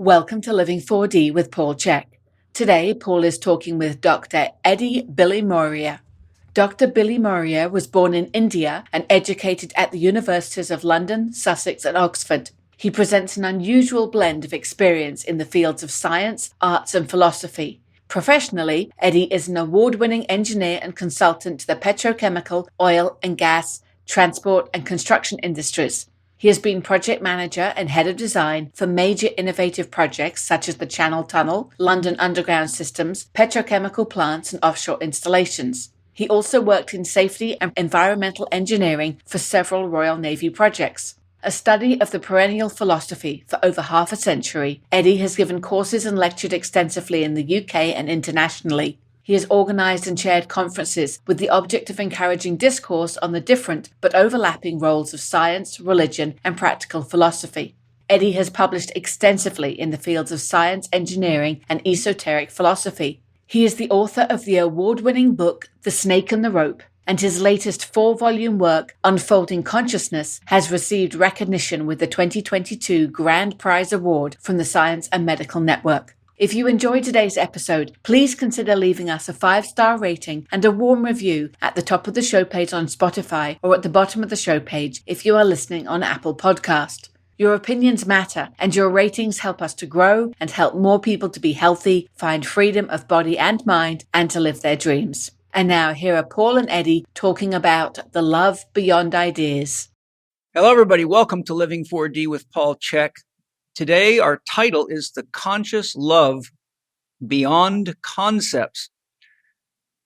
Welcome to Living 4D with Paul Chek. Today, Paul is talking with Dr. Edi Bilimoria. Dr. Bilimoria was born in India and educated at the universities of London, Sussex, and Oxford. He presents an unusual blend of experience in the fields of science, arts, and philosophy. Professionally, Edi is an award-winning engineer and consultant to the petrochemical, oil and gas, transport, and construction industries. He has been project manager and head of design for major innovative projects such as the Channel Tunnel, London Underground Systems, petrochemical plants, and offshore installations. He also worked in safety and environmental engineering for several Royal Navy projects. A study of the perennial philosophy for over half a century, Edi has given courses and lectured extensively in the UK and internationally. He has organised and chaired conferences with the object of encouraging discourse on the different but overlapping roles of science, religion, and practical philosophy. Edi has published extensively in the fields of science, engineering, and esoteric philosophy. He is the author of the award-winning book The Snake and the Rope, and his latest 4-volume work, Unfolding Consciousness, has received recognition with the 2022 Grand Prize Award from the Science and Medical Network. If you enjoyed today's episode, please consider leaving us a 5-star rating and a warm review at the top of the show page on Spotify or at the bottom of the show page if you are listening on Apple Podcast. Your opinions matter, and your ratings help us to grow and help more people to be healthy, find freedom of body and mind, and to live their dreams. And now here are Paul and Edi talking about the love beyond ideas. Hello, everybody. Welcome to Living 4D with Paul Chek. Today, our title is The Conscious Love Beyond Concepts,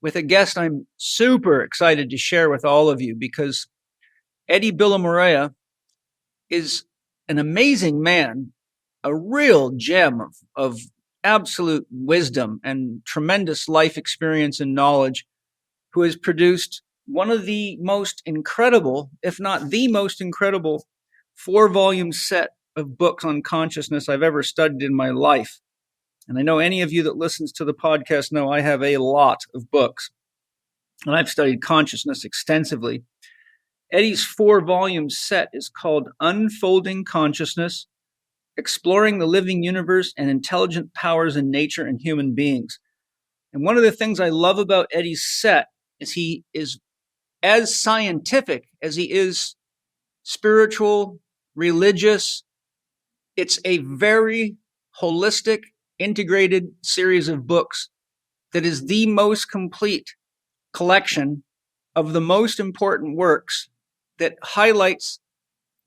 with a guest I'm super excited to share with all of you, because Edi Bilimoria is an amazing man, a real gem of absolute wisdom and tremendous life experience and knowledge, who has produced one of the most incredible, if not the most incredible, 4-volume set of books on consciousness I've ever studied in my life. And I know any of you that listens to the podcast know I have a lot of books, and I've studied consciousness extensively. Edi's 4-volume set is called Unfolding Consciousness, Exploring the Living Universe and Intelligent Powers in Nature and Human Beings. And one of the things I love about Edi's set is he is as scientific as he is spiritual, religious. It's a very holistic, integrated series of books that is the most complete collection of the most important works that highlights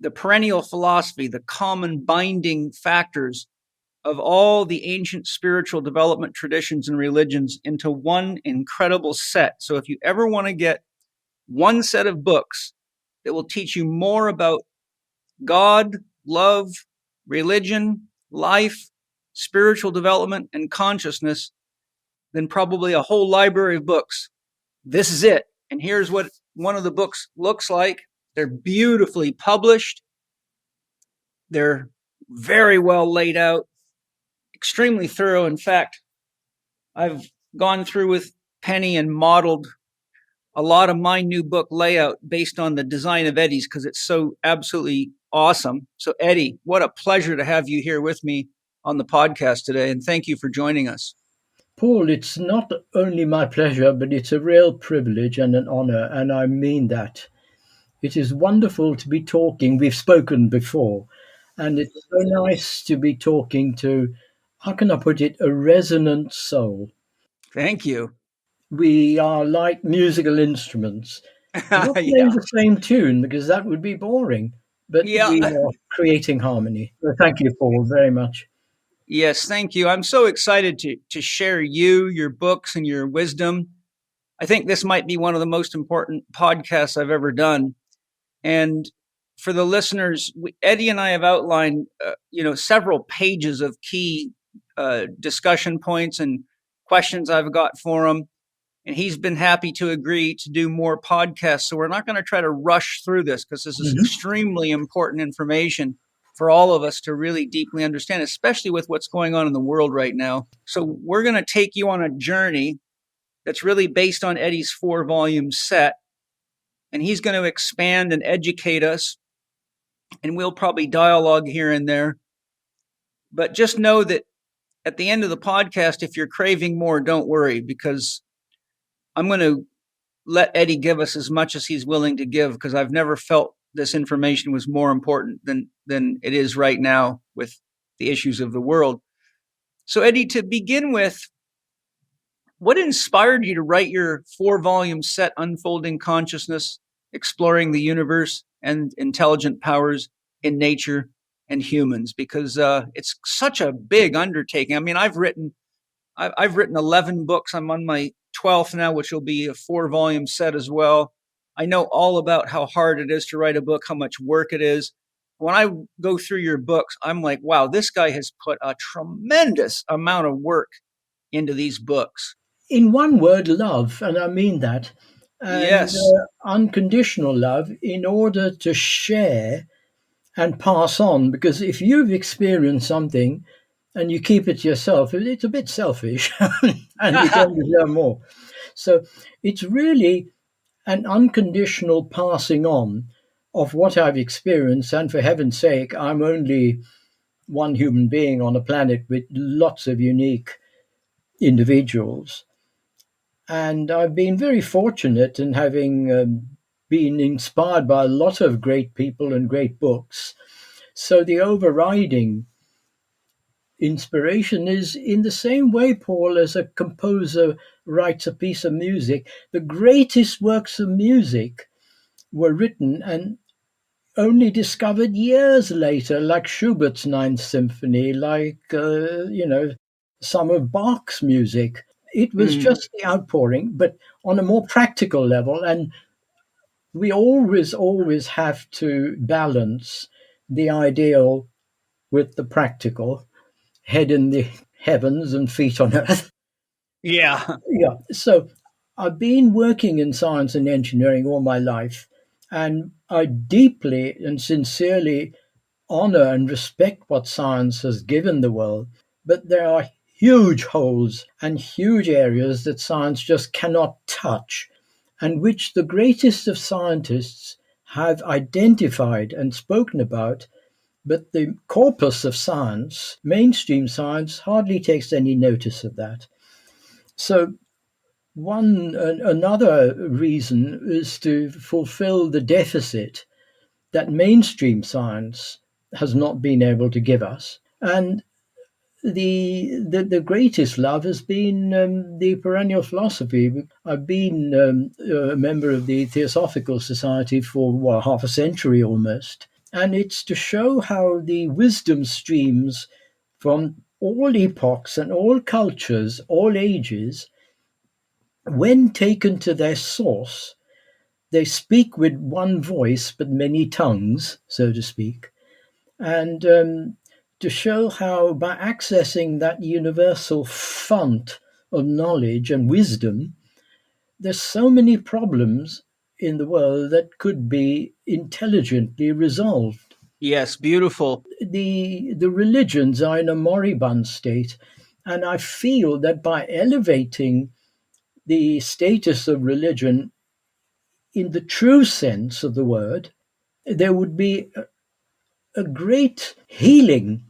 the perennial philosophy, the common binding factors of all the ancient spiritual development traditions and religions into one incredible set. So if you ever want to get one set of books that will teach you more about God, love, religion, life, spiritual development, and consciousness, then probably a whole library of books, this is it. And here's what one of the books looks like. They're beautifully published. They're very well laid out, extremely thorough. In fact, I've gone through with Penny and modeled a lot of my new book layout based on the design of Edi's, because it's so absolutely awesome. So Edi, what a pleasure to have you here with me on the podcast today. And thank you for joining us. Paul, it's not only my pleasure, but it's a real privilege and an honor. And I mean that. It is wonderful to be talking. We've spoken before, and it's so nice to be talking to, how can I put it, a resonant soul. Thank you. We are like musical instruments. Not playing Yeah. the same tune, because that would be boring, but Yeah. we are creating harmony. So thank you, Paul, very much. Yes, thank you. I'm so excited to share you, your books, and your wisdom. I think this might be one of the most important podcasts I've ever done. And for the listeners, Edi and I have outlined, several pages of key discussion points and questions I've got for him. And he's been happy to agree to do more podcasts. So we're not going to try to rush through this, because this is extremely important information for all of us to really deeply understand, especially with what's going on in the world right now. So we're going to take you on a journey that's really based on Edi's 4-volume set. And he's going to expand and educate us. And we'll probably dialogue here and there. But just know that at the end of the podcast, if you're craving more, don't worry, because I'm going to let Eddie give us as much as he's willing to give, because I've never felt this information was more important than it is right now with the issues of the world. So, Eddie, to begin with, what inspired you to write your 4-volume set, Unfolding Consciousness, Exploring the Universe and Intelligent Powers in Nature and Humans? Because it's such a big undertaking. I mean, I've written 11 books. I'm on my 12th now, which will be a 4-volume set as well. I know all about how hard it is to write a book, how much work it is. When I go through your books, I'm like, wow, this guy has put a tremendous amount of work into these books. In one word, love, and I mean that, and Yes. unconditional love in order to share and pass on. Because if you've experienced something and you keep it to yourself, it's a bit selfish and you don't deserve more. So it's really an unconditional passing on of what I've experienced. And for heaven's sake, I'm only one human being on a planet with lots of unique individuals. And I've been very fortunate in having been inspired by a lot of great people and great books. So the overriding inspiration is in the same way, Paul, as a composer writes a piece of music. The greatest works of music were written and only discovered years later, like Schubert's Ninth Symphony, like, some of Bach's music. It was just the outpouring, but on a more practical level. And we always have to balance the ideal with the practical, head in the heavens and feet on earth. Yeah. Yeah. So I've been working in science and engineering all my life, and I deeply and sincerely honor and respect what science has given the world. But there are huge holes and huge areas that science just cannot touch, and which the greatest of scientists have identified and spoken about. But the corpus of science, mainstream science, hardly takes any notice of that. So another reason is to fulfill the deficit that mainstream science has not been able to give us. And the greatest love has been the perennial philosophy. I've been a member of the Theosophical Society for half a century almost, and it's to show how the wisdom streams from all epochs and all cultures, all ages, when taken to their source, they speak with one voice but many tongues, so to speak. And to show how by accessing that universal font of knowledge and wisdom, there's so many problems in the world that could be intelligently resolved. Yes, beautiful. The religions are in a moribund state, and I feel that by elevating the status of religion in the true sense of the word, there would be a great healing,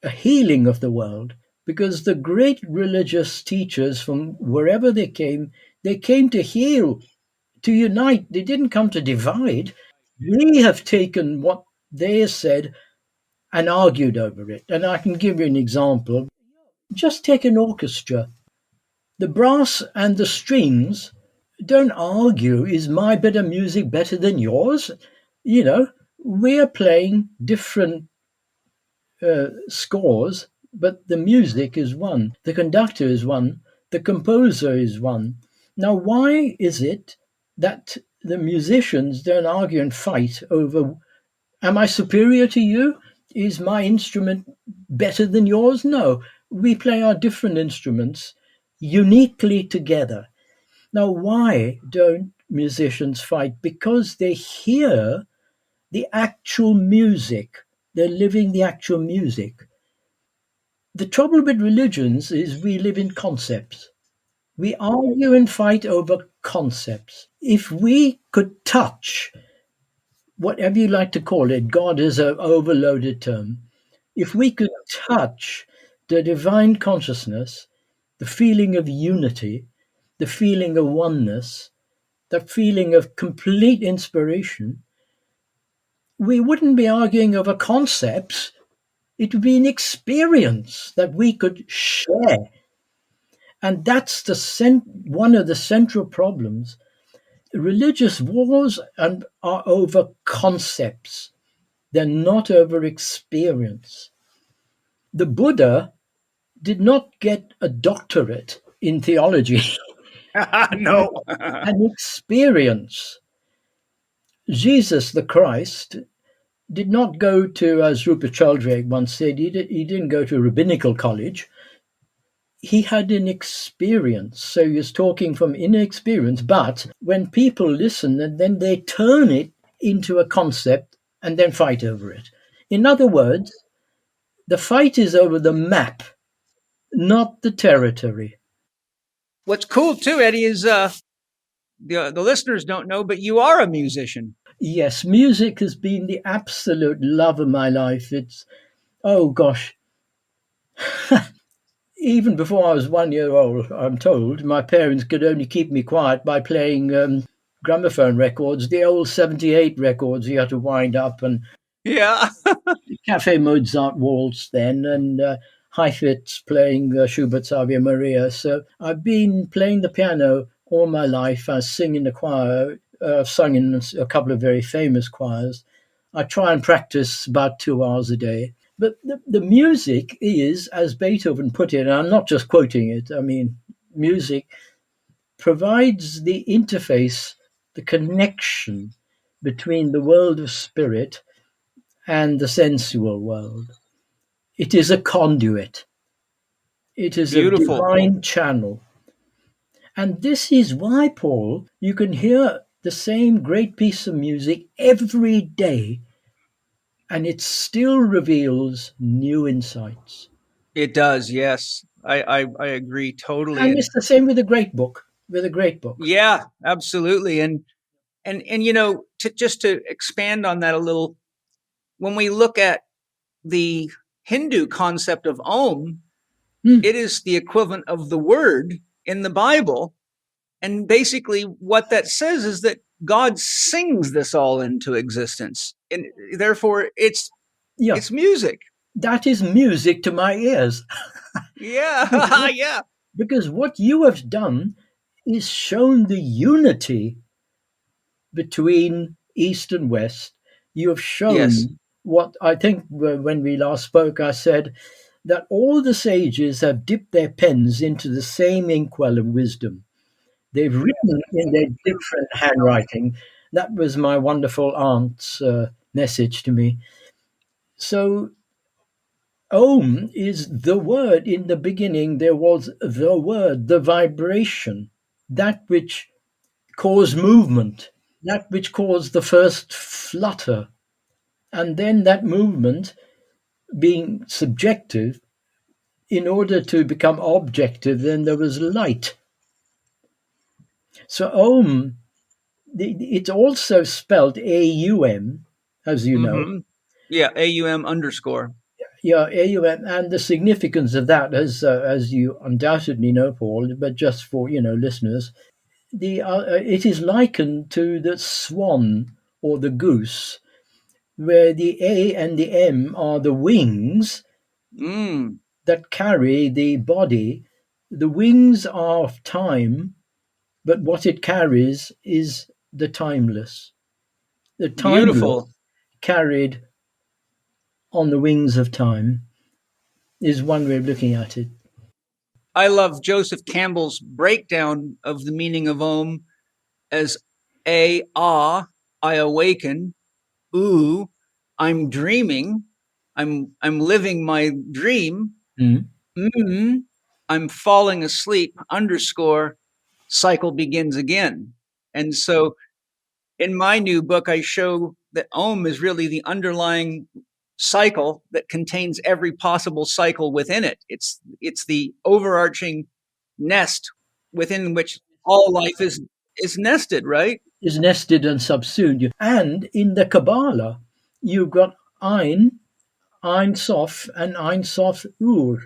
a healing of the world, because the great religious teachers from wherever they came to heal, to unite. They didn't come to divide. We have taken what they said and argued over it. And I can give you an example. Just take an orchestra. The brass and the strings don't argue, is my bit of music better than yours? You know, we're playing different scores, but the music is one. The conductor is one. The composer is one. Now, why is it that the musicians don't argue and fight over, am I superior to you? Is my instrument better than yours? No. We play our different instruments uniquely together. Now, why don't musicians fight? Because they hear the actual music. They're living the actual music. The trouble with religions is we live in concepts. We argue and fight over concepts. If we could touch, whatever you like to call it, God is an overloaded term, If we could touch the divine consciousness, the feeling of unity, the feeling of oneness, the feeling of complete inspiration, we wouldn't be arguing over concepts. It would be an experience that we could share. And that's one of the central problems. Religious wars are over concepts. They're not over experience. The Buddha did not get a doctorate in theology. No. An experience. Jesus the Christ did not go to, as Rupert Sheldrake once said, he didn't go to a rabbinical college. He had an experience. So he was talking from inner experience. But when people listen, and then they turn it into a concept and then fight over it. In other words, the fight is over the map, not the territory. What's cool too, Eddie, is the listeners don't know, but you are a musician. Yes, music has been the absolute love of my life. It's, oh gosh. Even before I was 1 year old, I'm told, my parents could only keep me quiet by playing gramophone records, the old 78 records you had to wind up, and Yeah. Cafe Mozart waltz then, and Heifetz playing Schubert's Ave Maria. So I've been playing the piano all my life. I sing in the choir. I've sung in a couple of very famous choirs. I try and practice about 2 hours a day. But the music is, as Beethoven put it, and I'm not just quoting it, I mean, music provides the interface, the connection between the world of spirit and the sensual world. It is a conduit. It is a Beautiful. divine channel. And this is why, Paul, you can hear the same great piece of music every day and it still reveals new insights. It does, yes. I agree totally. And it's the same with a great book. Yeah, absolutely. And to expand on that a little, when we look at the Hindu concept of Om, it is the equivalent of the word in the Bible. And basically what that says is that God sings this all into existence. And therefore it's music. That is music to my ears. Yeah. Yeah. Because what you have done is shown the unity between East and West. You have shown Yes. what I think when we last spoke, I said that all the sages have dipped their pens into the same inkwell of wisdom. They've written in their different handwriting. That was my wonderful aunt's message to me. So, Om is the word. In the beginning, there was the word, the vibration, that which caused movement, that which caused the first flutter. And then that movement being subjective, in order to become objective, then there was light. So Om, it's also spelled AUM, as you know. Mm-hmm. Yeah, AUM underscore. Yeah, AUM, and the significance of that, as you undoubtedly know, Paul, but just for listeners, it is likened to the swan or the goose, where the A and the M are the wings that carry the body. The wings are of time, but what it carries is the timeless. The timeless Beautiful. carried on the wings of time is one way of looking at it. I love Joseph Campbell's breakdown of the meaning of Om as I awaken, ooh, I'm dreaming, I'm living my dream, I'm falling asleep, underscore, cycle begins again. And so in my new book, I show that Om is really the underlying cycle that contains every possible cycle within it. It's the overarching nest within which all life is nested, right? Is nested and subsumed. And in the Kabbalah, you've got Ein, Ein Sof and Ein Sof Ur.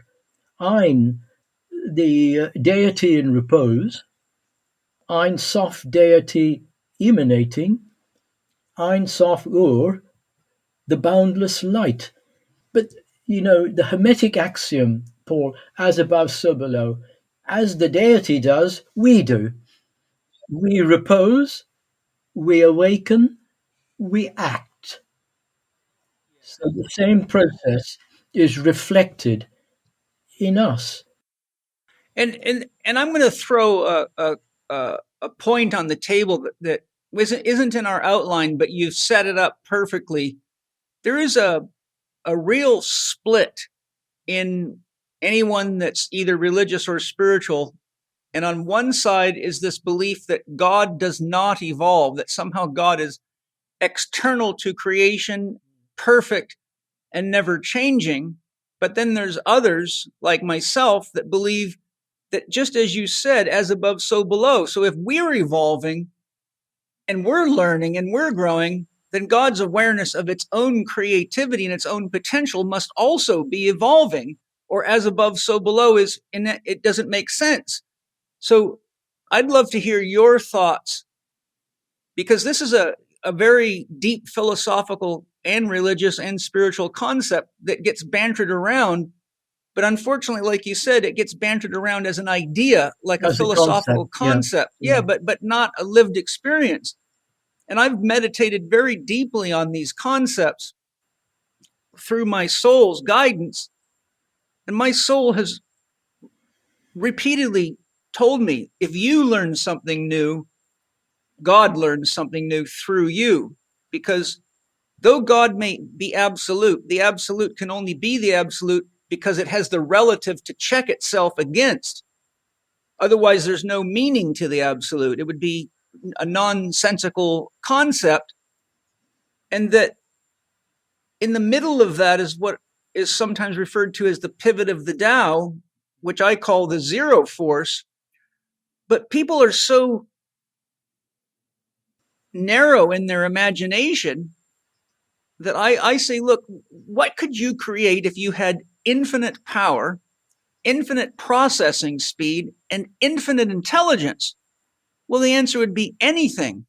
Ein, the deity in repose, Ein Sof, deity emanating, Ein Sof Ur, the boundless light. But, the Hermetic axiom, Paul, as above, so below, as the deity does, we do. We repose, we awaken, we act. So the same process is reflected in us. And I'm going to throw a point on the table that isn't in our outline, but you've set it up perfectly. There is a real split in anyone that's either religious or spiritual. And on one side is this belief that God does not evolve, that somehow God is external to creation, perfect and never changing. But then there's others like myself that believe that, just as you said, as above, so below. So if we're evolving and we're learning and we're growing, then God's awareness of its own creativity and its own potential must also be evolving, or as above, so below is, and it doesn't make sense. So I'd love to hear your thoughts, because this is a very deep philosophical and religious and spiritual concept that gets bantered around. But unfortunately, like you said, it gets bantered around as an idea, like a As a concept, philosophical concept. yeah. But not a lived experience. And I've meditated very deeply on these concepts through my soul's guidance. And my soul has repeatedly told me, if you learn something new, God learns something new through you. Because though God may be absolute, the absolute can only be the absolute because it has the relative to check itself against. Otherwise, there's no meaning to the absolute. It would be a nonsensical concept. And that in the middle of that is what is sometimes referred to as the pivot of the Tao, which I call the zero force. But people are so narrow in their imagination that I say, look, what could you create if you had infinite power, infinite processing speed, and infinite intelligence? Well, the answer would be anything.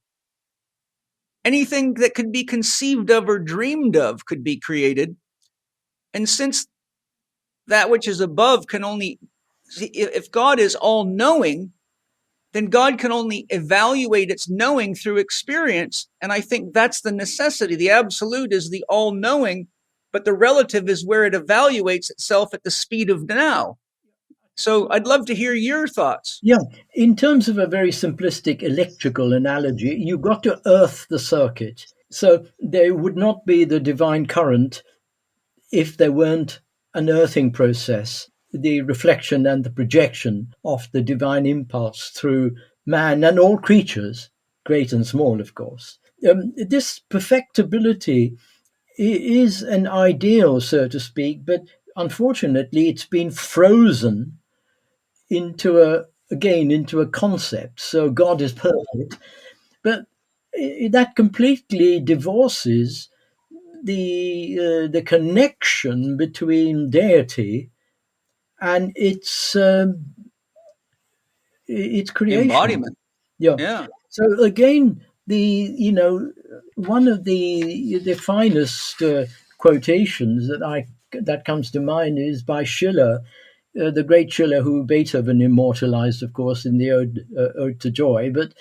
Anything that could be conceived of or dreamed of could be created. And since that which is above can only, if God is all knowing, then God can only evaluate its knowing through experience. And I think that's the necessity. The absolute is the all knowing, but the relative is where it evaluates itself at the speed of now. So I'd love to hear your thoughts. Yeah, in terms of a very simplistic electrical analogy, you've got to earth the circuit. So there would not be the divine current if there weren't an earthing process, the reflection and the projection of the divine impulse through man and all creatures, great and small, of course. This perfectibility is an ideal, so to speak, but unfortunately it's been frozen into a concept. So God is perfect, but that completely divorces the connection between deity and its creation. Embodiment. Yeah. Yeah. So again, one of the finest quotations that comes to mind is by Schiller, the great Schiller, who Beethoven immortalized, of course, in the Ode to Joy. But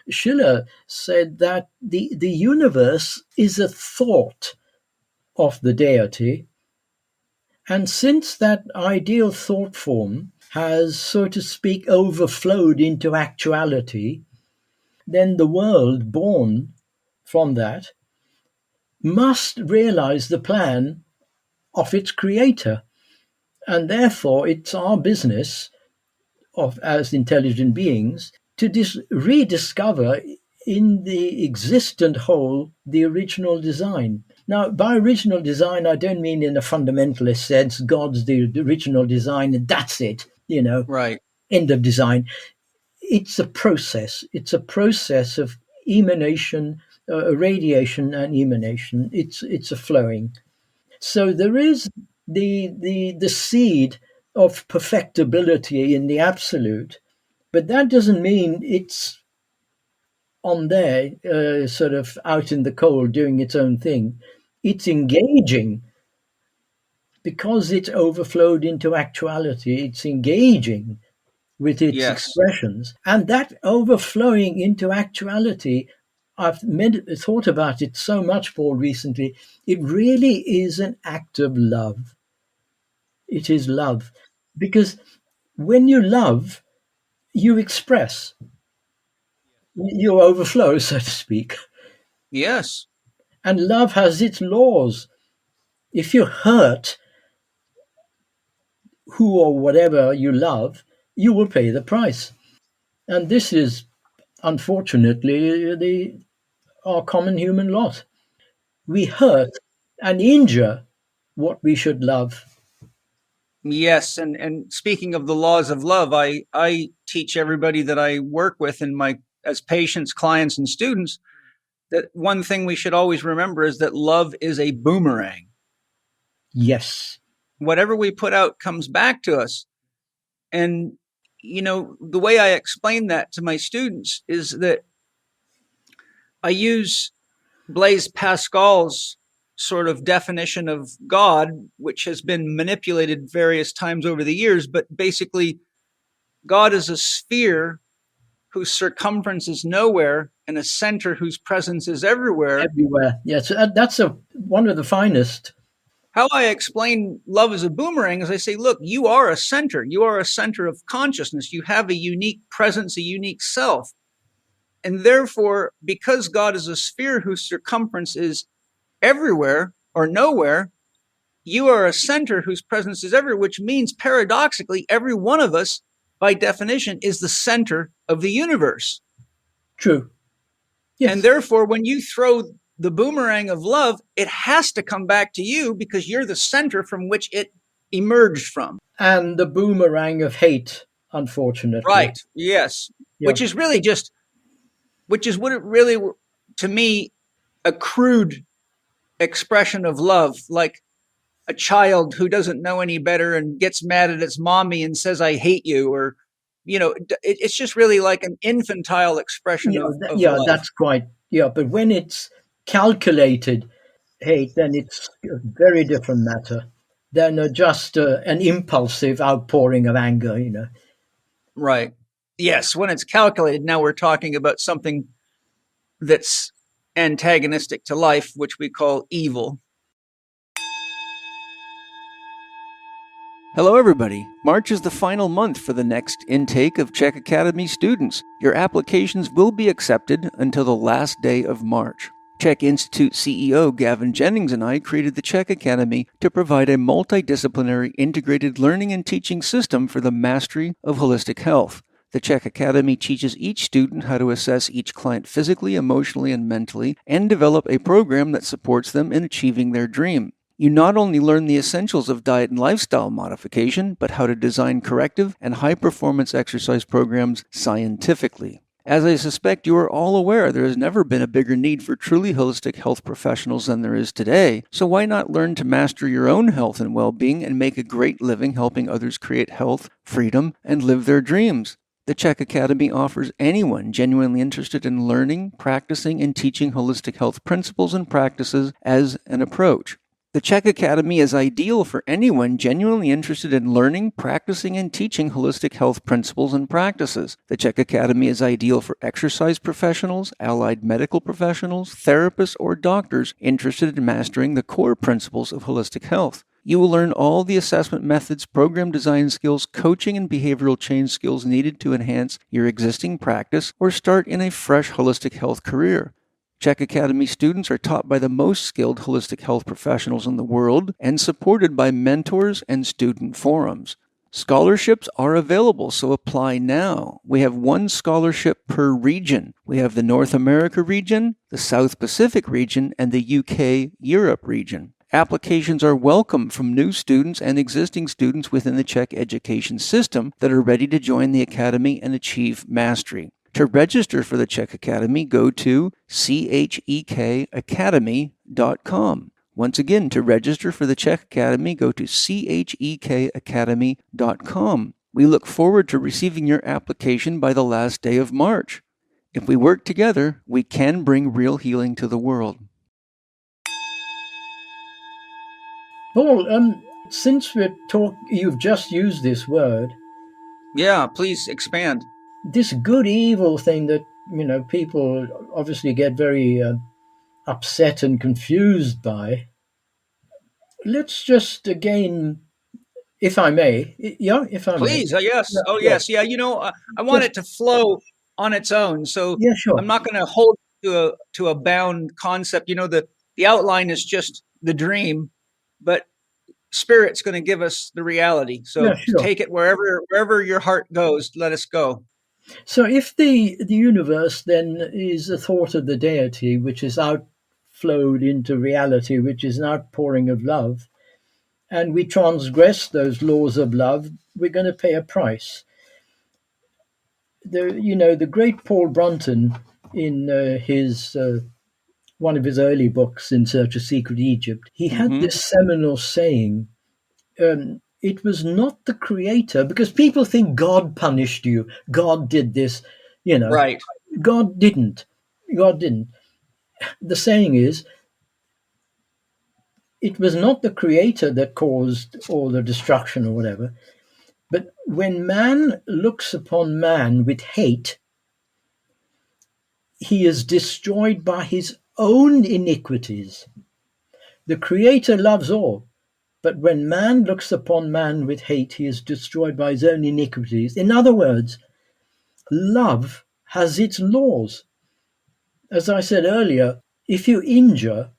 Schiller said that the universe is a thought of the deity. And since that ideal thought form has, so to speak, overflowed into actuality, then the world born from that must realize the plan of its creator. And therefore, it's our business as intelligent beings to rediscover in the existent whole the original design. Now, by original design, I don't mean in a fundamentalist sense, God's the original design and that's it, Right. end of design. It's a process. It's a process of emanation, radiation and emanation. It's a flowing. So there is the seed of perfectibility in the absolute, but that doesn't mean it's on there, sort of out in the cold doing its own thing. It's engaging because it's overflowed into actuality. It's engaging with its Yes. expressions, and that overflowing into actuality. Thought about it so much, Paul, recently. It really is an act of love. It is love. Because when you love, you express, you overflow, so to speak. Yes. And love has its laws. If you hurt who or whatever you love, you will pay the price. And this is, unfortunately, our common human lot. We hurt and injure what we should love. Yes. And speaking of the laws of love, I teach everybody that I work with in my as patients, clients, and students that one thing we should always remember is that love is a boomerang. Yes, Whatever we put out comes back to us. And, the way I explain that to my students is that I use Blaise Pascal's sort of definition of God, which has been manipulated various times over the years. But basically, God is a sphere whose circumference is nowhere and a center whose presence is everywhere. everywhere. Yes, that's one of the finest. How I explain love as a boomerang is I say, look, you are a center. You are a center of consciousness. You have a unique presence, a unique self. And therefore, because God is a sphere whose circumference is everywhere or nowhere, you are a center whose presence is everywhere, which means paradoxically, every one of us, by definition, is the center of the universe. True. Yes. And therefore, when you throw the boomerang of love, it has to come back to you because you're the center from which it emerged from. And the boomerang of hate, unfortunately. Right. Yes. Yeah. Which is what it really, to me, a crude expression of love, like a child who doesn't know any better and gets mad at its mommy and says, I hate you, or, it's just really like an infantile expression Yeah, of love. that's quite, but when it's calculated hate, then it's a very different matter than just an impulsive outpouring of anger. Right. Yes. When it's calculated, now we're talking about something that's antagonistic to life, which we call evil. Hello, everybody. March is the final month for the next intake of Chek Academy students. Your applications will be accepted until the last day of March. Chek Institute CEO Gavin Jennings and I created the Chek Academy to provide a multidisciplinary integrated learning and teaching system for the mastery of holistic health. The Chek Academy teaches each student how to assess each client physically, emotionally, and mentally, and develop a program that supports them in achieving their dream. You not only learn the essentials of diet and lifestyle modification, but how to design corrective and high-performance exercise programs scientifically. As I suspect you are all aware, there has never been a bigger need for truly holistic health professionals than there is today, so why not learn to master your own health and well-being and make a great living helping others create health, freedom, and live their dreams? The Chek Academy offers anyone genuinely interested in learning, practicing, and teaching holistic health principles and practices as an approach. The Chek Academy is ideal for anyone genuinely interested in learning, practicing, and teaching holistic health principles and practices. The Chek Academy is ideal for exercise professionals, allied medical professionals, therapists, or doctors interested in mastering the core principles of holistic health. You will learn all the assessment methods, program design skills, coaching, and behavioral change skills needed to enhance your existing practice or start in a fresh holistic health career. Chek Academy students are taught by the most skilled holistic health professionals in the world and supported by mentors and student forums. Scholarships are available, so apply now. We have one scholarship per region. We have the North America region, the South Pacific region, and the UK-Europe region. Applications are welcome from new students and existing students within the Chek education system that are ready to join the Academy and achieve mastery. To register for the Chek Academy, go to chekacademy.com. Once again, to register for the Chek Academy, go to chekacademy.com. We look forward to receiving your application by the last day of March. If we work together, we can bring real healing to the world. Paul, since you've just used this word. Yeah, please expand. This good-evil thing that, people obviously get very upset and confused by. Let's just again, if I may, if I may. Please, yes. Yeah, Oh, sure. yes. Yeah, I want Just it to flow on its own. So yeah, sure. I'm not going to hold to a bound concept. The outline is just the dream, but Spirit's going to give us the reality. Yeah, So sure. take it wherever your heart goes. Let us go. So if the universe then is a thought of the deity, which is outflowed into reality, which is an outpouring of love, and we transgress those laws of love, we're going to pay a price. The great Paul Brunton, in his one of his early books, In Search of Secret Egypt, he had this seminal saying, it was not the creator, because people think God punished you, God did this, Right. God didn't. God didn't. The saying is, it was not the creator that caused all the destruction or whatever, but when man looks upon man with hate, he is destroyed by his own iniquities. The creator loves all, but when man looks upon man with hate, he is destroyed by his own iniquities. In other words, love has its laws. As I said earlier, if you injure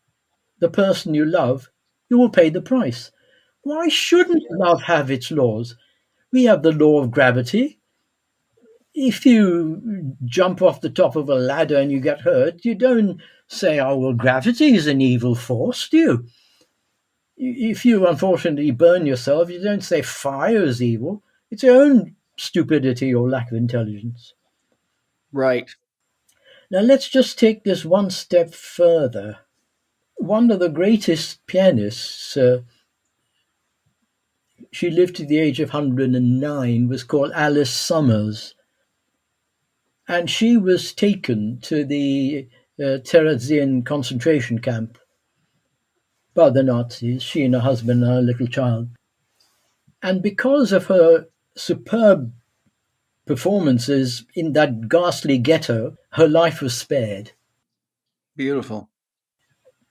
the person you love, you will pay the price. Why shouldn't love have its laws? We have the law of gravity. If you jump off the top of a ladder and you get hurt, you don't say, oh, well, gravity is an evil force, do you? If you unfortunately burn yourself, you don't say fire is evil. It's your own stupidity or lack of intelligence. Right. Now, let's just take this one step further. One of the greatest pianists, she lived to the age of 109, was called Alice Summers. And she was taken to the Terezin concentration camp by the Nazis, she and her husband and her little child. And because of her superb performances in that ghastly ghetto, her life was spared. Beautiful.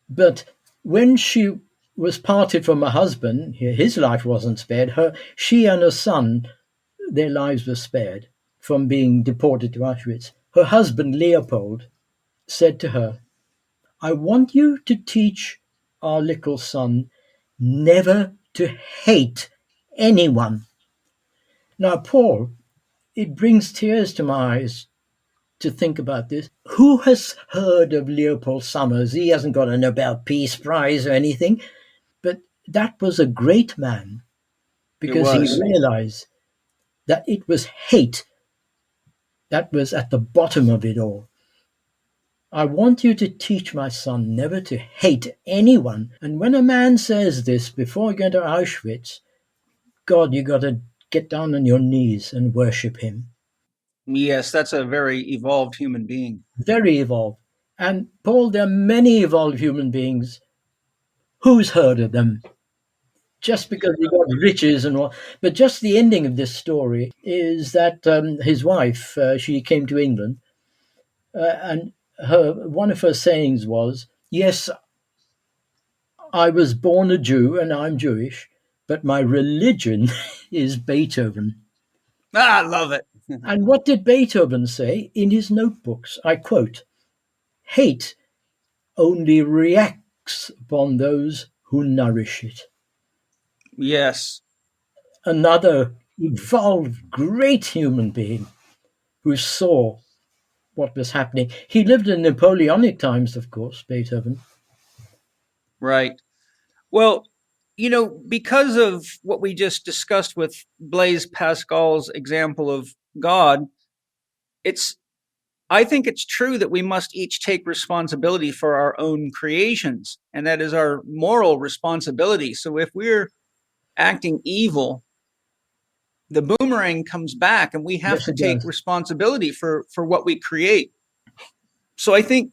But when she was parted from her husband, his life wasn't spared. She and her son, their lives were spared from being deported to Auschwitz. Her husband, Leopold, said to her, I want you to teach our little son never to hate anyone. Now, Paul, it brings tears to my eyes to think about this. Who has heard of Leopold Summers? He hasn't got a Nobel Peace Prize or anything, but that was a great man because he realized that it was hate that was at the bottom of it all. I want you to teach my son never to hate anyone. And when a man says this before going to Auschwitz, God, you got to get down on your knees and worship him. Yes, that's a very evolved human being. Very evolved. And Paul, there are many evolved human beings. Who's heard of them? Just because he got riches and all. But just the ending of this story is that his wife, she came to England, and one of her sayings was, yes, I was born a Jew and I'm Jewish, but my religion is Beethoven. I love it. And what did Beethoven say in his notebooks? I quote, hate only reacts upon those who nourish it. Yes. Another evolved great human being who saw what was happening. He lived in Napoleonic times, of course, Beethoven. Right. Well, because of what we just discussed with Blaise Pascal's example of God, it's I think it's true that we must each take responsibility for our own creations, and that is our moral responsibility. So if we're acting evil, the boomerang comes back, and we have Yes, to it take does. responsibility for what we create. So I think,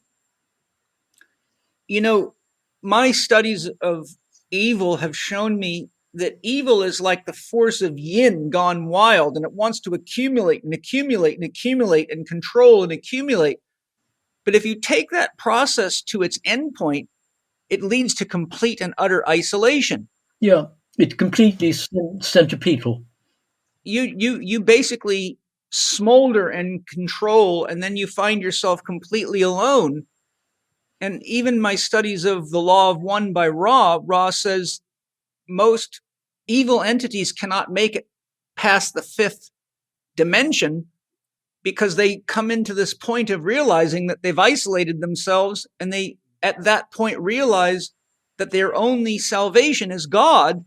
you know, my studies of evil have shown me that evil is like the force of yin gone wild, and it wants to accumulate and accumulate and accumulate and control and accumulate. But if you take that process to its endpoint, it leads to complete and utter isolation. Yeah, it completely centripetal. You basically smolder and control, and then you find yourself completely alone. And even my studies of the law of one by Ra says most evil entities cannot make it past the fifth dimension because they come into this point of realizing that they've isolated themselves, and they at that point realize that their only salvation is God.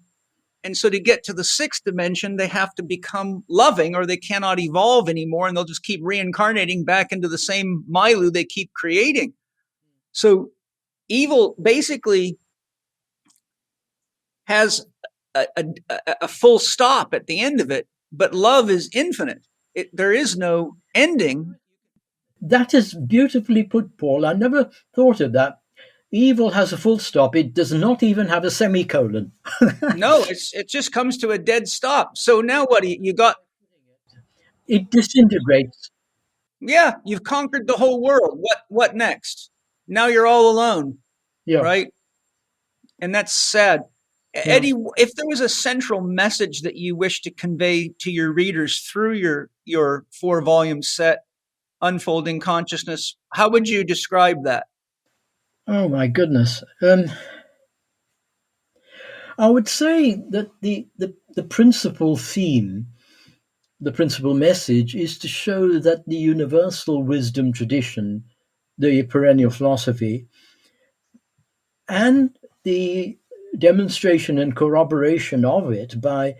And so to get to the sixth dimension, they have to become loving, or they cannot evolve anymore, and they'll just keep reincarnating back into the same Milu they keep creating. So evil basically has a full stop at the end of it, but love is infinite. There is no ending. That is beautifully put, Paul. I never thought of that. Evil has a full stop. It does not even have a semicolon. No, it just comes to a dead stop. So now what? You got, It disintegrates. yeah, you've conquered the whole world. What next? Now you're all alone, Yeah, right? And that's sad. yeah. Eddie, if there was a central message that you wish to convey to your readers through your 4-volume set, Unfolding Consciousness, how would you describe that? Oh my goodness. I would say that the principal theme, the principal message is to show that the universal wisdom tradition, the perennial philosophy, and the demonstration and corroboration of it by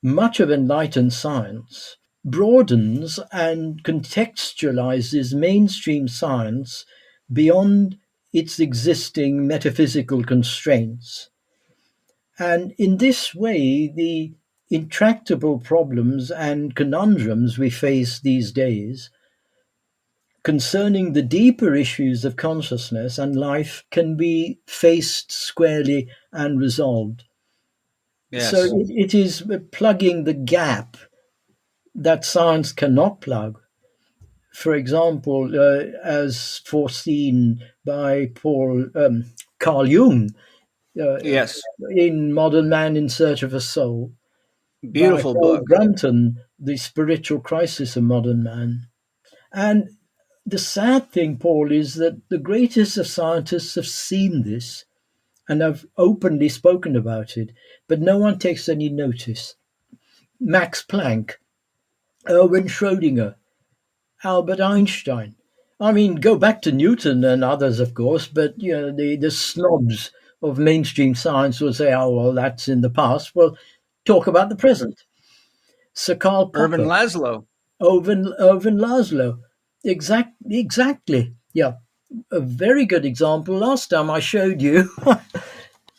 much of enlightened science broadens and contextualizes mainstream science beyond its existing metaphysical constraints. And in this way, the intractable problems and conundrums we face these days concerning the deeper issues of consciousness and life can be faced squarely and resolved. So Yes. it is plugging the gap that science cannot plug. For example, as foreseen by Carl Jung uh, Yes. in Modern Man in Search of a Soul, by Beautiful Paul book. Brunton, The Spiritual Crisis of Modern Man. And the sad thing, Paul, is that the greatest of scientists have seen this and have openly spoken about it, but no one takes any notice. Max Planck, Erwin Schrödinger, Albert Einstein. I mean, go back to Newton and others, of course, but you know the snobs of mainstream science will say, "Oh, well, that's in the past." Well, talk about the present. Sir Karl Irvin Popper, Laszlo. Irvin Laszlo, exactly. Yeah, a very good example. Last time I showed you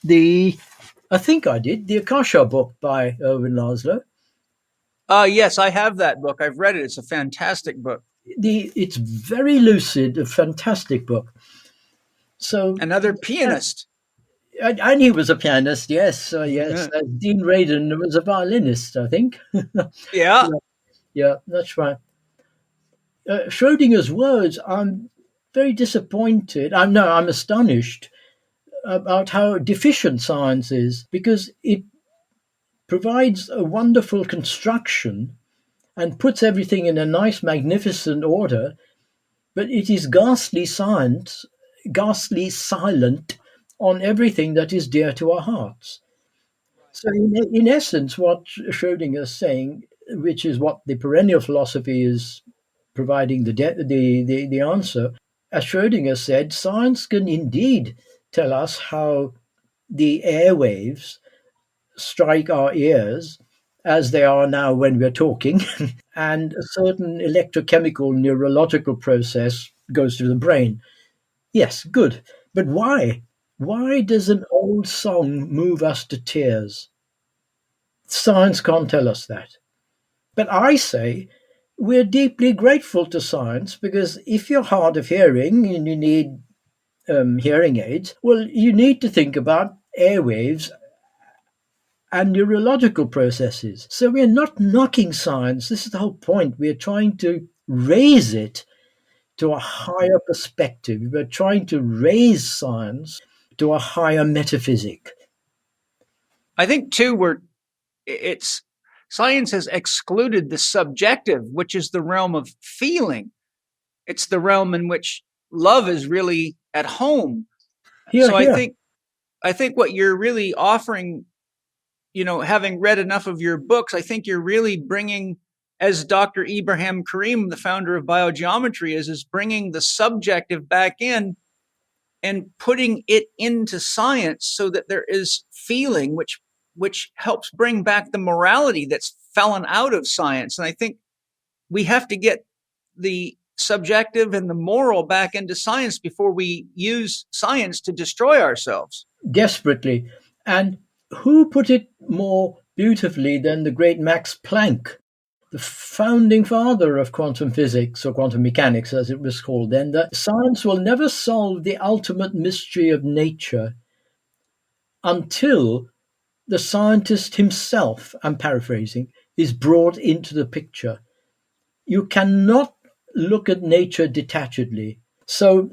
the, I think I did the Akasha book by Irvin Laszlo. Yes, I have that book. I've read it. It's a fantastic book. It's very lucid, a fantastic book. So Another pianist. and he was a pianist, yes, yes. Yeah. Dean Radin was a violinist, I think. Yeah. Yeah, that's right. Schrodinger's words, I'm very disappointed. I'm astonished about how deficient science is because it provides a wonderful construction and puts everything in a nice, magnificent order, but it is ghastly science, ghastly silent on everything that is dear to our hearts. So, in essence, what Schrödinger is saying, which is what the perennial philosophy is providing the answer, as Schrödinger said, science can indeed tell us how the airwaves strike our ears, as they are now when we're talking, and a certain electrochemical neurological process goes through the brain. Yes, good. But why? Why does an old song move us to tears? Science can't tell us that. But I say we're deeply grateful to science, because if you're hard of hearing and you need hearing aids, well, you need to think about airwaves and neurological processes. So we're not knocking science. This is the whole point. We're trying to raise it to a higher perspective. We're trying to raise science to a higher metaphysic. I think too, it's science has excluded the subjective, which is the realm of feeling. It's the realm in which love is really at home. Here, So here. I think what you're really offering, having read enough of your books, I think you're really bringing, as Dr. Ibrahim Karim, the founder of biogeometry, is bringing the subjective back in and putting it into science so that there is feeling, which helps bring back the morality that's fallen out of science. And I think we have to get the subjective and the moral back into science before we use science to destroy ourselves. Desperately. And who put it more beautifully than the great Max Planck, the founding father of quantum physics, or quantum mechanics as it was called then, that science will never solve the ultimate mystery of nature until the scientist himself, I'm paraphrasing, is brought into the picture. You cannot look at nature detachedly. So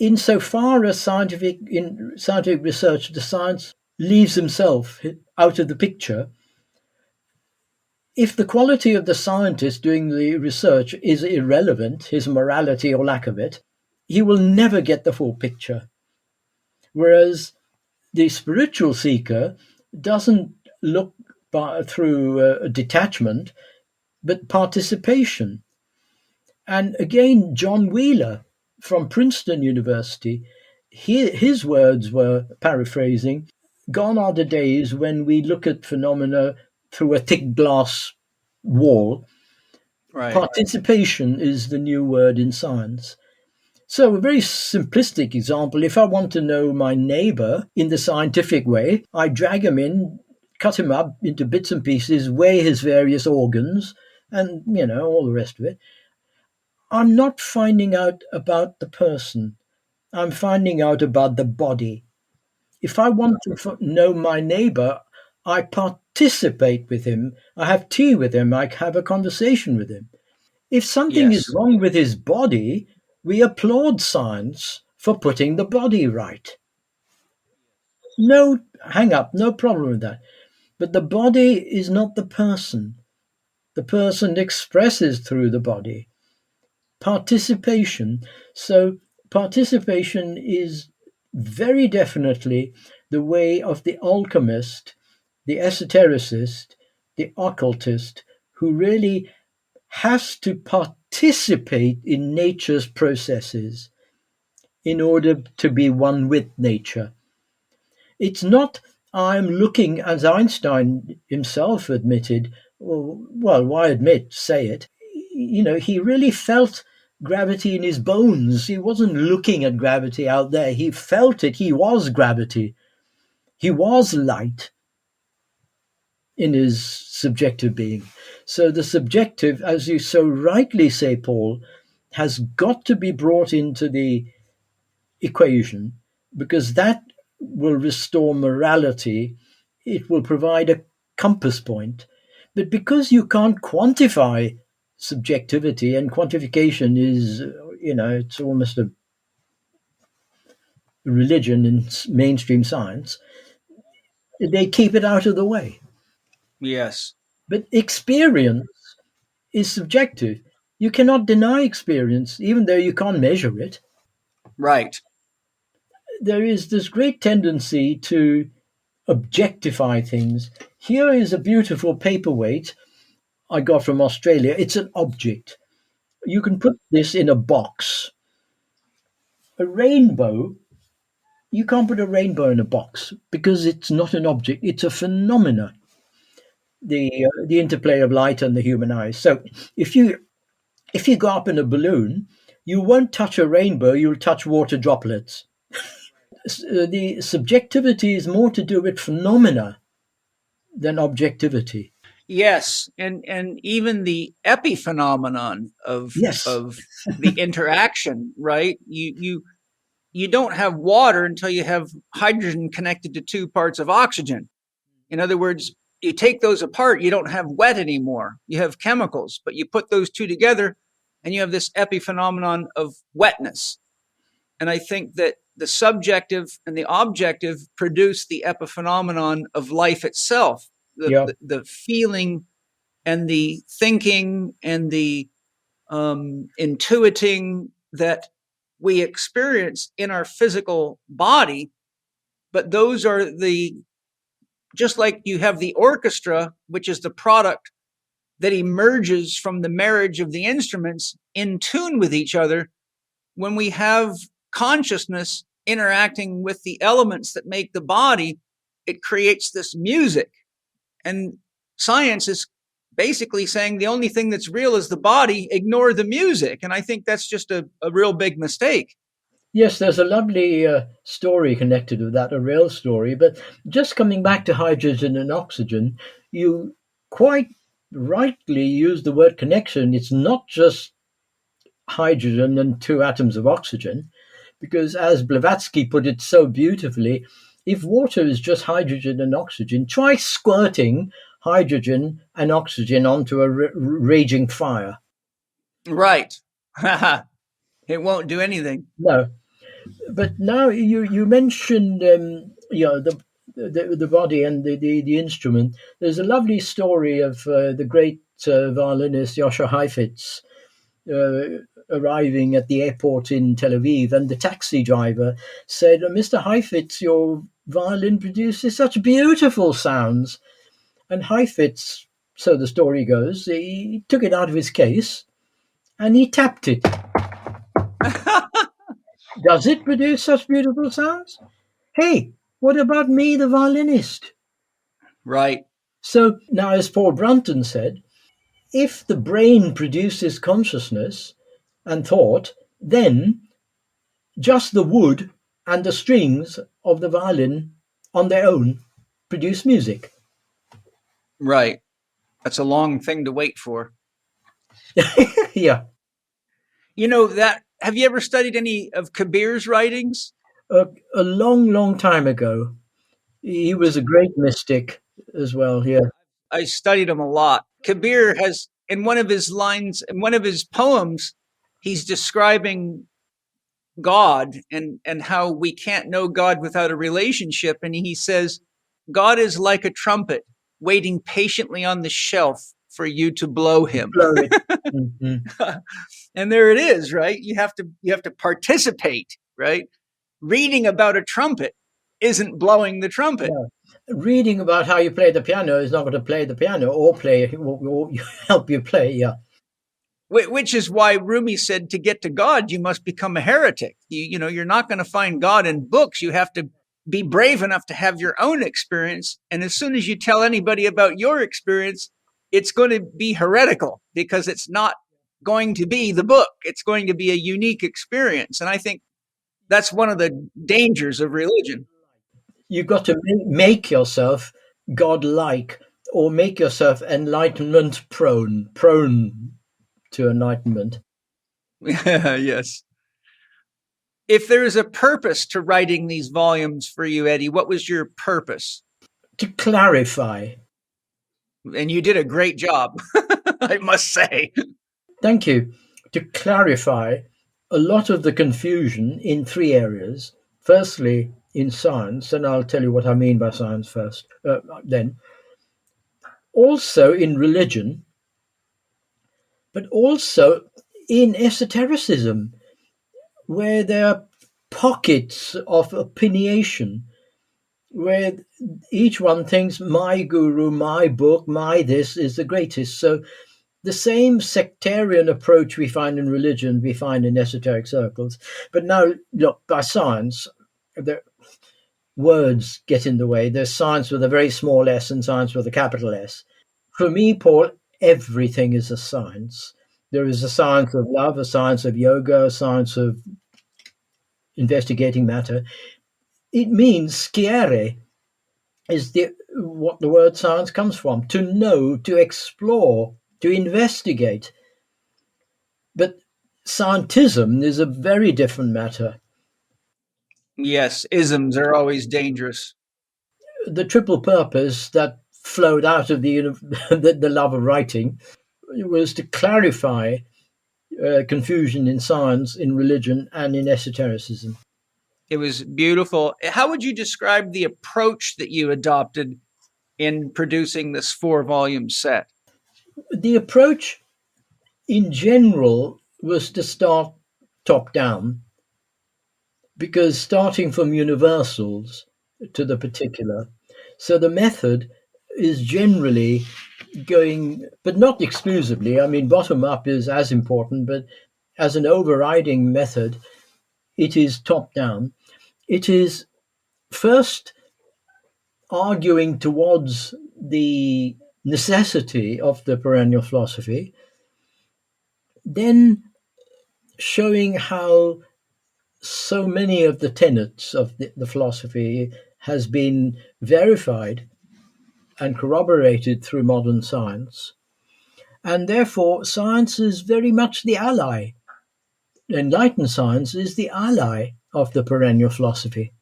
insofar as in scientific research, the science leaves himself out of the picture. If the quality of the scientist doing the research is irrelevant, his morality or lack of it, he will never get the full picture. Whereas the spiritual seeker doesn't look through detachment, but participation. And again, John Wheeler from Princeton University, his words were, paraphrasing, gone are the days when we look at phenomena through a thick glass wall. Right. Participation is the new word in science. So, a very simplistic example, if I want to know my neighbor in the scientific way, I drag him in, cut him up into bits and pieces, weigh his various organs, and, all the rest of it. I'm not finding out about the person. I'm finding out about the body. If I want to know my neighbor, I participate with him. I have tea with him. I have a conversation with him. If something is Yes. wrong with his body, we applaud science for putting the body right. No hang up, no problem with that. But the body is not the person. The person expresses through the body. Participation. So, participation is very definitely the way of the alchemist, the esotericist, the occultist, who really has to participate in nature's processes in order to be one with nature. It's not, I'm looking, as Einstein himself admitted, well, why admit, say it. He really felt gravity in his bones. He wasn't looking at gravity out there. He felt it. He was gravity. He was light in his subjective being. So the subjective, as you so rightly say, Paul, has got to be brought into the equation, because that will restore morality. It will provide a compass point. But because you can't quantify subjectivity, and quantification is, it's almost a religion in mainstream science, they keep it out of the way. Yes. But experience is subjective. You cannot deny experience, even though you can't measure it. Right. There is this great tendency to objectify things. Here is a beautiful paperweight I got from Australia. It's an object. You can put this in a box. A rainbow, you can't put a rainbow in a box because it's not an object, it's a phenomena. the interplay of light and the human eye. So if you go up in a balloon, you won't touch a rainbow, you'll touch water droplets. The subjectivity is more to do with phenomena than objectivity. Yes, and even the epiphenomenon Yes, of the interaction, right? You don't have water until you have hydrogen connected to two parts of oxygen. In other words, you take those apart, you don't have wet anymore. You have chemicals, but you put those two together and you have this epiphenomenon of wetness. And I think that the subjective and the objective produce the epiphenomenon of life itself, yeah, the feeling and the thinking and the intuiting that we experience in our physical body. But those are just like you have the orchestra, which is the product that emerges from the marriage of the instruments in tune with each other. When we have consciousness interacting with the elements that make the body, it creates this music. And science is basically saying the only thing that's real is the body, ignore the music. And I think that's just a real big mistake. yes. There's a lovely story connected with that, a real story. But just coming back to hydrogen and oxygen, you quite rightly use the word connection. It's not just hydrogen and two atoms of oxygen, because as Blavatsky put it so beautifully, if water is just hydrogen and oxygen, try squirting hydrogen and oxygen onto a raging fire. Right. It won't do anything. No, but now you mentioned the body and the instrument. There's a lovely story of the great violinist Joshua Heifetz arriving at the airport in Tel Aviv, and the taxi driver said, "Mr. Heifetz, your violin produces such beautiful sounds." And Heifetz, so the story goes, he took it out of his case and he tapped it. Does it produce such beautiful sounds? Hey, what about me, the violinist? Right. So now, as Paul Brunton said, if the brain produces consciousness and thought, then just the wood and the strings of the violin on their own produce music. Right. That's a long thing to wait for. Yeah. You know that. Have you ever studied any of Kabir's writings? A long, long time ago. He was a great mystic as well. Yeah. I studied him a lot. Kabir has, in one of his lines, in one of his poems, he's describing God and how we can't know God without a relationship. And he says, God is like a trumpet waiting patiently on the shelf for you to blow him. Blow it. Mm-hmm. And there it is, right? You have to participate, right? Reading about a trumpet isn't blowing the trumpet. Yeah. Reading about how you play the piano is not going to play the piano or help you play. Yeah. Which is why Rumi said, to get to God, you must become a heretic. You're not going to find God in books. You have to be brave enough to have your own experience. And as soon as you tell anybody about your experience, it's going to be heretical because it's not going to be the book. It's going to be a unique experience. And I think that's one of the dangers of religion. You've got to make yourself God-like, or make yourself enlightenment prone to enlightenment. Yes. If there is a purpose to writing these volumes for you, Eddie, what was your purpose? To clarify. And you did a great job, I must say. Thank you. To clarify a lot of the confusion in three areas. Firstly, in science, and I'll tell you what I mean by science first. Then, also in religion, but also in esotericism, where there are pockets of opinionation, where each one thinks my guru, my book, my this is the greatest. So the same sectarian approach we find in religion, we find in esoteric circles. But now, look, by science, the words get in the way. There's science with a very small s and science with a capital S. For me, Paul, everything is a science. There is a science of love, a science of yoga, a science of investigating matter. It means sciere is what the word science comes from: to know, to explore, to investigate. But scientism is a very different matter. Yes, isms are always dangerous. The triple purpose that flowed out of the love of writing was to clarify confusion in science, in religion, and in esotericism. It was beautiful. How would you describe the approach that you adopted in producing this 4-volume set? The approach in general was to start top down, because starting from universals to the particular. So the method is generally going, but not exclusively. I mean, bottom up is as important, but as an overriding method, it is top down. It is first arguing towards the necessity of the perennial philosophy, then showing how so many of the tenets of the philosophy has been verified and corroborated through modern science. And therefore, science is very much the ally. Enlightened science is the ally of the perennial philosophy.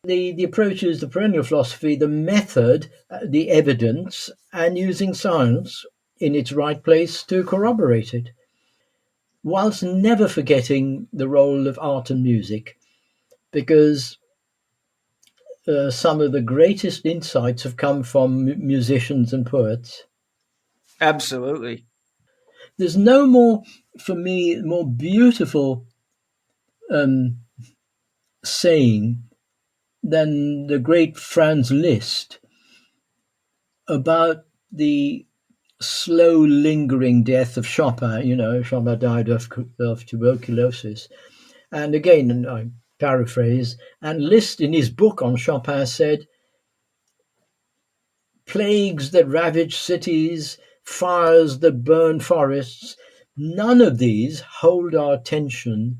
The approach is the perennial philosophy, the method, the evidence, and using science in its right place to corroborate it, whilst never forgetting the role of art and music, because some of the greatest insights have come from musicians and poets. Absolutely. There's no more, for me, more beautiful um, saying than the great Franz Liszt about the slow, lingering death of Chopin. You know, Chopin died of tuberculosis. And again, I paraphrase, and Liszt in his book on Chopin said, plagues that ravage cities, fires that burn forests, none of these hold our attention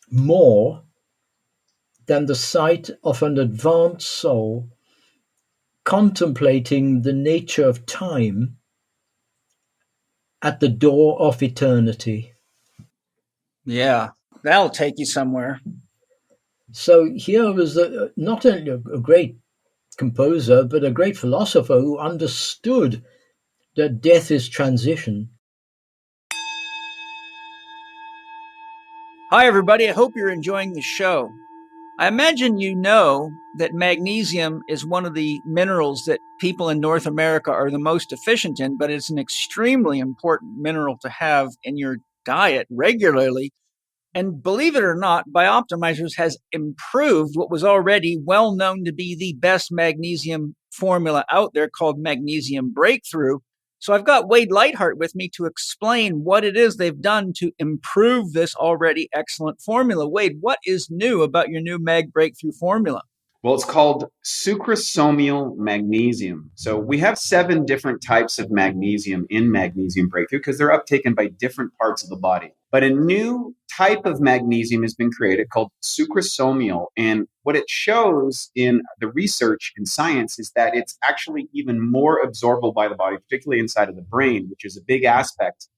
more than the sight of an advanced soul contemplating the nature of time at the door of eternity. Yeah, that'll take you somewhere. So here was not only a great composer, but a great philosopher who understood that death is transition. Hi, everybody. I hope you're enjoying the show. I imagine you know that magnesium is one of the minerals that people in North America are the most deficient in, but it's an extremely important mineral to have in your diet regularly. And believe it or not, Bioptimizers has improved what was already well known to be the best magnesium formula out there called Magnesium Breakthrough. So I've got Wade Lightheart with me to explain what it is they've done to improve this already excellent formula. Wade, what is new about your new Mag Breakthrough formula? Well, it's called sucrosomial magnesium. So we have 7 different types of magnesium in Magnesium Breakthrough because they're uptaken by different parts of the body. But a new type of magnesium has been created called sucrosomial. And what it shows in the research in science is that it's actually even more absorbable by the body, particularly inside of the brain, which is a big aspect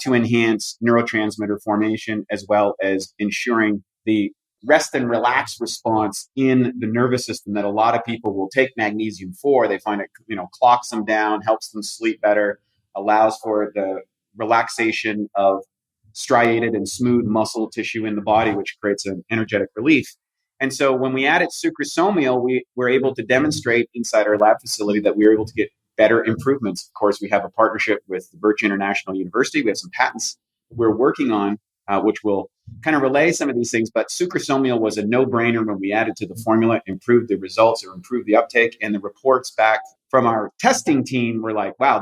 to enhance neurotransmitter formation as well as ensuring the rest and relax response in the nervous system that a lot of people will take magnesium for. They find it, clocks them down, helps them sleep better, allows for the relaxation of striated and smooth muscle tissue in the body, which creates an energetic relief. And so when we added sucrosomial, we were able to demonstrate inside our lab facility that we were able to get better improvements. Of course, we have a partnership with the Birch International University. We have some patents we're working on, which will kind of relay some of these things. But sucrosomial was a no-brainer when we added to the formula, improved the results or improved the uptake. And the reports back from our testing team were like, wow,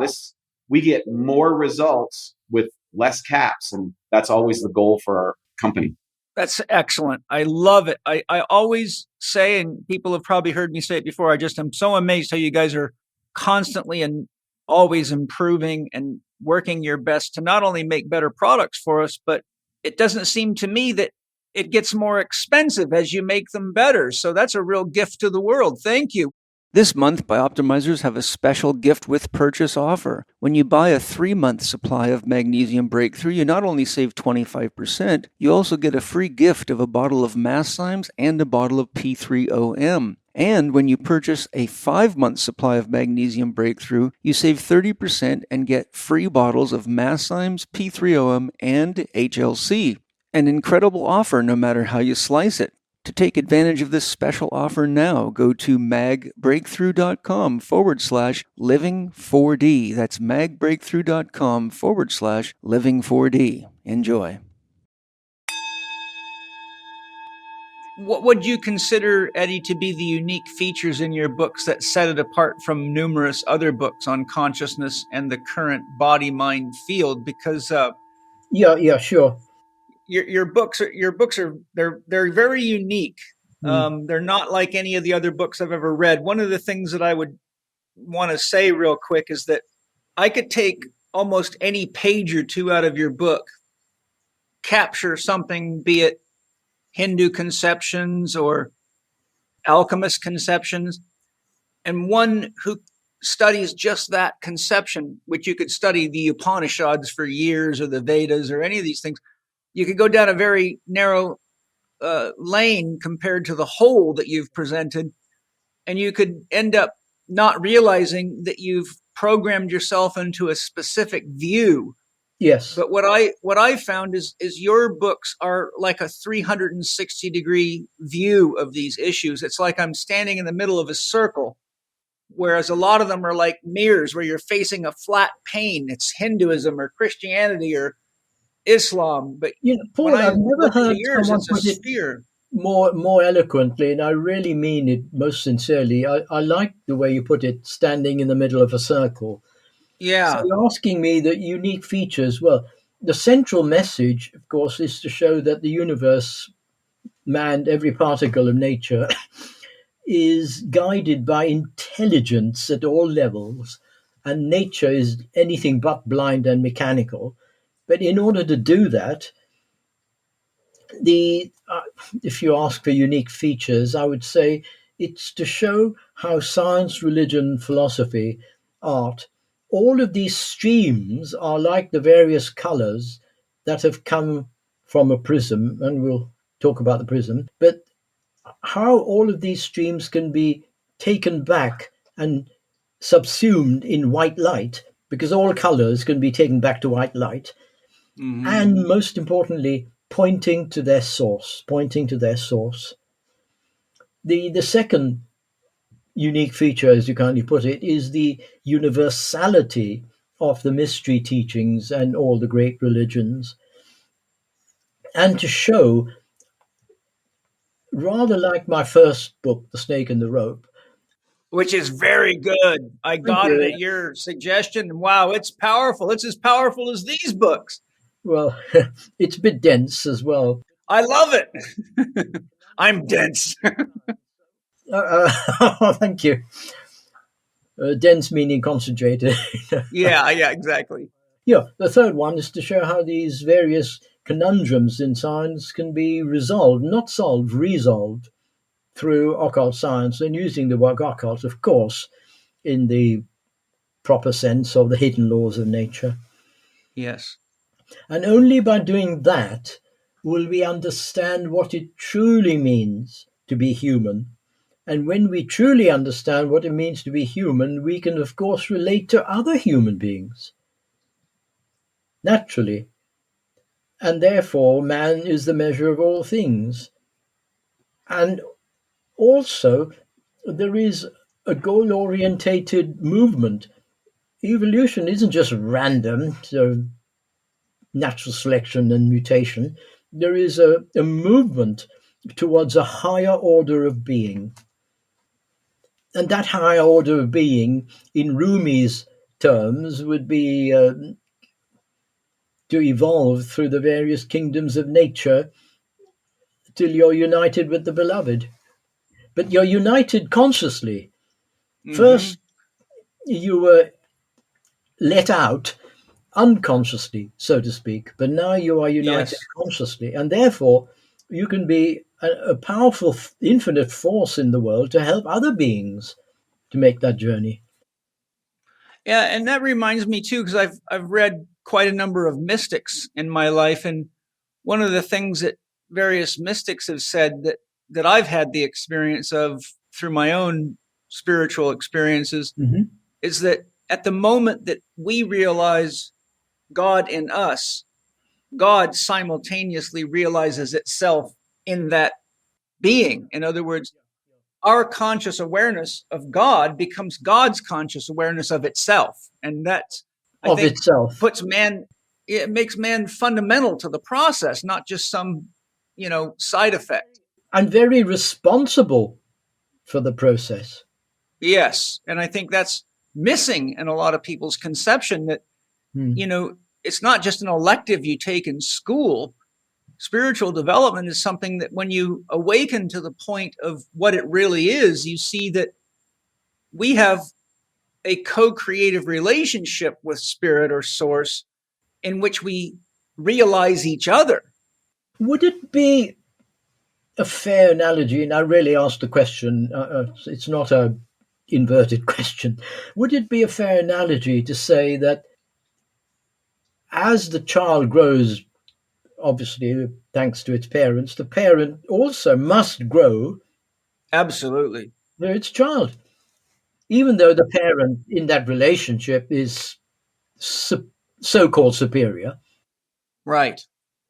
we get more results with less caps. And that's always the goal for our company. That's excellent. I love it. I always say, and people have probably heard me say it before, I just am so amazed how you guys are constantly and always improving and working your best to not only make better products for us, but it doesn't seem to me that it gets more expensive as you make them better. So that's a real gift to the world. Thank you. This month, Bioptimizers have a special gift with purchase offer. When you buy a 3-month supply of Magnesium Breakthrough, you not only save 25%, you also get a free gift of a bottle of Masszymes and a bottle of P3OM. And when you purchase a 5-month supply of Magnesium Breakthrough, you save 30% and get free bottles of Masszymes, P3OM, and HLC. An incredible offer no matter how you slice it. To take advantage of this special offer now, go to magbreakthrough.com/living4D. That's magbreakthrough.com/living4D. Enjoy. What would you consider, Eddie, to be the unique features in your books that set it apart from numerous other books on consciousness and the current body-mind field? Because Yeah, sure. your books are they're very unique. They're not like any of the other books I've ever read. One of the things that I would want to say real quick is that I could take almost any page or two out of your book, capture something, be it Hindu conceptions or alchemist conceptions, and one who studies just that conception, which you could study the Upanishads for years or the Vedas or any of these things, you could go down a very narrow lane compared to the whole that you've presented, and you could end up not realizing that you've programmed yourself into a specific view. Yes. But what I found is your books are like a 360-degree view of these issues. It's like I'm standing in the middle of a circle, whereas a lot of them are like mirrors where you're facing a flat pane. It's Hinduism or Christianity or Islam. But Paul, when I I've never look heard at yours, someone it's a put it sphere. more eloquently, and I really mean it most sincerely. I like the way you put it, standing in the middle of a circle. Yeah. So you're asking me the unique features. Well, the central message, of course, is to show that the universe, man, every particle of nature, is guided by intelligence at all levels, and nature is anything but blind and mechanical. But in order to do that, if you ask for unique features, I would say it's to show how science, religion, philosophy, art, all of these streams are like the various colors that have come from a prism, and we'll talk about the prism, but how all of these streams can be taken back and subsumed in white light, because all colors can be taken back to white light. Mm-hmm. And most importantly, pointing to their source. The second unique feature, as you kindly put it, is the universality of the mystery teachings and all the great religions. And to show, rather like my first book, The Snake and the Rope, which is very good. I got it at your suggestion. Wow, it's powerful. It's as powerful as these books. Well, it's a bit dense as well. I love it. I'm dense. Thank you. Dense meaning concentrated. Yeah, exactly. Yeah, the third one is to show how these various conundrums in science can be resolved, not solved, resolved through occult science, and using the word occult, of course, in the proper sense of the hidden laws of nature. Yes. And only by doing that will we understand what it truly means to be human. And when we truly understand what it means to be human, we can, of course, relate to other human beings naturally. And therefore, man is the measure of all things. And also, there is a goal-orientated movement. Evolution isn't just random, so natural selection and mutation. There is a movement towards a higher order of being. And that higher order of being, in Rumi's terms, would be to evolve through the various kingdoms of nature till you're united with the beloved. But you're united consciously. Mm-hmm. First, you were let out unconsciously, so to speak, but now you are united Yes. consciously, and therefore you can be a powerful, infinite force in the world to help other beings to make that journey. Yeah, and that reminds me too, because I've read quite a number of mystics in my life, and one of the things that various mystics have said that I've had the experience of through my own spiritual experiences Hmm. is that at the moment that we realize God in us, God simultaneously realizes itself in that being. In other words, our conscious awareness of God becomes God's conscious awareness of itself. And that's, I Of think, itself, puts man, it makes man fundamental to the process, not just some, side effect. and very responsible for the process. Yes. And I think that's missing in a lot of people's conception that, Hmm. it's not just an elective you take in school. Spiritual development is something that when you awaken to the point of what it really is, you see that we have a co-creative relationship with spirit or source in which we realize each other. Would it be a fair analogy? And I really asked the question. It's not a inverted question. Would it be a fair analogy to say that as the child grows, obviously thanks to its parents, the parent also must grow Absolutely. through its child, even though the parent in that relationship is so-called superior? Right.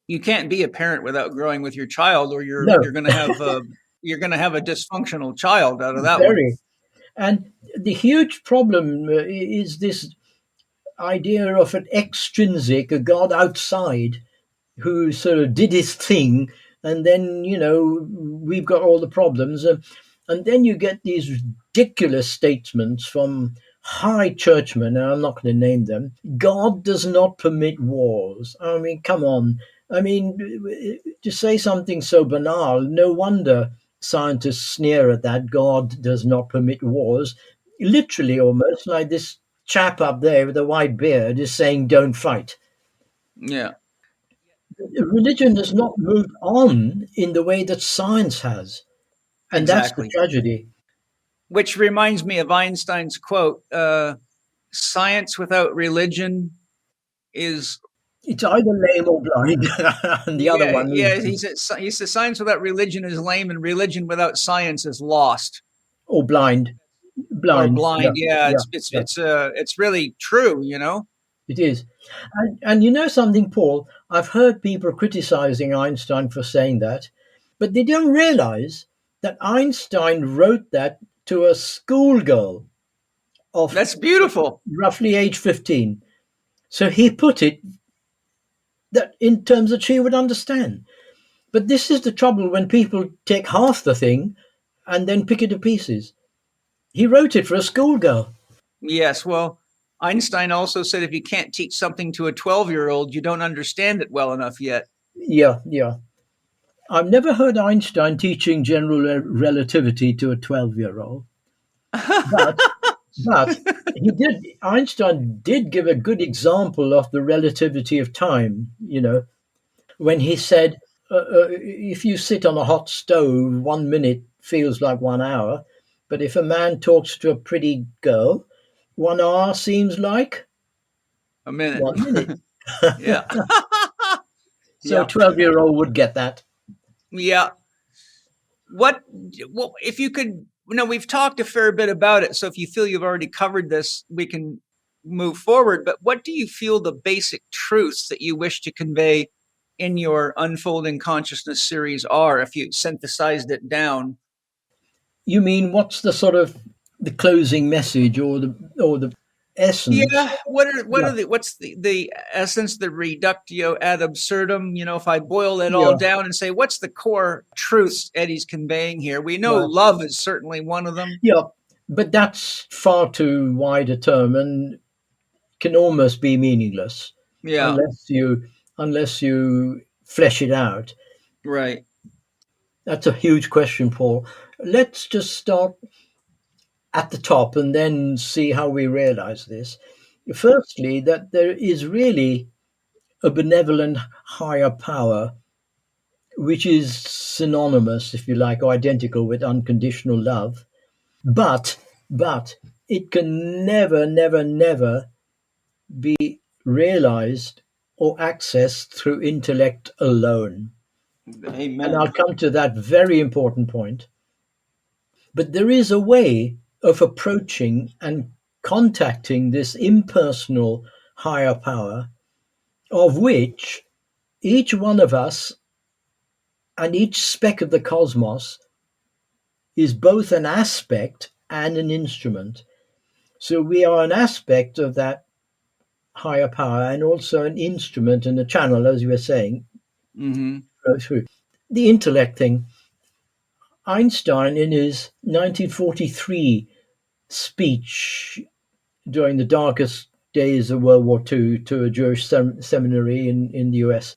You can't be a parent without growing with your child, or you're No, going to have a dysfunctional child out of that one. very. And the huge problem is this idea of an extrinsic, a God outside, who sort of did his thing, and then we've got all the problems, and then you get these ridiculous statements from high churchmen, and I'm not going to name them. God does not permit wars. I mean, come on. I mean, to say something so banal, no wonder scientists sneer at that. God does not permit wars. Literally, almost like this chap up there with a white beard is saying, "Don't fight." Yeah, Religion has not moved on in the way that science has, and that's the exactly. tragedy. Which reminds me of Einstein's quote: "Science without religion is." It's either lame or blind, and the other Yeah, one yeah. is He said science without religion is lame, and religion without science is lost or blind, or blind. Yeah, blind. Yeah, yeah, yeah. it's really true. You know. It is, and you know something, Paul. I've heard people criticizing Einstein for saying that, but they don't realize that Einstein wrote that to a schoolgirl of That's beautiful. roughly age 15. So he put it that in terms that she would understand. But this is the trouble when people take half the thing and then pick it to pieces. He wrote it for a schoolgirl. Yes. Well, Einstein also said if you can't teach something to a 12-year-old, you don't understand it well enough yet. Yeah, yeah. I've never heard Einstein teaching general relativity to a 12-year-old, but but he did. Einstein did give a good example of the relativity of time. When he said, "If you sit on a hot stove, 1 minute feels like 1 hour, but if a man talks to a pretty girl, 1 hour seems like A minute. 1 minute." Yeah. So a Yeah. 12-year-old would get that. Yeah. What, well, if you could, we've talked a fair bit about it. So if you feel you've already covered this, we can move forward. But what do you feel the basic truths that you wish to convey in your Unfolding Consciousness series are, if you synthesized it down? You mean what's the sort of the closing message or the essence? Yeah. What are Yeah, what's the essence, the reductio ad absurdum? If I boil it all yeah, down and say, what's the core truths Eddie's conveying here? We know right. love is certainly one of them. Yeah, but that's far too wide a term and can almost be meaningless Yeah. unless you flesh it out. Right. That's a huge question, Paul. Let's just start. at the top and then see how we realize this. Firstly, that there is really a benevolent higher power which is synonymous, if you like, or identical with unconditional love. But it can never, never, never be realized or accessed through intellect alone. And Amen. I'll come to that very important point. But there is a way of approaching and contacting this impersonal higher power, of which each one of us and each speck of the cosmos is both an aspect and an instrument. So we are an aspect of that higher power and also an instrument and a channel, as you were saying, Mm-hmm. through. The intellect thing. Einstein, in his 1943 speech during the darkest days of World War II to a Jewish seminary in the US,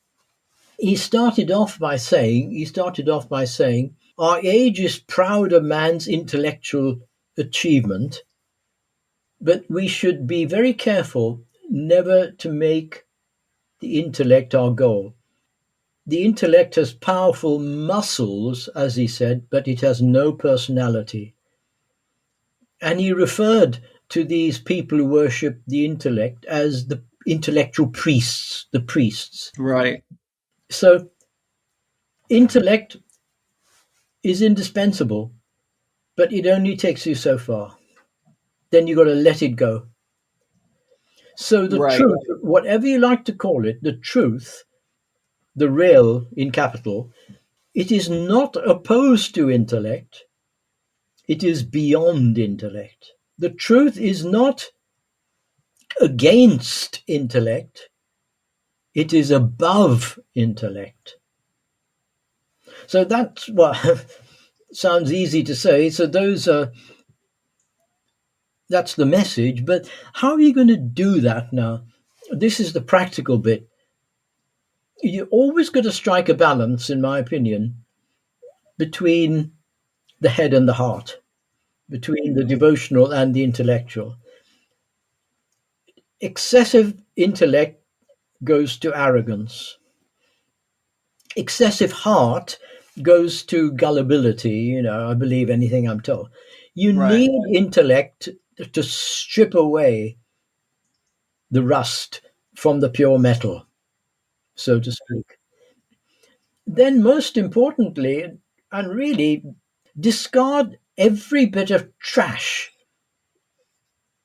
he started off by saying, our age is proud of man's intellectual achievement, but we should be very careful never to make the intellect our goal. The intellect has powerful muscles, as he said, but it has no personality. And he referred to these people who worship the intellect as the intellectual priests, the priests. Right. So intellect is indispensable, but it only takes you so far. Then you've got to let it go. So the Right. truth, whatever you like to call it, the truth, the real in capital, it is not opposed to intellect. It is beyond intellect. The truth is not against intellect. It is above intellect. So that's what sounds easy to say. So that's the message. But how are you going to do that now? This is the practical bit. You always got to strike a balance, in my opinion, between the head and the heart, between the devotional and the intellectual. Excessive intellect goes to arrogance. Excessive heart goes to gullibility. I believe anything I'm told. You Right. need intellect to strip away the rust from the pure metal, so to speak. Then, most importantly, and really, discard every bit of trash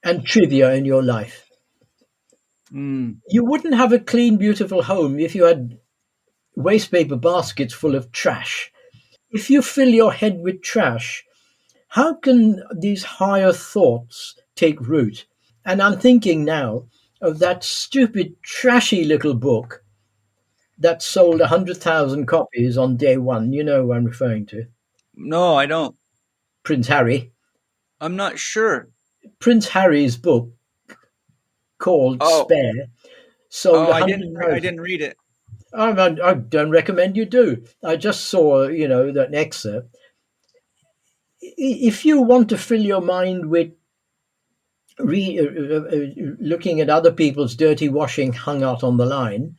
and trivia in your life. Mm. You wouldn't have a clean, beautiful home if you had waste paper baskets full of trash. If you fill your head with trash, how can these higher thoughts take root? And I'm thinking now of that stupid, trashy little book that sold 100,000 copies on day one. You know who I'm referring to. No, I don't. Prince Harry. I'm not sure. Prince Harry's book called Oh, Spare sold I didn't. I 100,000. didn't read it. I don't recommend you do. I just saw, that excerpt. If you want to fill your mind with looking at other people's dirty washing hung out on the line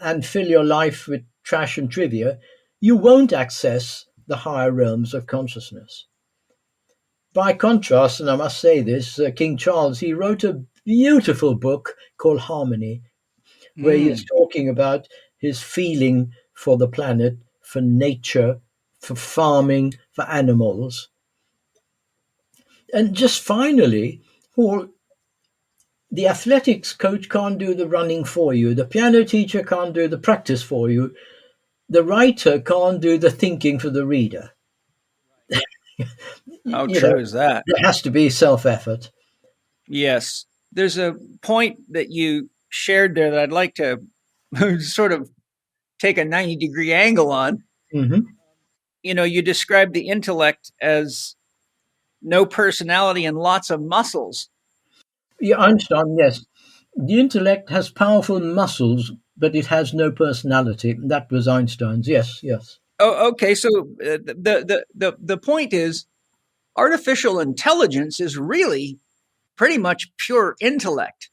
and fill your life with trash and trivia, you won't access the higher realms of consciousness. By contrast, and I must say this, King Charles, he wrote a beautiful book called Harmony, where he is Mm. talking about his feeling for the planet, for nature, for farming, for animals. And just finally, well, the athletics coach can't do the running for you. The piano teacher can't do the practice for you. The writer can't do the thinking for the reader. How You know, true is that? there has to be self-effort. Yes. There's a point that you shared there that I'd like to sort of take a 90-degree angle on. Mm-hmm. You described the intellect as no personality and lots of muscles. Yeah, Einstein, yes. The intellect has powerful muscles, but it has no personality. That was Einstein's. Yes, yes. Oh, okay. So the point is, artificial intelligence is really pretty much pure intellect.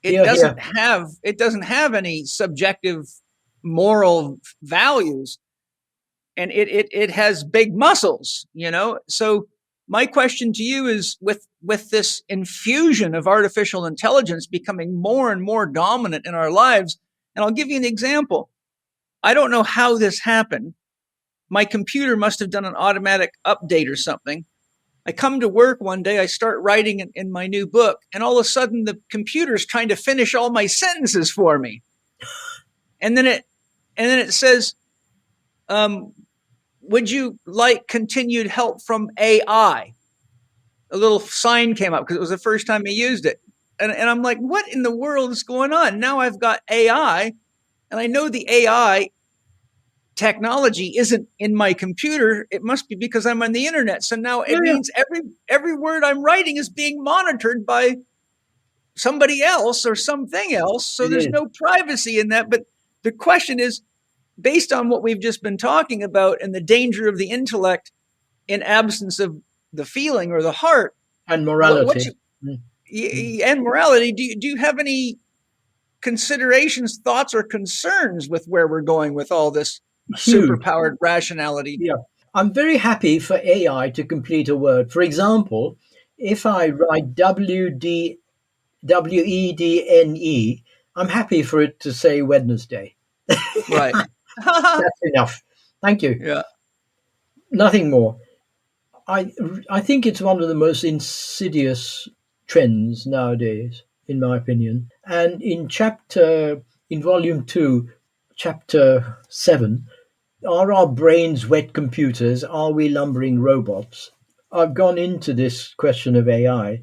It doesn't have any subjective moral values, and it has big muscles, So my question to you is, with this infusion of artificial intelligence becoming more and more dominant in our lives, and I'll give you an example. I don't know how this happened. My computer must have done an automatic update or something. I come to work one day, I start writing in my new book, and all of a sudden the computer's trying to finish all my sentences for me. And then it says, would you like continued help from AI? A little sign came up because it was the first time I used it. And I'm like, what in the world is going on? Now I've got AI, and I know the AI technology isn't in my computer. It must be because I'm on the internet. So now it means every word I'm writing is being monitored by somebody else or something else. So there's no privacy in that. But the question is, based on what we've just been talking about and the danger of the intellect in absence of the feeling or the heart and morality, and morality, do you have any considerations, thoughts, or concerns with where we're going with all this superpowered rationality? Yeah, I'm very happy for AI to complete a word. For example, if I write WEDNE, I'm happy for it to say Wednesday. Right. That's enough. Thank you. Yeah. Nothing more. I think it's one of the most insidious trends nowadays, in my opinion. And in volume 2, chapter 7, are our brains wet computers? Are we lumbering robots? I've gone into this question of AI,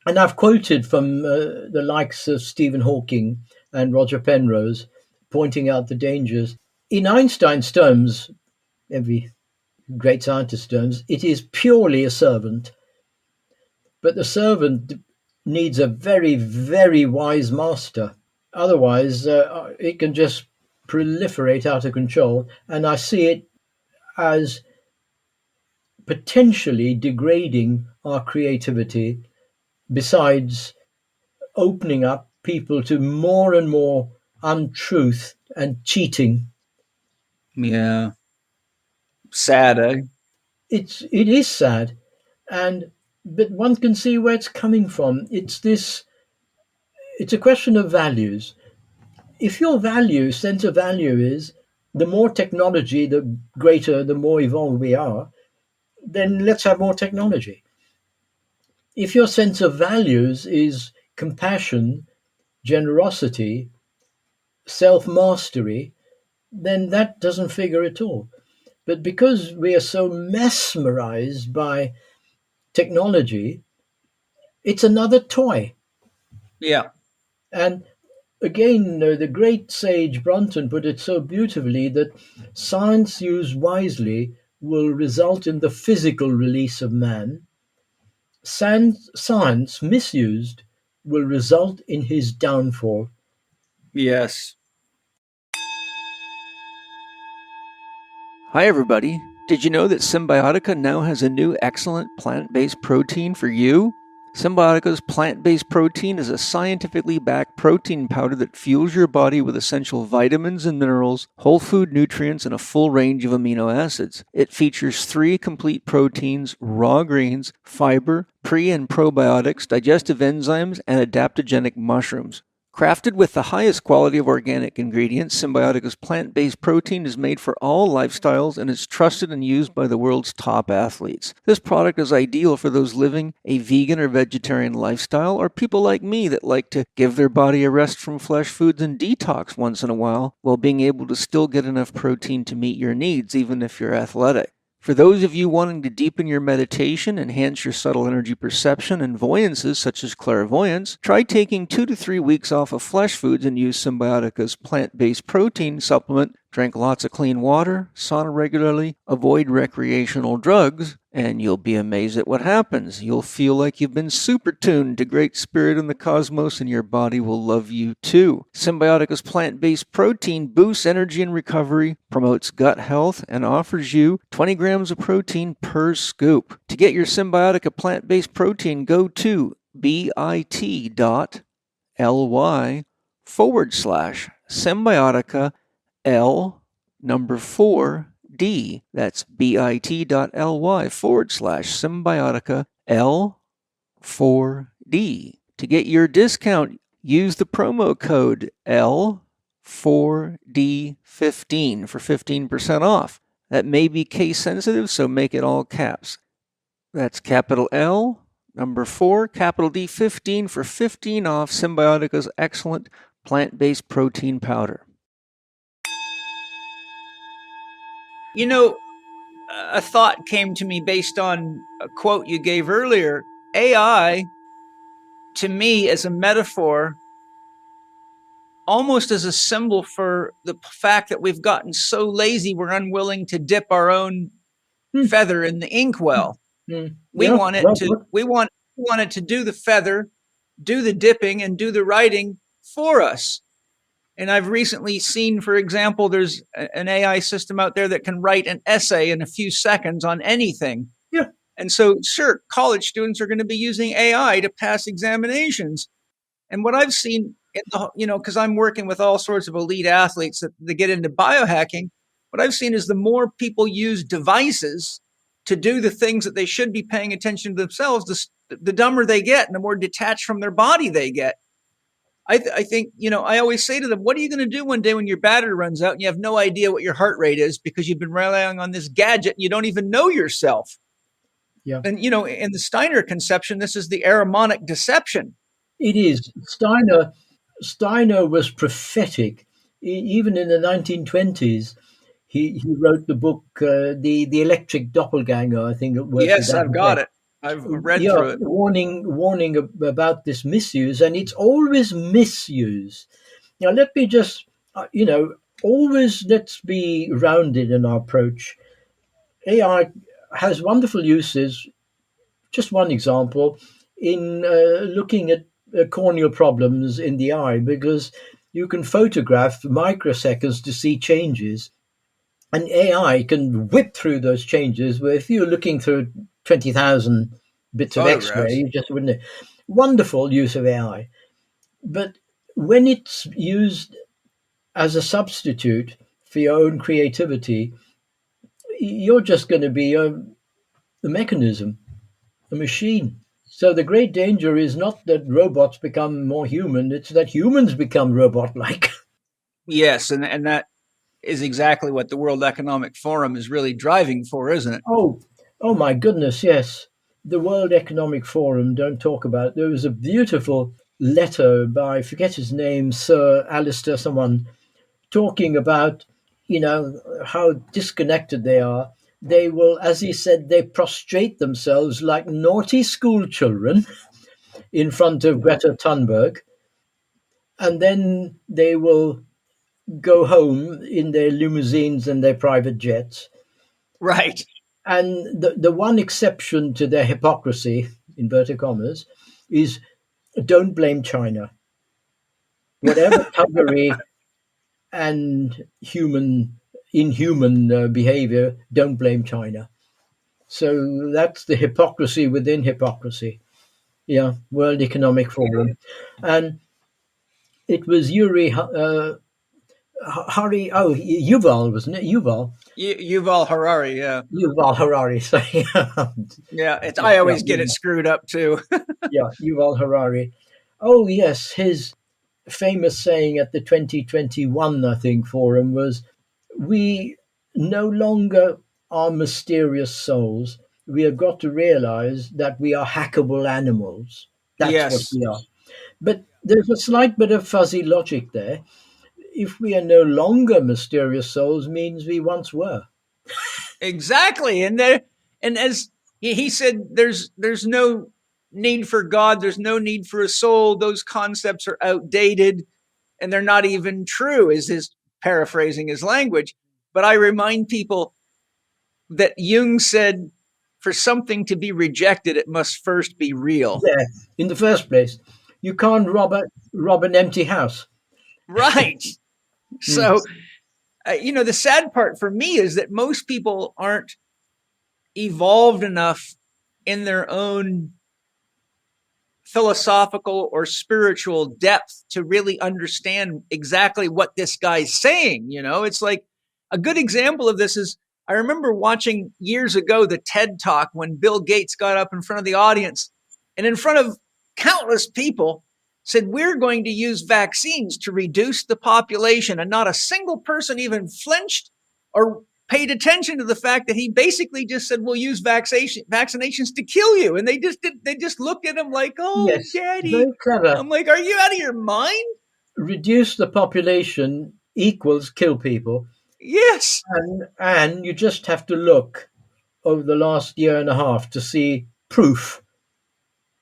and I've quoted from the likes of Stephen Hawking and Roger Penrose, pointing out the dangers. In Einstein's terms, every great scientist's terms, it is purely a servant. But the servant needs a very, very wise master. Otherwise, it can just proliferate out of control. And I see it as potentially degrading our creativity, besides opening up people to more and more untruth and cheating. Yeah. Sad, eh? It is sad, but one can see where it's coming from. It's a question of values. If your sense of value is the more technology, the greater, the more evolved we are, then let's have more technology. If your sense of values is compassion, generosity, self-mastery, then that doesn't figure at all. But because we are so mesmerized by technology, it's another toy. Yeah. And again, the great sage Brunton put it so beautifully that science used wisely will result in the physical release of man. Science misused will result in his downfall. Yes. Hi, everybody. Did you know that Symbiotica now has a new excellent plant-based protein for you? Symbiotica's plant-based protein is a scientifically backed protein powder that fuels your body with essential vitamins and minerals, whole food nutrients, and a full range of amino acids. It features 3 complete proteins, raw greens, fiber, pre- and probiotics, digestive enzymes, and adaptogenic mushrooms. Crafted with the highest quality of organic ingredients, Symbiotica's plant-based protein is made for all lifestyles and is trusted and used by the world's top athletes. This product is ideal for those living a vegan or vegetarian lifestyle, or people like me that like to give their body a rest from flesh foods and detox once in a while being able to still get enough protein to meet your needs, even if you're athletic. For those of you wanting to deepen your meditation, enhance your subtle energy perception, and voyances such as clairvoyance, try taking 2 to 3 weeks off of flesh foods and use Symbiotica's plant-based protein supplement. Drink lots of clean water, sauna regularly, avoid recreational drugs, And you'll be amazed at what happens. You'll feel like you've been super tuned to Great Spirit and the cosmos, and your body will love you too. Symbiotica's plant-based protein boosts energy and recovery, promotes gut health, and offers you 20 grams of protein per scoop. To get your Symbiotica plant-based protein, go to bit.ly/Symbiotica L4D. That's bit.ly/Symbiotica L4D. To get your discount, use the promo code L4D15 for 15% off. That may be case sensitive, so make it all caps. That's capital L, number 4, capital D 15 for 15 off Symbiotica's excellent plant-based protein powder. You know, a thought came to me based on a quote you gave earlier. AI, to me, as a metaphor, almost as a symbol for the fact that we've gotten so lazy we're unwilling to dip our own feather in the inkwell. We want it to do the feather, do the dipping, and do the writing for us. And I've recently seen, for example, there's an AI system out there that can write an essay in a few seconds on anything. Yeah. And so, sure, college students are going to be using AI to pass examinations. And what I've seen, because I'm working with all sorts of elite athletes that get into biohacking, what I've seen is the more people use devices to do the things that they should be paying attention to themselves, the dumber they get and the more detached from their body they get. I think, I always say to them, what are you going to do one day when your battery runs out and you have no idea what your heart rate is because you've been relying on this gadget and you don't even know yourself? Yeah. And, in the Steiner conception, this is the Ahrimanic deception. It is. Steiner was prophetic. Even in the 1920s, he wrote the book, the Electric Doppelganger, I think it was. Yes, I've got it. I've read through it. Warning about this misuse, and it's always misuse. Now, let me just, always let's be rounded in our approach. AI has wonderful uses. Just one example, in looking at corneal problems in the eye, because you can photograph microseconds to see changes, and AI can whip through those changes. Where if you're looking through 20,000 bits of X-ray, you just wouldn't. Wonderful use of AI, but when it's used as a substitute for your own creativity, you're just going to be a mechanism, a machine. So the great danger is not that robots become more human, it's that humans become robot-like. Yes, and that is exactly what the World Economic Forum is really driving for, isn't it? Oh my goodness, yes. The World Economic Forum, don't talk about it. There was a beautiful letter by, I forget his name, Sir Alistair someone, talking about, how disconnected they are. They will, as he said, they prostrate themselves like naughty school children in front of Greta Thunberg, and then they will go home in their limousines and their private jets. Right. And the one exception to their hypocrisy, inverted commas, is don't blame China. Whatever thuggery and inhuman behavior, don't blame China. So that's the hypocrisy within hypocrisy. Yeah, World Economic Forum. And it was Yuval, wasn't it? Yuval Harari, yeah. Yuval Harari, sorry. Yeah, I always get it screwed up too. Yeah, Yuval Harari. Oh, yes, his famous saying at the 2021, I think, forum was, we no longer are mysterious souls. We have got to realize that we are hackable animals. That's what we are. But there's a slight bit of fuzzy logic there. If we are no longer mysterious souls, means we once were. Exactly. And as he said, there's no need for God. There's no need for a soul. Those concepts are outdated and they're not even true, is his paraphrasing his language. But I remind people that Jung said for something to be rejected, it must first be real. Yeah, in the first place, you can't rob an empty house. Right. Mm. So, the sad part for me is that most people aren't evolved enough in their own philosophical or spiritual depth to really understand exactly what this guy's saying. It's like a good example of this is I remember watching years ago the TED Talk when Bill Gates got up in front of the audience and in front of countless people said, we're going to use vaccines to reduce the population. And not a single person even flinched or paid attention to the fact that he basically just said, we'll use vaccinations to kill you. And they just looked at him like, oh, Yes, daddy. very clever. I'm like, are you out of your mind? Reduce the population equals kill people. Yes. And you just have to look over the last year and a half to see proof.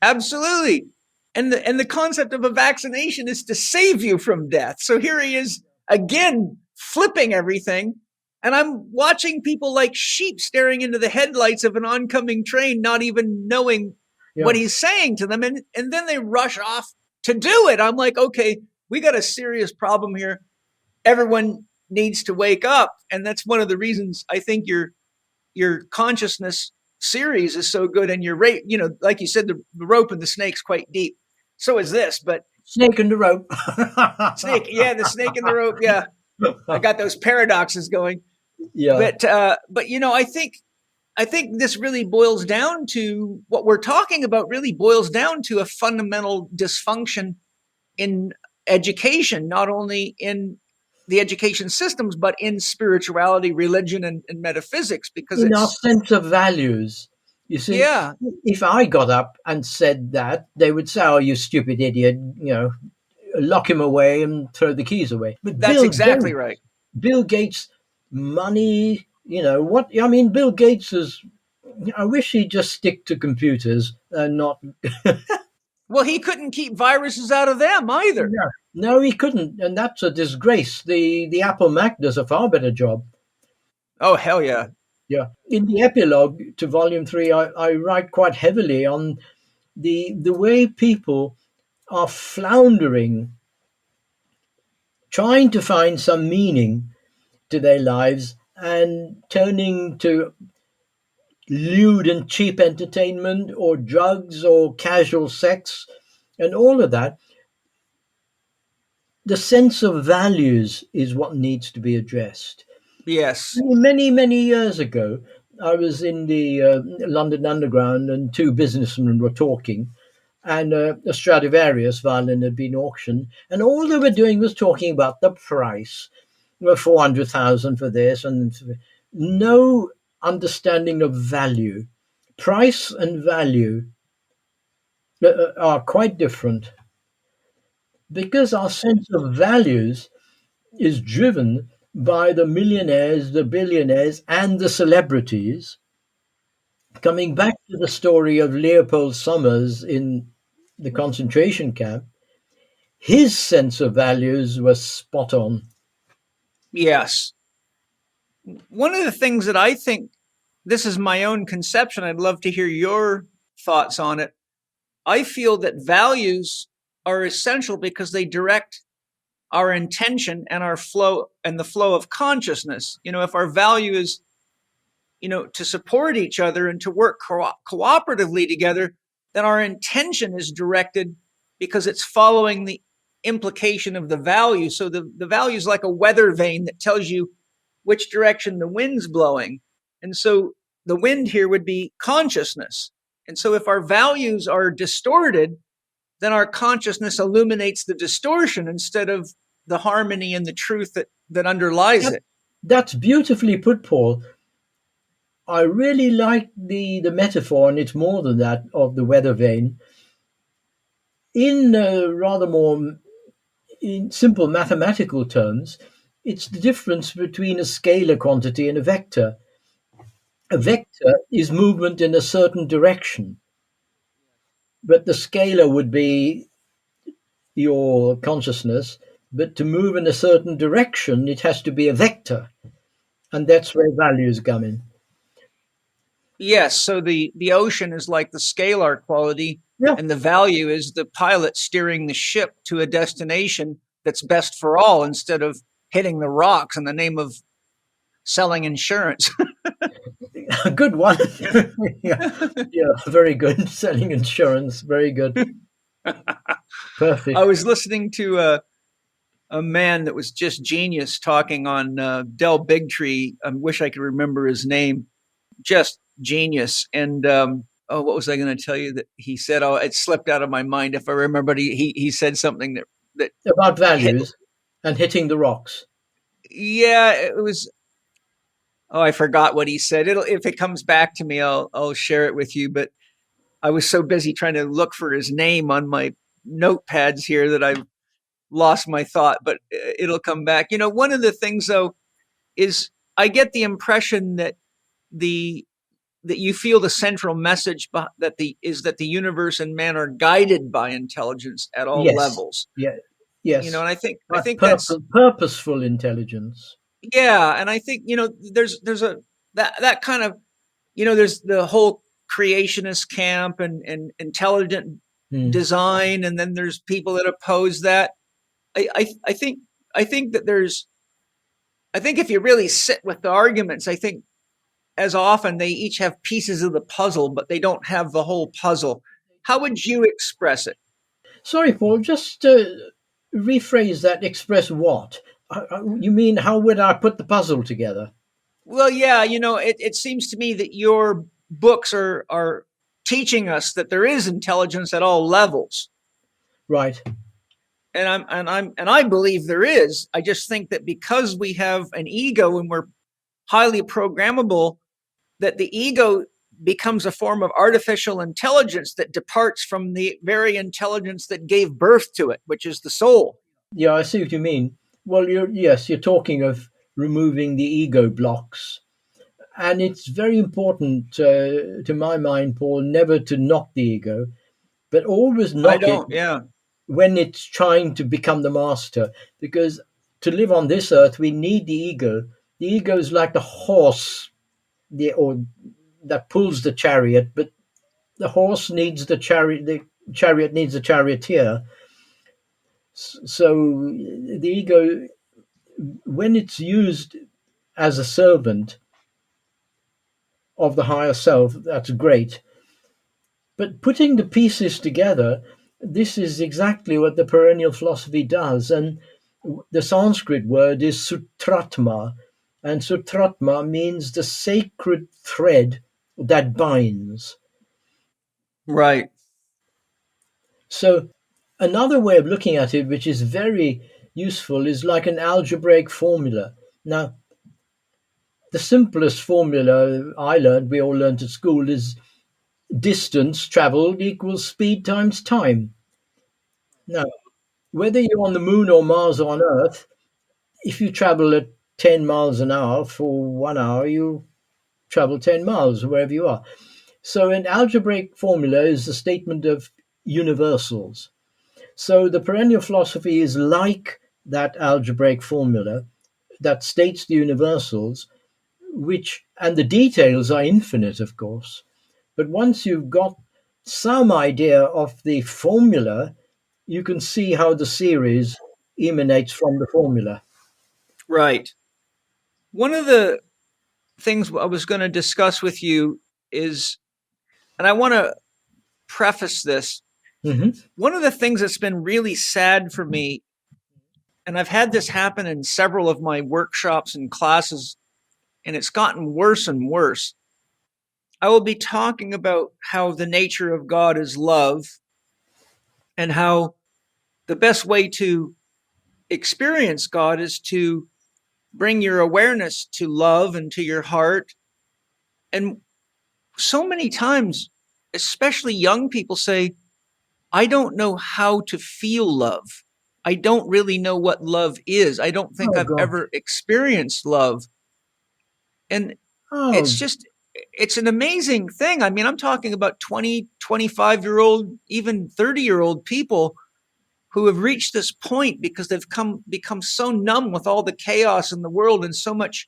Absolutely. And the concept of a vaccination is to save you from death. So here he is again flipping everything. And I'm watching people like sheep staring into the headlights of an oncoming train, not even knowing what he's saying to them. And then they rush off to do it. I'm like, okay, we got a serious problem here. Everyone needs to wake up. And that's one of the reasons I think your consciousness series is so good, and your rate, like you said, the rope and the snake's quite deep. So is this, but snake and the rope. Snake, yeah, the snake and the rope, yeah. I got those paradoxes going. Yeah. But I think this really boils down to what we're talking about. Really boils down to a fundamental dysfunction in education, not only in the education systems, but in spirituality, religion, and metaphysics, because in our sense of values. You see, yeah, if I got up and said that, they would say, "Oh, you stupid idiot!" Lock him away and throw the keys away. But that's exactly right. Bill Gates, money. What? I mean, Bill Gates is. I wish he'd just stick to computers and not. Well, he couldn't keep viruses out of them either. No, he couldn't, and that's a disgrace. The Apple Mac does a far better job. Oh, hell yeah. Yeah. In the epilogue to Volume 3, I write quite heavily on the way people are floundering, trying to find some meaning to their lives and turning to lewd and cheap entertainment or drugs or casual sex and all of that. The sense of values is what needs to be addressed. Yes. Many, many years ago, I was in the London Underground and two businessmen were talking, and a Stradivarius violin had been auctioned, and all they were doing was talking about the price. 400,000 for this, and no understanding of value. Price and value are quite different, because our sense of values is driven by the millionaires, the billionaires, and the celebrities. Coming back to the story of Leopold Sommers in the concentration camp, his sense of values was spot on. Yes. One of the things that I think, this is my own conception, I'd love to hear your thoughts on it. I feel that values are essential because they direct our intention and our flow and the flow of consciousness. If our value is, to support each other and to work cooperatively together, then our intention is directed because it's following the implication of the value. So the value is like a weather vane that tells you which direction the wind's blowing. And so the wind here would be consciousness. And so if our values are distorted, then our consciousness illuminates the distortion instead of the harmony and the truth that underlies it. That's beautifully put, Paul. I really like the metaphor, and it's more than that, of the weather vane. In rather more in simple mathematical terms, it's the difference between a scalar quantity and a vector. A vector is movement in a certain direction, but the scalar would be your consciousness, but to move in a certain direction, it has to be a vector. And that's where values come in. Yes. So the ocean is like the scalar quality, Yeah. and the value is the pilot steering the ship to a destination that's best for all instead of hitting the rocks in the name of selling insurance. A good one. Yeah, yeah, very good. Selling insurance, very good. I Perfect. was listening to a man that was just genius talking on Del Bigtree. I wish I could remember his name. Just genius. And oh, what was I going to tell you that he said? Oh, it slipped out of my mind. If I remember, he said something that About hit. values and hitting the rocks. Yeah, it was. Oh, I forgot what he said. It'll if it comes back to me, I'll share it with you. But I was so busy trying to look for his name on my notepads here that I lost my thought. But it'll come back. You know, one of the things though is I get the impression that the that you feel the central message that the universe and man are guided by intelligence at all Yes. levels. Yeah. You know, Yes. and I But think that's purposeful intelligence. yeah, and I think there's a that kind of there's the whole creationist camp and intelligent Hmm. design, and then there's people that oppose that. I think that I think if you really sit with the arguments, I think as often they each have pieces of the puzzle, but they don't have the whole puzzle. How would you express it? Sorry, Paul. Just rephrase that. Express what? You mean how would I put the puzzle together? Well, yeah, it seems to me that your books are teaching us that there is intelligence at all levels. Right. And I believe there is. I just think that because we have an ego and we're highly programmable, that the ego becomes a form of artificial intelligence that departs from the very intelligence that gave birth to it, which is the soul. Yeah, I see what you mean. Well, you're talking of removing the ego blocks, and it's very important, to my mind, Paul, never to knock the ego, but always I knock it don't, yeah. when it's trying to become the master. Because to live on this earth, we need the ego. The ego is like the horse, or that pulls the chariot, but the horse needs the chariot. The chariot needs a charioteer. So the ego, when it's used as a servant of the higher self, that's great. But putting the pieces together, this is exactly what the perennial philosophy does. And the Sanskrit word is sutratma, and sutratma means the sacred thread that binds. Right. So another way of looking at it, which is very useful, is like an algebraic formula. Now, the simplest formula I learned, we all learned at school, is distance traveled equals speed times time. Now, whether you're on the moon or Mars or on Earth, if you travel at 10 miles an hour for 1 hour, you travel 10 miles wherever you are. So, an algebraic formula is a statement of universals. So, the perennial philosophy is like that algebraic formula that states the universals, and the details are infinite, of course. But once you've got some idea of the formula, you can see how the series emanates from the formula. Right. One of the things I was going to discuss with you is, and I want to preface this, Hmm. one of the things that's been really sad for me, and I've had this happen in several of my workshops and classes, and it's gotten worse and worse. I will be talking about how the nature of God is love and how the best way to experience God is to bring your awareness to love and to your heart. And so many times, especially young people say, I don't know how to feel love. I don't really know what love is. I don't think Oh I've gosh. ever experienced love. And it's Oh, just, it's an amazing thing. I mean, I'm talking about 20, 25-year-old, even 30-year-old people who have reached this point because they've become so numb with all the chaos in the world and so much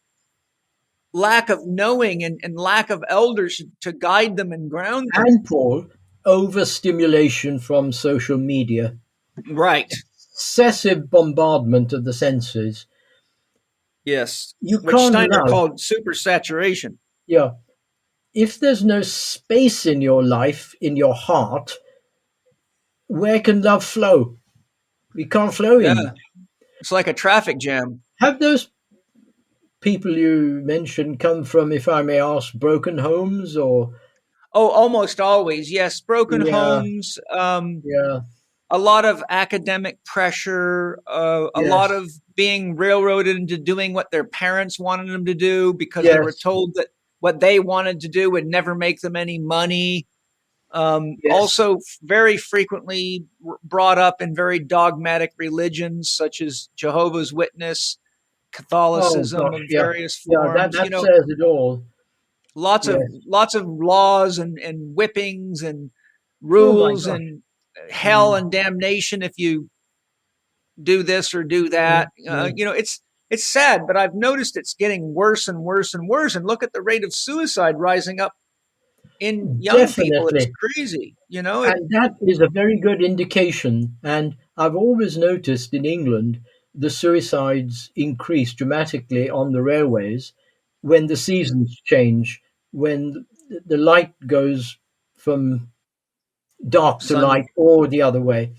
lack of knowing and lack of elders to guide them and ground them. And Paul, overstimulation from social media, Right. excessive bombardment of the senses. Yes. You Which can't Steiner allow, called supersaturation. yeah. If there's no space in your life, in your heart, where can love flow? We can't flow in Yeah. it. It's like a traffic jam. Have those people you mentioned come from, if I may ask, broken homes or? Oh, almost always. Yes. Broken Yeah, homes, yeah, a lot of academic pressure, a lot yes, of being railroaded into doing what their parents wanted them to do because they were yes, told that what they wanted to do would never make them any money. yes. Also, very frequently brought up in very dogmatic religions such as Jehovah's Witness, Oh Catholicism gosh, of yeah, various yeah. That forms. that says it all. Lots of Yes. laws and whippings and Oh my rules gosh. and hell Mm, and damnation if you do this or do that. mm. It's sad, but I've noticed it's getting worse and worse and worse. And look at the rate of suicide rising up in young people. It's Definitely. crazy. And that is a very good indication. And I've always noticed in England the suicides increase dramatically on the railways when the seasons change, when the light goes from dark to Sun. light or the other way.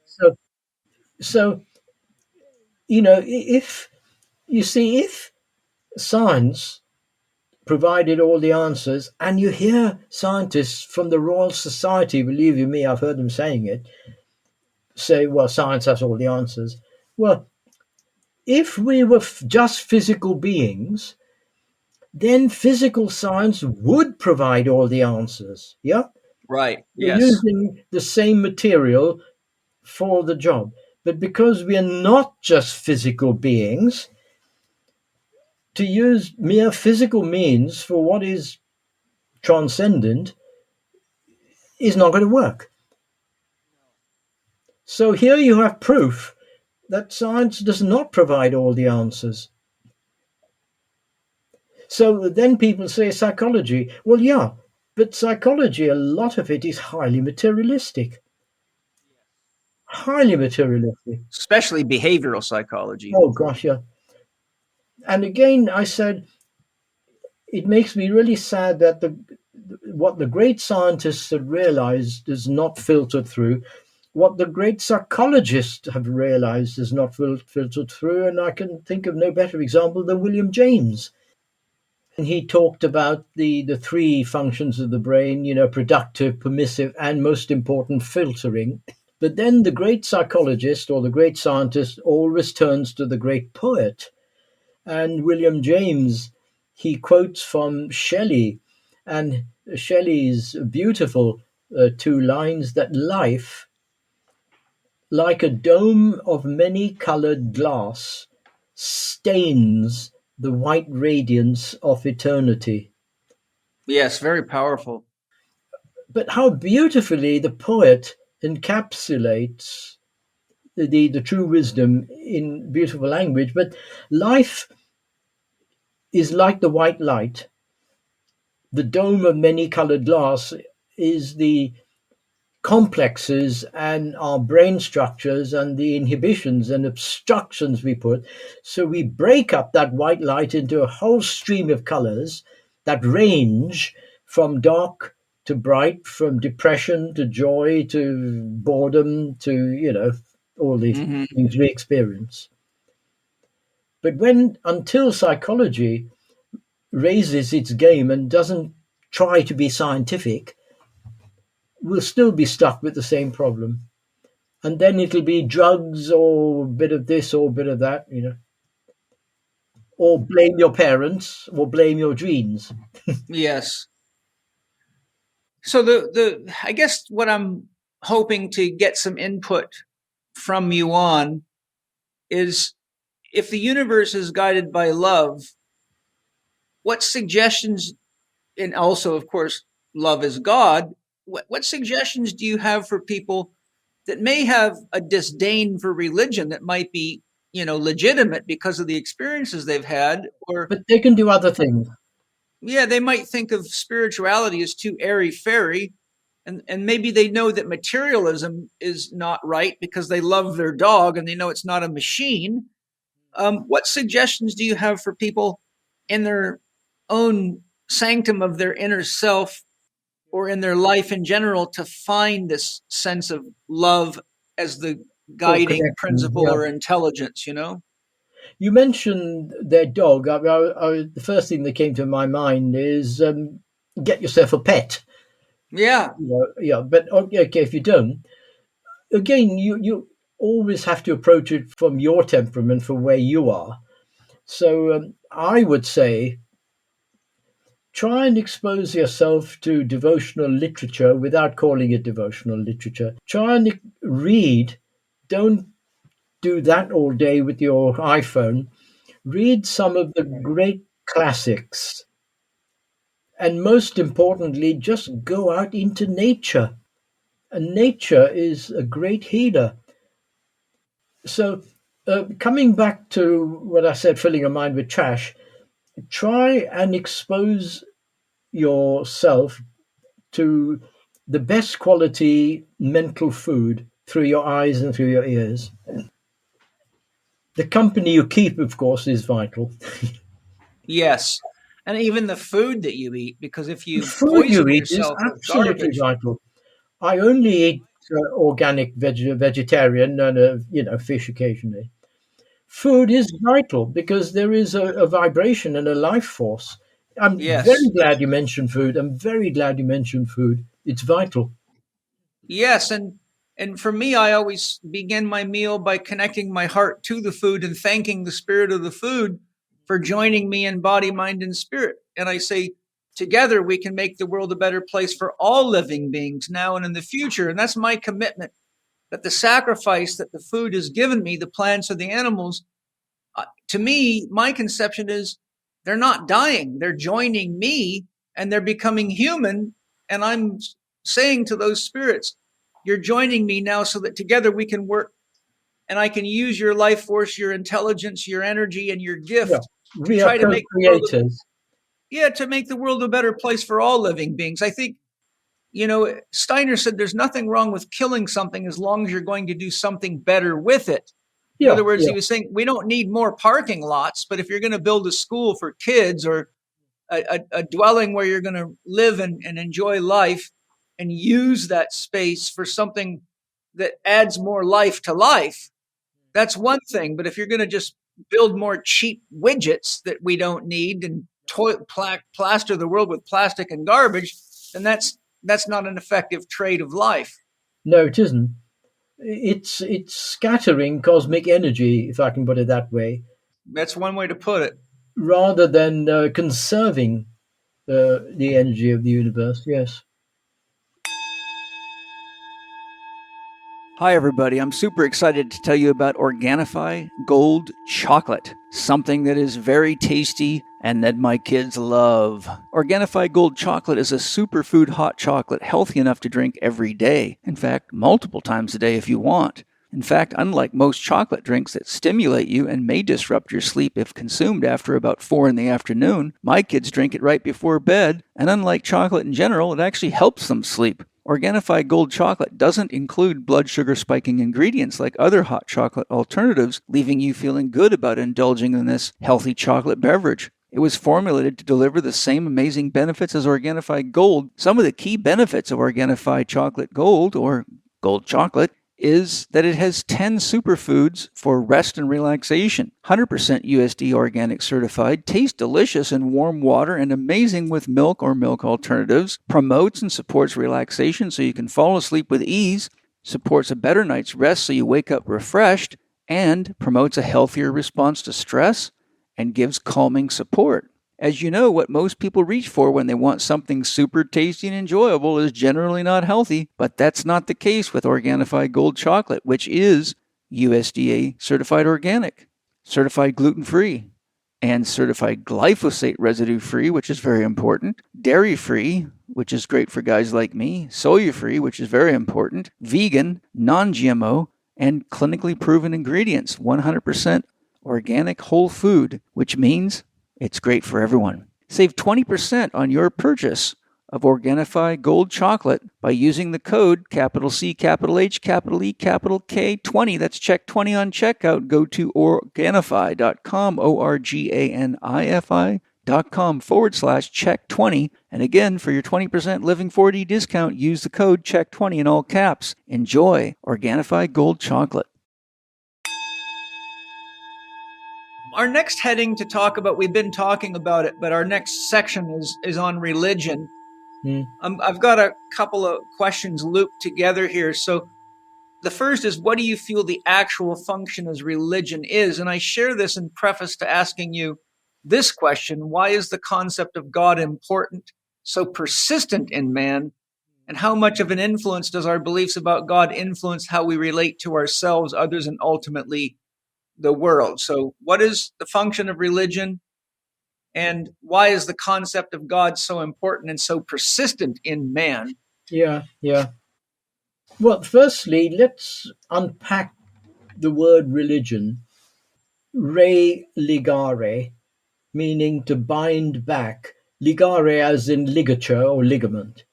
So, so if you see, if science provided all the answers, and you hear scientists from the Royal Society, believe you me, I've heard them saying it, say, well, science has all the answers. Well, if we were just physical beings, then physical science would provide all the answers. Yeah? Right. We're Yes. using the same material for the job. But because we are not just physical beings, to use mere physical means for what is transcendent is not going to work. So here you have proof that science does not provide all the answers. So then people say psychology. Well, yeah, but psychology, a lot of it is highly materialistic. Highly materialistic. Especially behavioral psychology. Oh, gosh, yeah. And again, I said, it makes me really sad that what the great scientists have realized is not filtered through. What the great psychologists have realized is not filtered through. And I can think of no better example than William James. And he talked about the three functions of the brain, productive, permissive, and most important, filtering. But then the great psychologist or the great scientist always turns to the great poet. And William James, he quotes from Shelley, and Shelley's beautiful two lines that life, like a dome of many colored glass, stains the white radiance of eternity. Yes. Very powerful. But how beautifully the poet encapsulates the true wisdom in beautiful language. But life is like the white light. The dome of many colored glass is the complexes and our brain structures and the inhibitions and obstructions we put. So we break up that white light into a whole stream of colors that range from dark to bright, from depression to joy to boredom to, all these Hmm. things we experience. But until psychology raises its game and doesn't try to be scientific, we'll still be stuck with the same problem. And then it'll be drugs or a bit of this or a bit of that, or blame your parents or blame your genes. Yes. So the I guess what I'm hoping to get some input from you on is, if the universe is guided by love, what suggestions, and also of course love is God, what suggestions do you have for people that may have a disdain for religion, that might be legitimate because of the experiences they've had, or But they can do other things. yeah, they might think of spirituality as too airy-fairy, and maybe they know that materialism is not right because they love their dog and they know it's not a machine. What suggestions do you have for people in their own sanctum of their inner self or in their life in general to find this sense of love as the Or guiding connection. principle Yeah. or intelligence? You mentioned their dog. The first thing that came to my mind is get yourself a pet. Yeah, Yeah, but okay, if you don't, again, you always have to approach it from your temperament, from where you are. So I would say try and expose yourself to devotional literature without calling it devotional literature. Try and read. Don't do that all day with your iPhone. Read some of the great classics. And most importantly, just go out into nature. And nature is a great healer. So, coming back to what I said, filling your mind with trash, try and expose yourself to the best quality mental food through your eyes and through your ears. The company you keep, of course, is vital. yes. And even the food that you eat, because if The you food you poison eat is yourself with absolutely garbage, vital. I only eat organic vegetarian and fish occasionally. Food is vital because there is a vibration and a life force. I'm very yes. glad you mentioned food. I'm very glad you mentioned food. It's vital. Yes, and for me, I always begin my meal by connecting my heart to the food and thanking the spirit of the food for joining me in body, mind, and spirit. And I say, together we can make the world a better place for all living beings now and in the future. And that's my commitment, that the sacrifice that the food has given me, the plants or the animals, to me, my conception is they're not dying. They're joining me and they're becoming human. And I'm saying to those spirits, you're joining me now so that together we can work and I can use your life force, your intelligence, your energy, and your Yeah, gift to we are try to make the world, co-creators. to make the world a better place for all living beings. I think, Steiner said there's nothing wrong with killing something as long as you're going to do something better with it. In Yeah, other words, yeah. he was saying we don't need more parking lots, but if you're going to build a school for kids or a dwelling where you're going to live and enjoy life and use that space for something that adds more life to life, that's one thing. But if you're going to just build more cheap widgets that we don't need and plaster the world with plastic and garbage, then that's not an effective trade of life. No, it isn't. It's scattering cosmic energy, if I can put it that way, That's one way to put it. rather than conserving the energy of the universe. Yes. Hi, everybody. I'm super excited to tell you about Organifi Gold Chocolate, something that is very tasty and that my kids love. Organifi Gold Chocolate is a superfood hot chocolate healthy enough to drink every day. In fact, multiple times a day if you want. In fact, unlike most chocolate drinks that stimulate you and may disrupt your sleep if consumed after about 4 in the afternoon, my kids drink it right before bed, and unlike chocolate in general, it actually helps them sleep. Organifi Gold Chocolate doesn't include blood sugar spiking ingredients like other hot chocolate alternatives, leaving you feeling good about indulging in this healthy chocolate beverage. It was formulated to deliver the same amazing benefits as Organifi Gold. Some of the key benefits of Organifi Chocolate Gold, or Gold Chocolate, is that it has 10 superfoods for rest and relaxation, 100% USD organic certified, tastes delicious in warm water and amazing with milk or milk alternatives, promotes and supports relaxation so you can fall asleep with ease, supports a better night's rest so you wake up refreshed, and promotes a healthier response to stress and gives calming support. As you know, what most people reach for when they want something super tasty and enjoyable is generally not healthy, but that's not the case with Organifi Gold Chocolate, which is USDA certified organic, certified gluten-free, and certified glyphosate residue-free, which is very important, dairy-free, which is great for guys like me, soya-free, which is very important, vegan, non-GMO, and clinically proven ingredients, 100% organic whole food, which means it's great for everyone. Save 20% on your purchase of Organifi Gold Chocolate by using the code capital C, capital H, capital E, capital K 20. That's check 20 on checkout. Go to Organifi.com, ORGANIFI.com/check 20. And again, for your 20% Living 4D discount, use the code check 20 in all caps. Enjoy Organifi Gold Chocolate. Our next heading to talk about, we've been talking about it, but our next section is on religion. I've got a couple of questions looped together here. So the first is, what do you feel the actual function as religion is? And I share this in preface to asking you this question: why is the concept of God important, so persistent in man? And how much of an influence does our beliefs about God influence how we relate to ourselves, others, and ultimately the world? So what is the function of religion? And why is the concept of God so important and so persistent in man? Yeah. Well, firstly, let's unpack the word religion. Re ligare, meaning to bind back. Ligare as in ligature or ligament.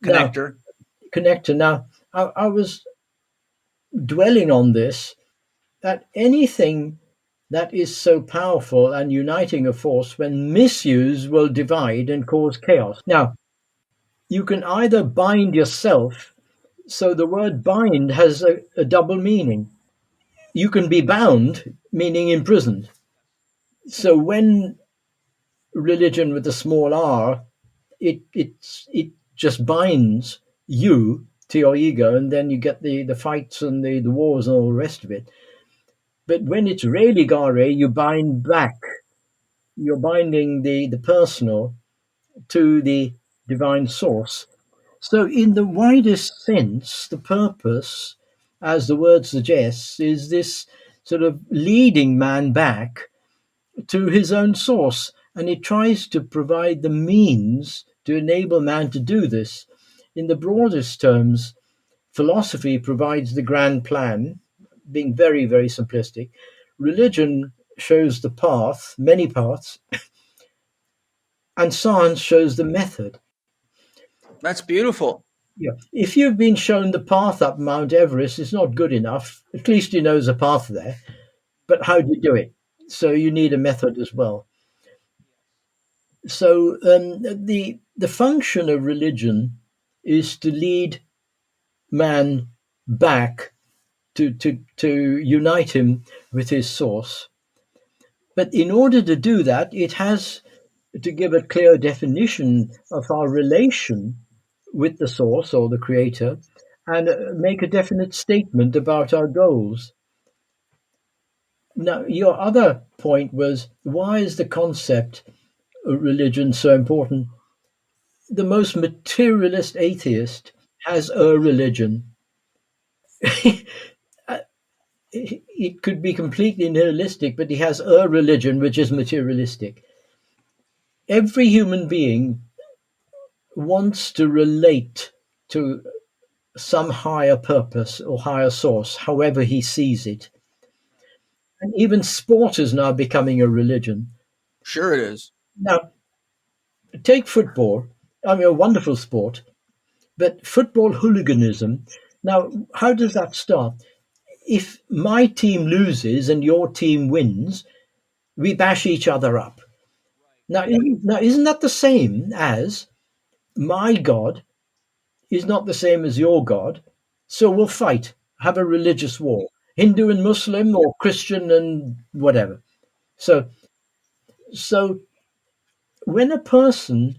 Connector. Connector. Now, I was dwelling on this, that anything that is so powerful and uniting a force, when misused, will divide and cause chaos. Now, you can either bind yourself, so the word bind has a double meaning. You can be bound, meaning imprisoned. So when religion with a small r, it just binds you to your ego, and then you get the fights and the wars and all the rest of it. But when it's really gare, you bind back. You're binding the personal to the divine source. So in the widest sense, the purpose, as the word suggests, is this sort of leading man back to his own source. And it tries to provide the means to enable man to do this. In the broadest terms, philosophy provides the grand plan, being very, very simplistic. Religion shows the path, many paths, and science shows the method. That's beautiful. Yeah. If you've been shown the path up Mount Everest, it's not good enough. At least you know there's a path there. But how do you do it? So you need a method as well. So the function of religion is to lead man back to unite him with his source. But in order to do that, it has to give a clear definition of our relation with the source or the creator, and make a definite statement about our goals. Now, your other point was, why is the concept of religion so important? The most materialist atheist has a religion. It could be completely nihilistic, but he has a religion which is materialistic. Every human being wants to relate to some higher purpose or higher source, however he sees it. And even sport is now becoming a religion. Sure it is. Now, take football. I mean, a wonderful sport, but football hooliganism. Now, how does that start? If my team loses and your team wins, we bash each other up. Now, isn't that the same as my God is not the same as your God, so we'll fight, have a religious war, Hindu and Muslim or Christian and whatever. So when a person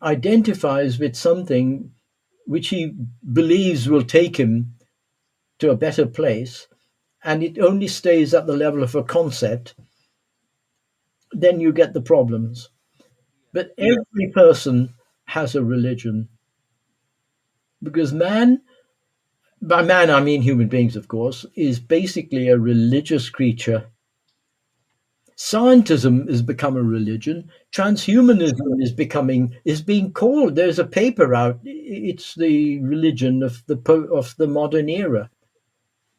identifies with something which he believes will take him to a better place, and it only stays at the level of a concept, then you get the problems. But every person has a religion, because man, by man I mean human beings, of course, is basically a religious creature. Scientism has become a religion. Transhumanism is being called. There's a paper out. It's the religion of the modern era.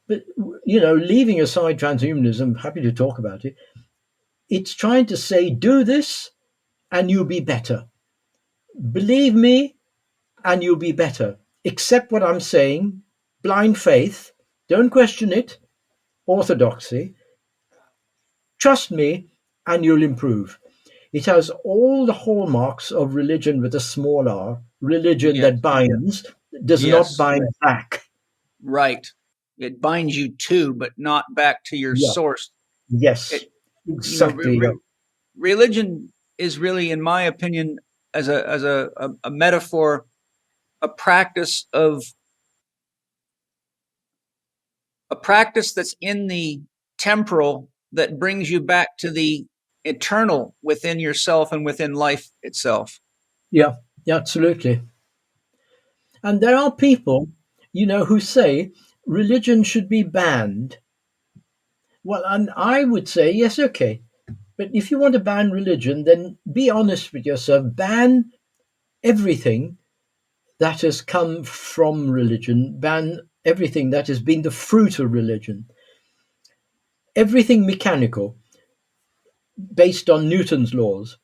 But leaving aside transhumanism, I'm happy to talk about it. It's trying to say, do this, and you'll be better. Believe me, and you'll be better. Accept what I'm saying. Blind faith. Don't question it. Orthodoxy. Trust me, and you'll improve. It has all the hallmarks of religion with a small r. Religion Yes. that binds, does Yes. not bind back. Right. It binds you to, but not back to your Yeah. source. Yes, exactly. Religion is really, in my opinion, as a metaphor, a practice that's in the temporal that brings you back to the eternal within yourself and within life itself. Yeah, absolutely. And there are people, who say religion should be banned. Well, and I would say, yes, okay. But if you want to ban religion, then be honest with yourself. Ban everything that has come from religion. Ban everything that has been the fruit of religion. Everything mechanical, based on Newton's laws.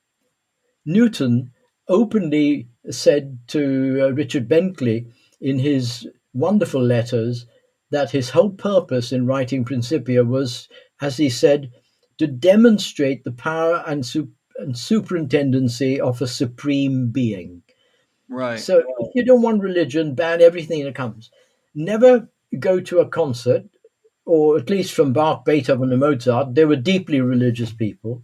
Newton openly said to Richard Bentley in his wonderful letters that his whole purpose in writing Principia was, as he said, to demonstrate the power and superintendency of a supreme being. Right. So if you don't want religion, ban everything that comes. Never go to a concert, or at least from Bach, Beethoven, and Mozart. They were deeply religious people.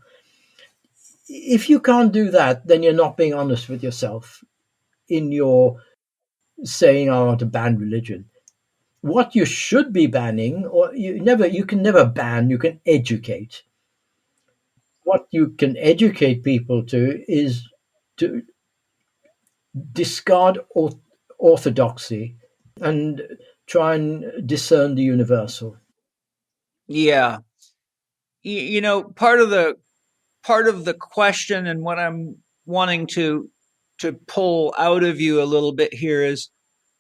If you can't do that, then you're not being honest with yourself in your saying, I want to ban religion. What you should be banning, or you can never ban, you can educate. What you can educate people to is to discard orthodoxy and try and discern the universal. Yeah. Part of the question and what I'm wanting to pull out of you a little bit here is,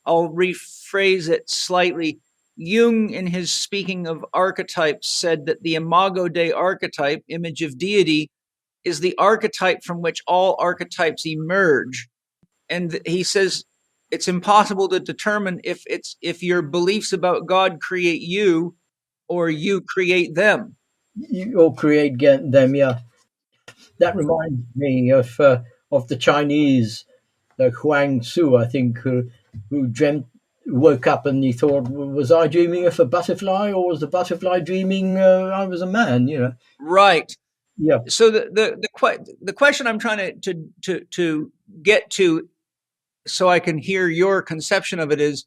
I'll rephrase it slightly. Jung, in his speaking of archetypes, said that the imago Dei archetype, image of deity, is the archetype from which all archetypes emerge. And he says it's impossible to determine if your beliefs about God create you or you create them. You all create them, yeah. That reminds me of the Chinese, Huang Tzu, I think, who woke up and he thought, was I dreaming of a butterfly, or was the butterfly dreaming I was a man? Right. Yeah. So the question I'm trying to get to, so I can hear your conception of it, is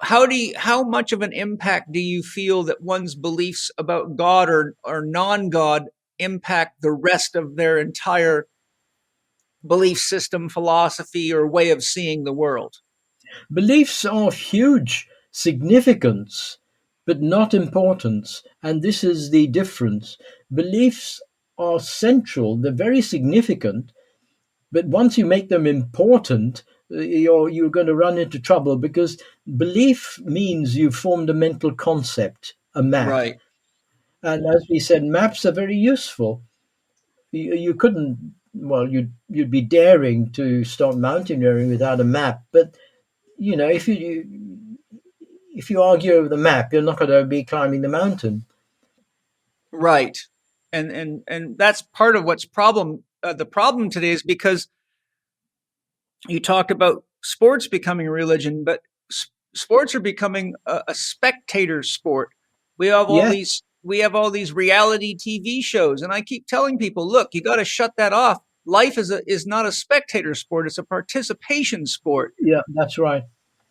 how much of an impact do you feel that one's beliefs about God or non-God impact the rest of their entire belief system, philosophy, or way of seeing the world? Beliefs are of huge significance, but not importance. And this is the difference. Beliefs are central, they're very significant, but once you make them important, you're going to run into trouble, because belief means you've formed a mental concept, a map. Right. And as we said, maps are very useful. You couldn't, well, you'd be daring to start mountaineering without a map. But if you argue over the map, you're not going to be climbing the mountain. Right. And that's part of what's the problem today, is because you talked about sports becoming a religion, but sports are becoming a spectator sport. We have all these reality TV shows, and I keep telling people, look, you got to shut that off. Life is not a spectator sport; it's a participation sport. Yeah, that's right.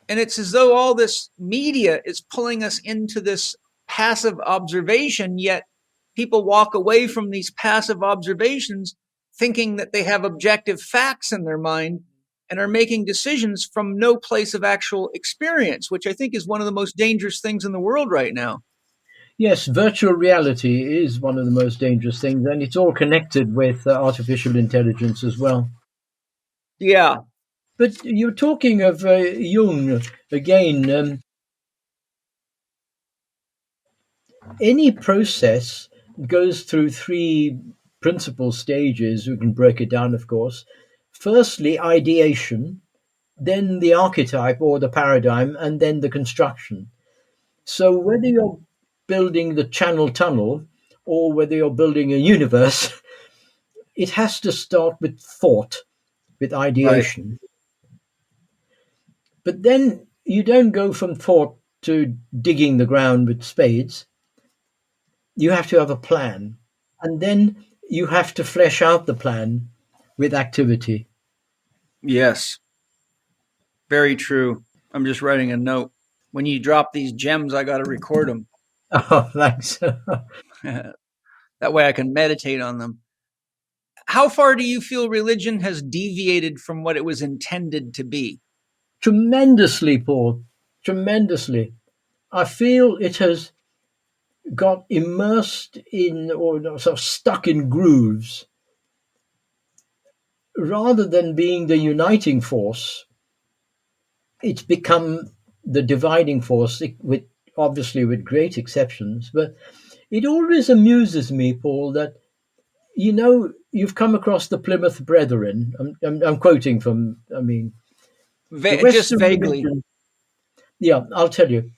And it's as though all this media is pulling us into this passive observation, yet people walk away from these passive observations thinking that they have objective facts in their mind and are making decisions from no place of actual experience, which I think is one of the most dangerous things in the world right now. Yes, virtual reality is one of the most dangerous things, and it's all connected with artificial intelligence as well. Yeah. But you're talking of Jung again. Any process goes through three principal stages. We can break it down, of course. Firstly, ideation, then the archetype or the paradigm, and then the construction. So whether you're building the Channel Tunnel or whether you're building a universe, it has to start with thought, with Right. ideation. But then you don't go from thought to digging the ground with spades. You have to have a plan. And then you have to flesh out the plan with activity. Yes. Very true. I'm just writing a note. When you drop these gems, I got to record them. Oh, thanks. That way I can meditate on them. How far do you feel religion has deviated from what it was intended to be? Tremendously, Paul. Tremendously. I feel it has got immersed in or sort of stuck in grooves rather than being the uniting force. It's become the dividing force, with obviously with great exceptions. But it always amuses me, Paul, that you've come across the Plymouth Brethren. I'm quoting from, I mean, the Just Western vaguely. religion. Yeah, I'll tell you.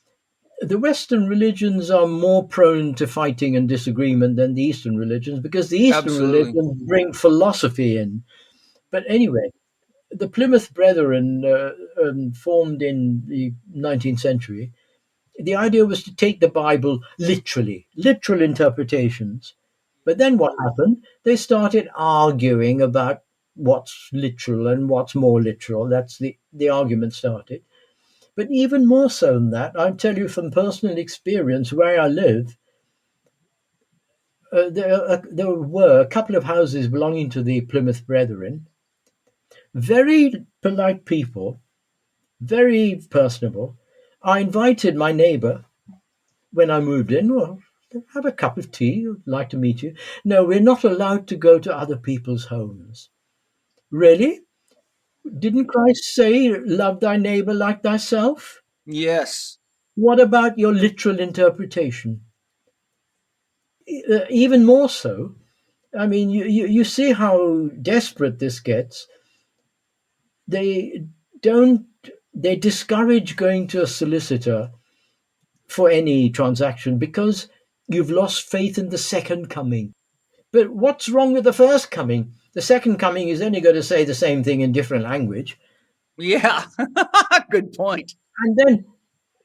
The Western religions are more prone to fighting and disagreement than the Eastern religions because the Eastern Absolutely. religions bring philosophy in. But anyway, the Plymouth Brethren, formed in the 19th century, the idea was to take the Bible literally, literal interpretations. But then what happened? They started arguing about what's literal and what's more literal. That's the argument started. But even more so than that, I'll tell you from personal experience where I live, there were a couple of houses belonging to the Plymouth Brethren, very polite people, very personable. I invited my neighbor when I moved in. Well, have a cup of tea. I'd like to meet you. No, we're not allowed to go to other people's homes. Really? Didn't Christ say, love thy neighbor like thyself? Yes. What about your literal interpretation? Even more so. I mean, you see how desperate this gets. They don't, they discourage going to a solicitor for any transaction because you've lost faith in the second coming. But what's wrong with the first coming? The second coming is only going to say the same thing in different language. Yeah. Good point. And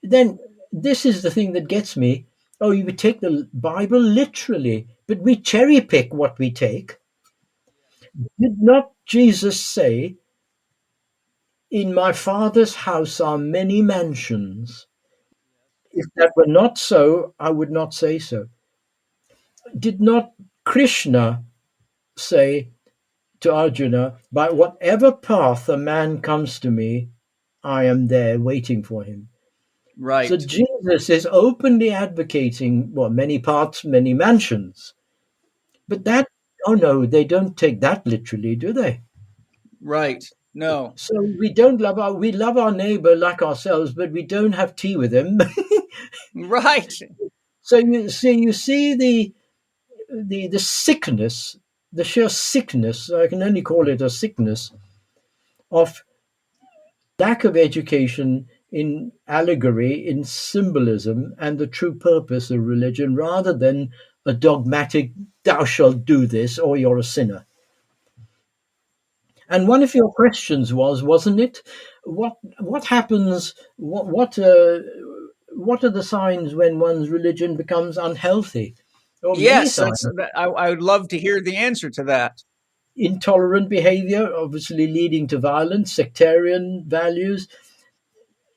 then this is the thing that gets me. Oh, you would take the Bible literally, but we cherry pick what we take. Did not Jesus say, in my Father's house are many mansions? If that were not so, I would not say so. Did not Krishna say to Arjuna, by whatever path a man comes to me, I am there waiting for him? So Right. Jesus is openly advocating, well, many paths, many mansions. But that, oh no, they don't take that literally, do they? Right. No. So we love our neighbor like ourselves, but we don't have tea with him. Right. So you see the sickness, the sheer sickness, I can only call it a sickness, of lack of education in allegory, in symbolism, and the true purpose of religion, rather than a dogmatic, thou shalt do this or you're a sinner. And one of your questions wasn't it? What happens? What are the signs when one's religion becomes unhealthy? Or many Yes, that's. signs. I would love to hear the answer to that. Intolerant behavior, obviously leading to violence, sectarian values,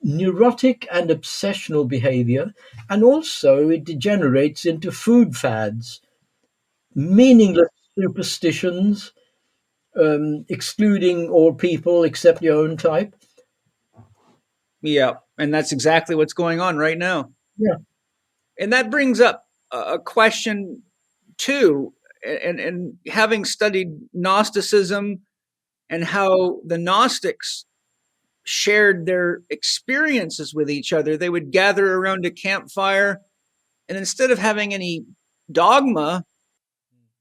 neurotic and obsessional behavior, and also it degenerates into food fads, meaningless superstitions, excluding all people except your own type. Yeah, and that's exactly what's going on right now. Yeah. And that brings up a question too, and having studied Gnosticism and how the Gnostics shared their experiences with each other, they would gather around a campfire, and instead of having any dogma,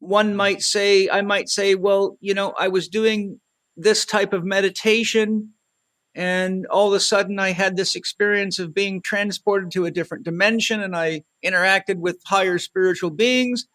I might say, well, I was doing this type of meditation, and all of a sudden I had this experience of being transported to a different dimension, and I interacted with higher spiritual beings.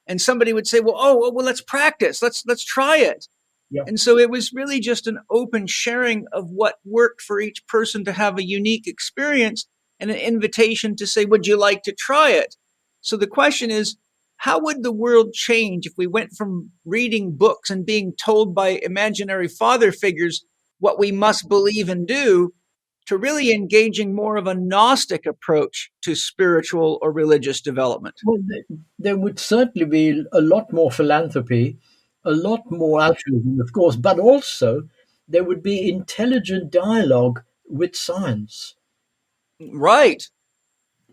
And somebody would say, well, let's practice. Let's try it. Yeah. And so it was really just an open sharing of what worked for each person to have a unique experience, and an invitation to say, would you like to try it? So the question is, how would the world change if we went from reading books and being told by imaginary father figures what we must believe and do, to really engaging more of a Gnostic approach to spiritual or religious development? Well, there would certainly be a lot more philanthropy, a lot more altruism, of course, but also there would be intelligent dialogue with science, Right.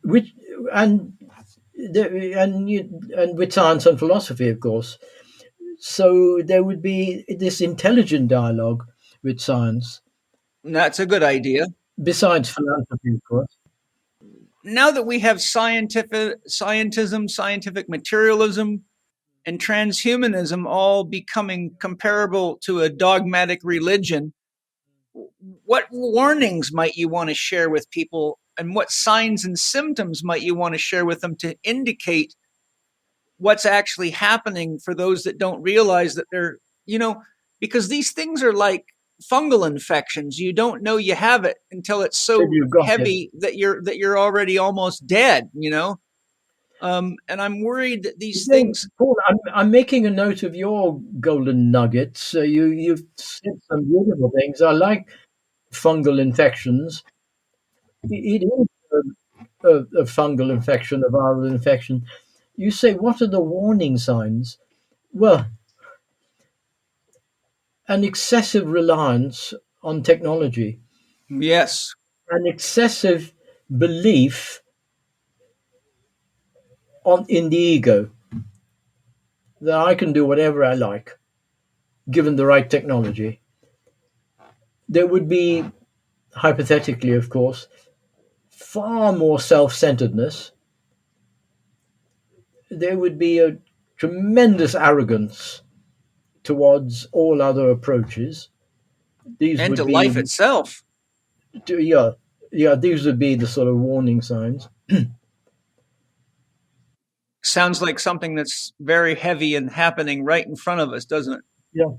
which and and with science and philosophy, of course. So there would be this intelligent dialogue with science, That's a good idea. besides philanthropy, of course. Now that we have scientism, scientific materialism, and transhumanism all becoming comparable to a dogmatic religion, what warnings might you want to share with people, and what signs and symptoms might you want to share with them to indicate what's actually happening for those that don't realize that they're, because these things are like fungal infections. You don't know you have it until it's so You've got it. heavy that you're already almost dead, and I'm worried that these things. Paul, I'm making a note of your golden nuggets. You've said some beautiful things. I like fungal infections. It is a fungal infection, a viral infection. You say, what are the warning signs? Well, an excessive reliance on technology, Yes. an excessive belief in the ego that I can do whatever I like, given the right technology. There would be, hypothetically, of course, far more self-centeredness. There would be a tremendous arrogance towards all other approaches. These And would to be, life itself. these would be the sort of warning signs. Sounds like something that's very heavy and happening right in front of us, doesn't it? Yeah.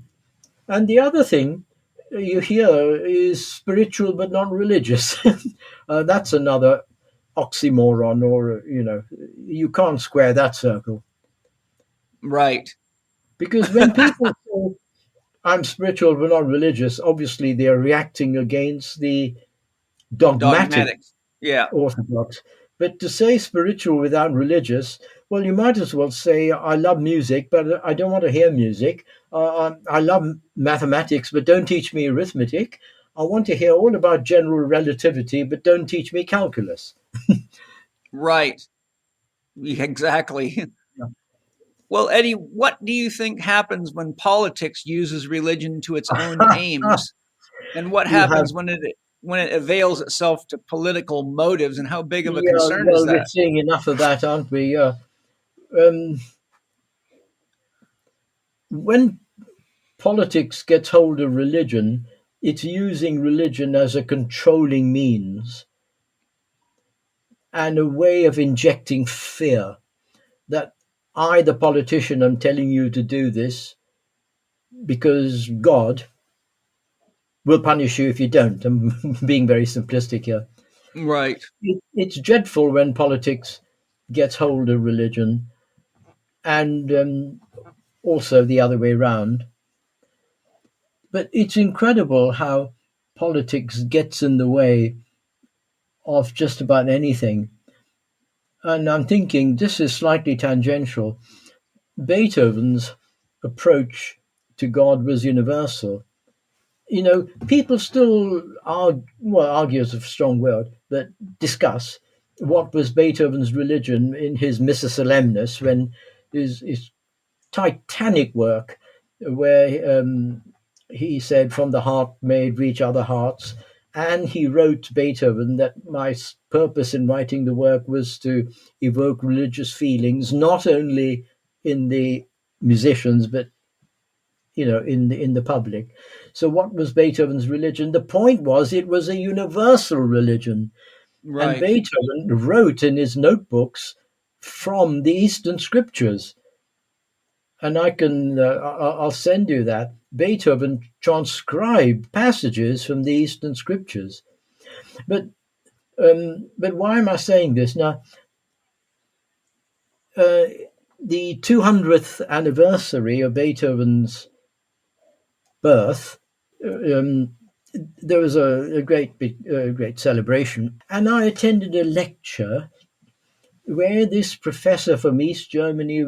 And the other thing you hear is spiritual but not religious. That's another oxymoron, or, you can't square that circle. Right. Because when people say, I'm spiritual but not religious, obviously they're reacting against the dogmatic Yeah. orthodox. But to say spiritual without religious, well, you might as well say, I love music, but I don't want to hear music. I love mathematics, but don't teach me arithmetic. I want to hear all about general relativity, but don't teach me calculus. Right. Exactly. Yeah. Well, Eddie, what do you think happens when politics uses religion to its own aims? And what You have, happens when it avails itself to political motives, and how big of a yeah, concern is well, we're that? seeing enough of that, aren't we? When politics gets hold of religion, it's using religion as a controlling means and a way of injecting fear that I, the politician, am telling you to do this because God will punish you if you don't. I'm being very simplistic here. Right. It's dreadful when politics gets hold of religion, and also the other way around. But it's incredible how politics gets in the way of just about anything. And I'm thinking this is slightly tangential. Beethoven's approach to God was universal. People still argue is a strong word, but discuss what was Beethoven's religion in his Missa Solemnis, when his titanic work, where he said, "From the heart may it reach other hearts." And he wrote to Beethoven that my purpose in writing the work was to evoke religious feelings, not only in the musicians, but in the public. So what was Beethoven's religion? The point was, it was a universal religion. And Right. Beethoven wrote in his notebooks from the Eastern scriptures. And I'll send you that. Beethoven transcribed passages from the Eastern scriptures. But why am I saying this now? The 200th anniversary of Beethoven's birth, there was a great celebration, and I attended a lecture where this professor from East Germany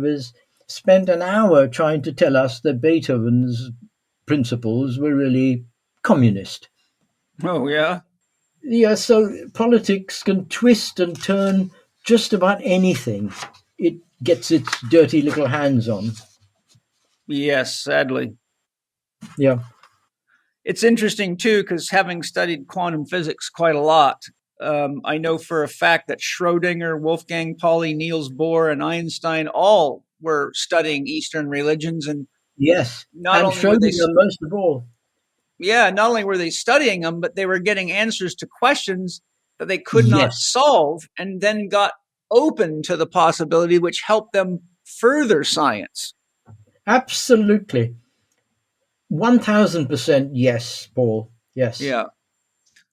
spent an hour trying to tell us that Beethoven's principles were really communist. Oh, yeah. Yeah, so politics can twist and turn just about anything it gets its dirty little hands on. Yes, sadly. Yeah. It's interesting, too, because having studied quantum physics quite a lot, I know for a fact that Schrodinger, Wolfgang Pauli, Niels Bohr, and Einstein all were studying Eastern religions. And Yes, not and only were they, Schrodinger most of all. yeah, not only were they studying them, but they were getting answers to questions that they could not Yes, solve, and then got open to the possibility, which helped them further science. absolutely. 1000% yes, Paul. Yes. Yeah.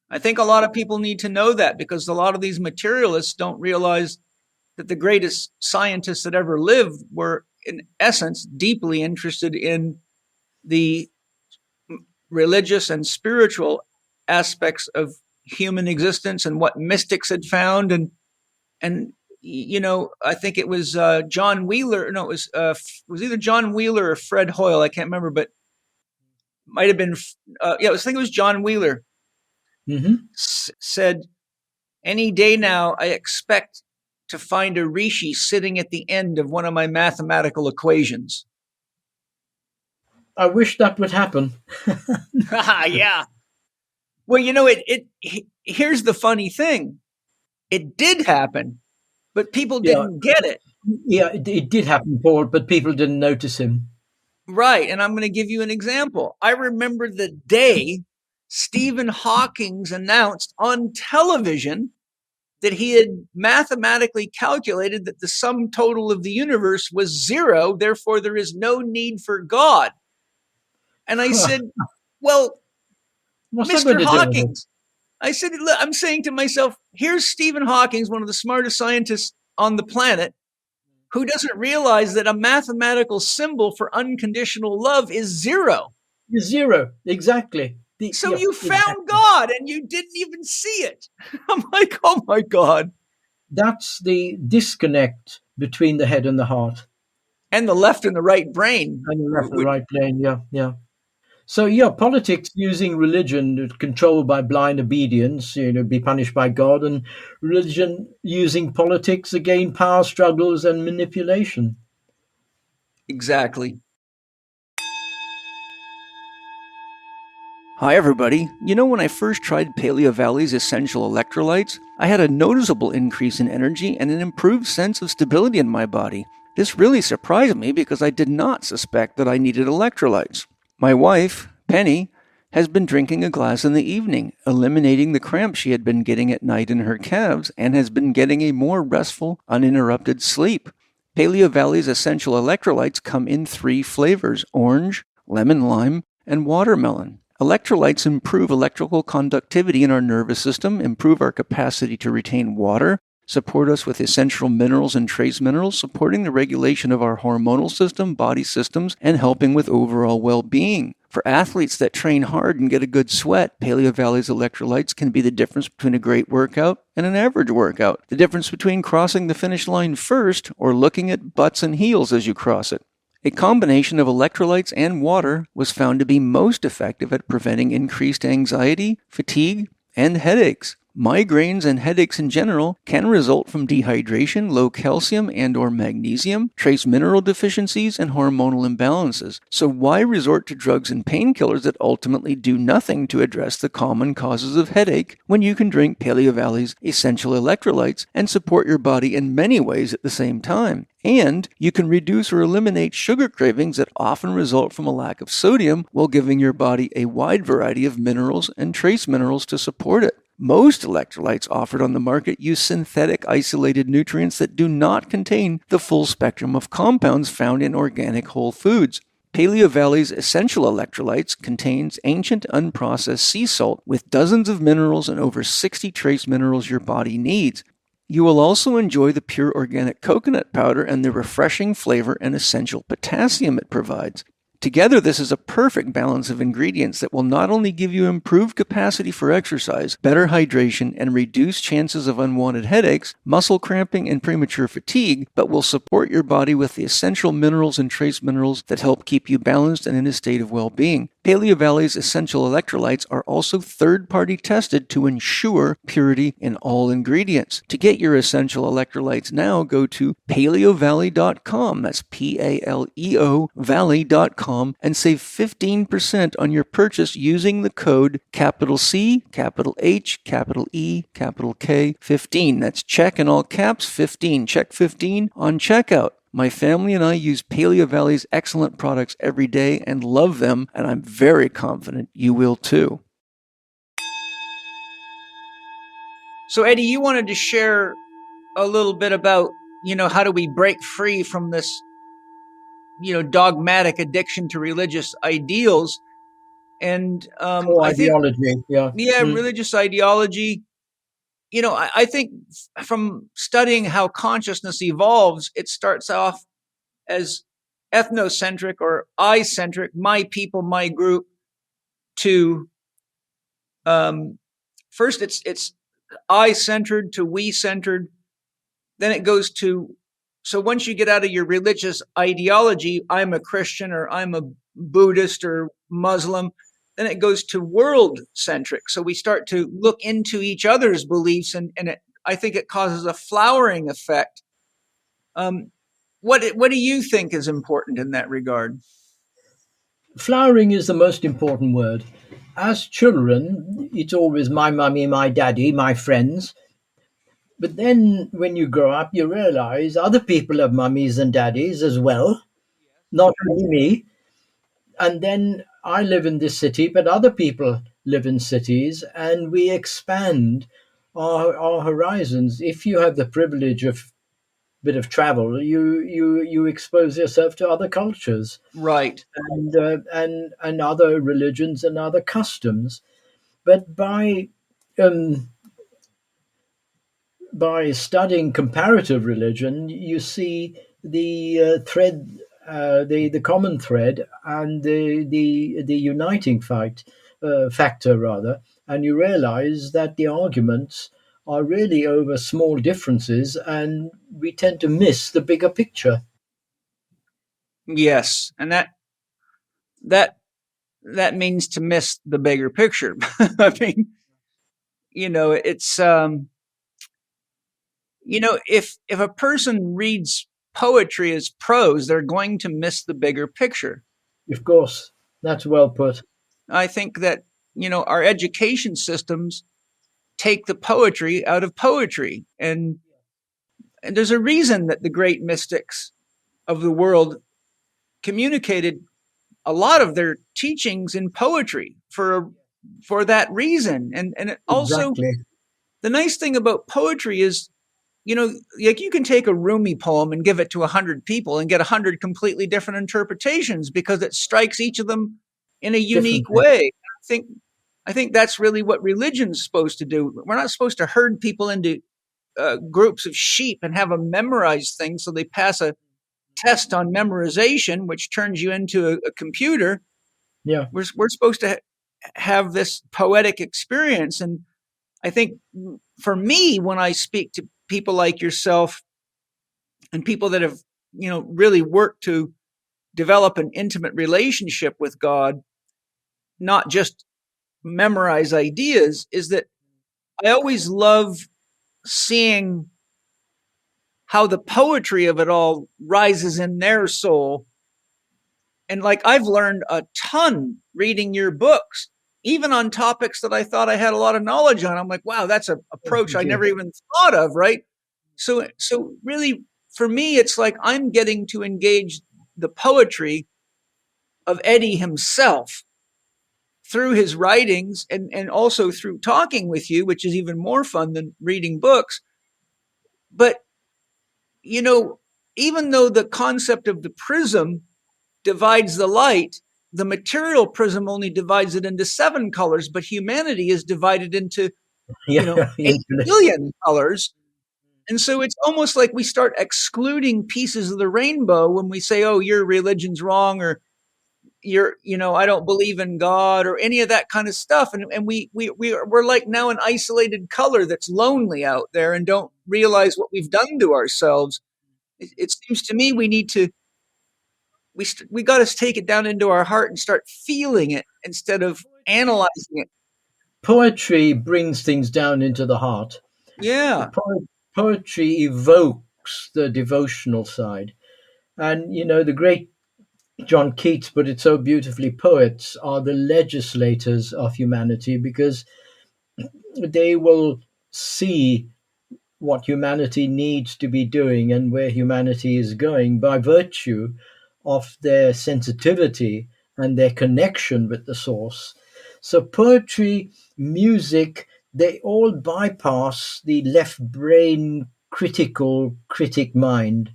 I think a lot of people need to know that, because a lot of these materialists don't realize that the greatest scientists that ever lived were, in essence, deeply interested in the religious and spiritual aspects of human existence and what mystics had found. And I think it was John Wheeler. No, it was either John Wheeler or Fred Hoyle. I can't remember, but might have been. I think it was John Wheeler. Mm-hmm. Said, "Any day now, I expect to find a rishi sitting at the end of one of my mathematical equations." I wish that would happen. Yeah. Well, here's the funny thing. It did happen, but people didn't get it. Yeah, it did happen, Paul, but people didn't notice him. Right. And I'm going to give you an example. I remember the day Stephen Hawking announced on television that he had mathematically calculated that the sum total of the universe was 0, therefore there is no need for God. And I said, well, Mr. Hawking, I said, I'm saying to myself, here's Stephen Hawking, one of the smartest scientists on the planet, who doesn't realize that a mathematical symbol for unconditional love is 0. 0, exactly. So you found God and you didn't even see it. I'm like, oh my God. That's the disconnect between the head and the heart. And the left and the right brain. And the left and the right brain, yeah. So, politics using religion controlled by blind obedience, be punished by God, and religion using politics to gain power struggles and manipulation. Exactly. Hi, everybody. When I first tried Paleo Valley's essential electrolytes, I had a noticeable increase in energy and an improved sense of stability in my body. This really surprised me because I did not suspect that I needed electrolytes. My wife, Penny, has been drinking a glass in the evening, eliminating the cramps she had been getting at night in her calves, and has been getting a more restful, uninterrupted sleep. Paleo Valley's essential electrolytes come in 3 flavors: orange, lemon lime, and watermelon. Electrolytes improve electrical conductivity in our nervous system, improve our capacity to retain water, support us with essential minerals and trace minerals, supporting the regulation of our hormonal system, body systems, and helping with overall well-being. For athletes that train hard and get a good sweat, Paleo Valley's electrolytes can be the difference between a great workout and an average workout, the difference between crossing the finish line first or looking at butts and heels as you cross it. A combination of electrolytes and water was found to be most effective at preventing increased anxiety, fatigue, and headaches. Migraines and headaches in general can result from dehydration, low calcium and or magnesium, trace mineral deficiencies, and hormonal imbalances. So why resort to drugs and painkillers that ultimately do nothing to address the common causes of headache when you can drink Paleo Valley's essential electrolytes and support your body in many ways at the same time? And you can reduce or eliminate sugar cravings that often result from a lack of sodium while giving your body a wide variety of minerals and trace minerals to support it. Most electrolytes offered on the market use synthetic isolated nutrients that do not contain the full spectrum of compounds found in organic whole foods. Paleo Valley's essential electrolytes contains ancient unprocessed sea salt with dozens of minerals and over 60 trace minerals your body needs. You will also enjoy the pure organic coconut powder and the refreshing flavor and essential potassium it provides. Together, this is a perfect balance of ingredients that will not only give you improved capacity for exercise, better hydration, and reduced chances of unwanted headaches, muscle cramping, and premature fatigue, but will support your body with the essential minerals and trace minerals that help keep you balanced and in a state of well-being. Paleo Valley's essential electrolytes are also third-party tested to ensure purity in all ingredients. To get your essential electrolytes now, go to paleovalley.com. That's P-A-L-E-O valley.com and save 15% on your purchase using the code capital C, capital H, capital E, capital K, 15. That's Chek in all caps, 15. Chek 15 on checkout. My family and I use Paleo Valley's excellent products every day and love them, and I'm very confident you will too. So, Eddie, you wanted to share a little bit about, how do we break free from this, dogmatic addiction to religious ideals? And I think, ideology, religious ideology. I think from studying how consciousness evolves, it starts off as ethnocentric or I-centric, my people, my group, to first it's I-centered to we-centered. Then it goes to, so once you get out of your religious ideology, I'm a Christian or I'm a Buddhist or Muslim, then it goes to world-centric. So we start to look into each other's beliefs, and I think it causes a flowering effect. What do you think is important in that regard? Flowering is the most important word. As children, it's always my mummy, my daddy, my friends. But then when you grow up, you realize other people have mummies and daddies as well, not only me. And then I live in this city, but other people live in cities, and we expand our horizons. If you have the privilege of bit of travel, you expose yourself to other cultures, Right, and other religions and other customs. But by studying comparative religion, you see the thread, the common thread, and the uniting factor rather, and you realize that the arguments are really over small differences, and we tend to miss the bigger picture. yes, and that means to miss the bigger picture. I mean, it's if a person reads poetry as prose, they're going to miss the bigger picture. Of course, that's well put. I think that our education systems take the poetry out of poetry, and there's a reason that the great mystics of the world communicated a lot of their teachings in poetry for that reason. And it also, Exactly. the nice thing about poetry is, like you can take a Rumi poem and give it to 100 people and get 100 completely different interpretations because it strikes each of them in a unique Differently. way. I think that's really what religion's supposed to do. We're not supposed to herd people into groups of sheep and have them memorize things so they pass a test on memorization, which turns you into a computer. Yeah. We're supposed to have this poetic experience. And I think for me, when I speak to people like yourself and people that have, really worked to develop an intimate relationship with God, not just memorize ideas, is that I always love seeing how the poetry of it all rises in their soul. And like, I've learned a ton reading your books, even on topics that I thought I had a lot of knowledge on. I'm like, wow, that's an approach I never even thought of, right? So really, for me, it's like I'm getting to engage the poetry of Eddie himself through his writings, and also through talking with you, which is even more fun than reading books. But, you know, even though the concept of the prism divides the light, the material prism only divides it into 7 colors, but humanity is divided into, Yeah, 8 billion colors. And so it's almost like we start excluding pieces of the rainbow when we say, oh, your religion's wrong, or I don't believe in God, or any of that kind of stuff. And we're like now an isolated color that's lonely out there and don't realize what we've done to ourselves. It seems to me we need to, we got to take it down into our heart and start feeling it instead of analyzing it. Poetry brings things down into the heart. Yeah. Poetry evokes the devotional side. And, the great John Keats put it so beautifully, poets are the legislators of humanity because they will see what humanity needs to be doing and where humanity is going by virtue of their sensitivity and their connection with the source. So poetry, music, they all bypass the left brain critical critic mind.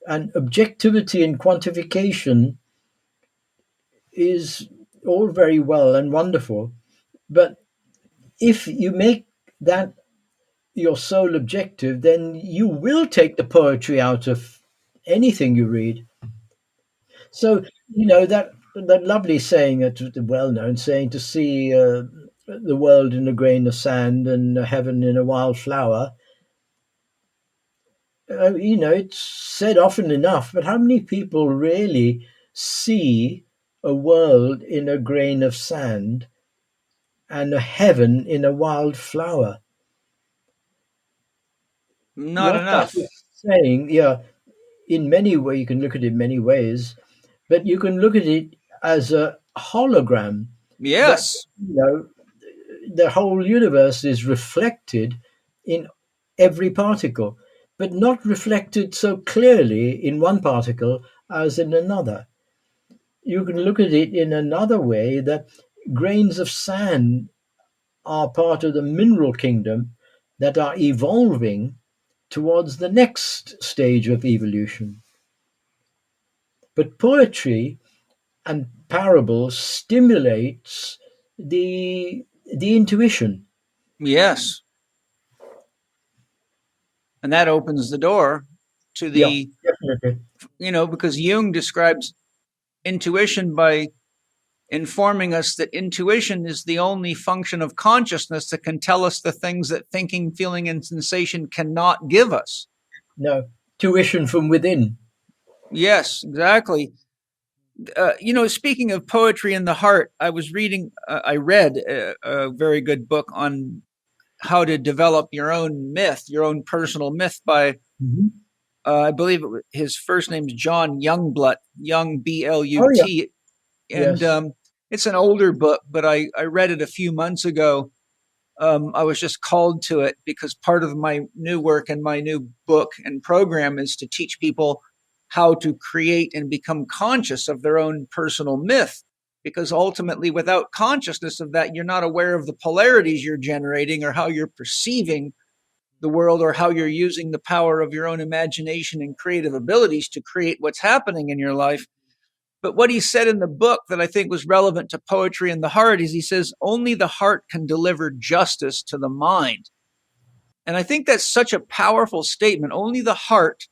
And objectivity and quantification is all very well and wonderful. But if you make that your sole objective, then you will take the poetry out of anything you read. So, that lovely saying, the well-known saying, to see the world in a grain of sand and heaven in a wild flower. It's said often enough, but how many people really see a world in a grain of sand and a heaven in a wild flower? Not What that enough. is saying, yeah, in many ways, you can look at it many ways, but you can look at it as a hologram that, Yes. the whole universe is reflected in every particle, but not reflected so clearly in one particle as in another. You can look at it in another way, that grains of sand are part of the mineral kingdom that are evolving towards the next stage of evolution. But poetry and parables stimulates the intuition. Yes. And that opens the door to Yeah, the, definitely. because Jung describes intuition by informing us that intuition is the only function of consciousness that can tell us the things that thinking, feeling, and sensation cannot give us. No, tuition from within. Yes, exactly. Speaking of poetry in the heart, I read a very good book on how to develop your own myth, your own personal myth by, Mhm. I believe his first name's John Youngblut, Young Oh yeah, Blut. And yes. it's an older book, but I read it a few months ago. I was just called to it because part of my new work and my new book and program is to teach people how to create and become conscious of their own personal myth. Because ultimately, without consciousness of that, you're not aware of the polarities you're generating or how you're perceiving the world or how you're using the power of your own imagination and creative abilities to create what's happening in your life. But what he said in the book that I think was relevant to poetry in the heart is he says, only the heart can deliver justice to the mind. And I think that's such a powerful statement. Only the heart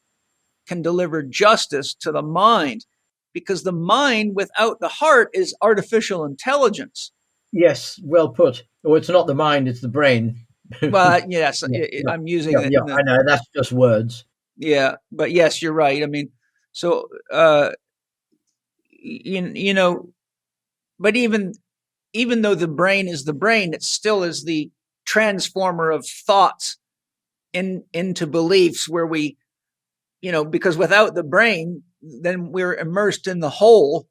can deliver justice to the mind, because the mind without the heart is artificial intelligence. Yes, well put. Oh, it's not the mind, it's the brain. Well, yes, Yeah, yeah, I'm using yeah, it yeah. in the, I know that's just words. yeah, but yes, you're right. I mean, so, you know, but even though the brain is the brain, it still is the transformer of thoughts into beliefs where we, because without the brain, then we're immersed in the whole,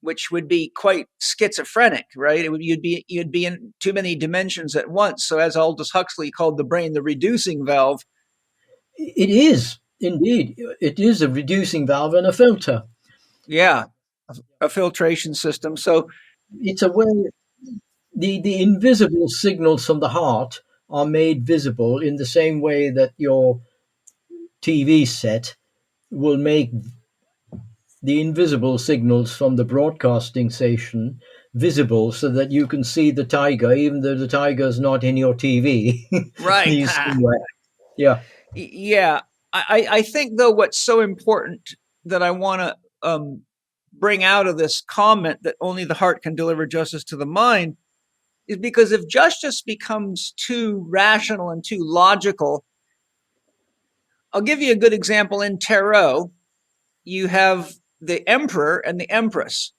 which would be quite schizophrenic, right? You'd be in too many dimensions at once. So as Aldous Huxley called the brain the reducing valve. It is indeed. It is a reducing valve and a filter. Yeah, a filtration system. So it's a way. The invisible signals from the heart are made visible in the same way that your TV set will make the invisible signals from the broadcasting station visible so that you can see the tiger, even though the tiger's not in your TV. right. Yeah. Yeah. I think, though, what's so important that I want to bring out of this comment that only the heart can deliver justice to the mind is because if justice becomes too rational and too logical, I'll give you a good example. In tarot, you have the emperor and the empress.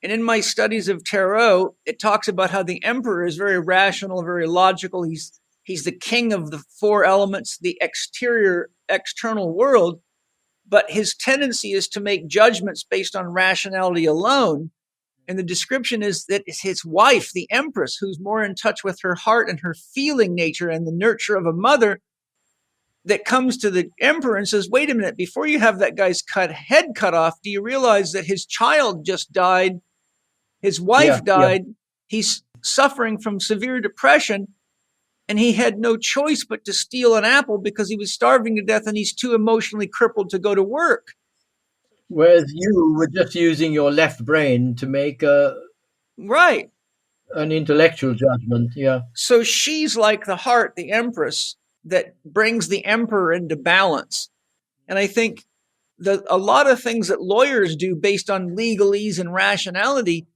And in my studies of tarot, it talks about how the emperor is very rational, very logical. He's the king of the four elements, the external world, but his tendency is to make judgments based on rationality alone. And the description is that it's his wife, the empress, who's more in touch with her heart and her feeling nature and the nurture of a mother, that comes to the emperor and says, wait a minute, before you have that guy's head cut off, do you realize that his child just died? His wife died. Yeah. He's suffering from severe depression, and he had no choice but to steal an apple because he was starving to death and he's too emotionally crippled to go to work. Whereas you were just using your left brain to make right an intellectual judgment. Yeah. So she's like the heart, the empress, that brings the emperor into balance. And I think that a lot of things that lawyers do based on legalese and rationality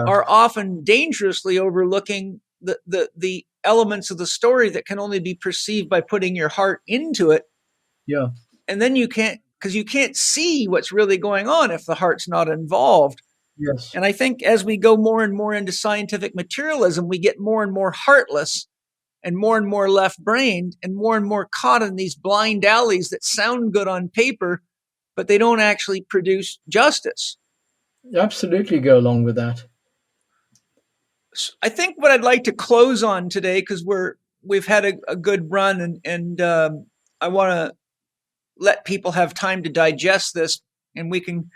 are often dangerously overlooking the elements of the story that can only be perceived by putting your heart into it. Yeah. And then you can't see what's really going on if the heart's not involved. Yes. And I think as we go more and more into scientific materialism, we get more and more heartless and more left-brained and more caught in these blind alleys that sound good on paper, but they don't actually produce justice. Absolutely go along with that. I think what I'd like to close on today, because we've had a good run, and I want to let people have time to digest this, and we can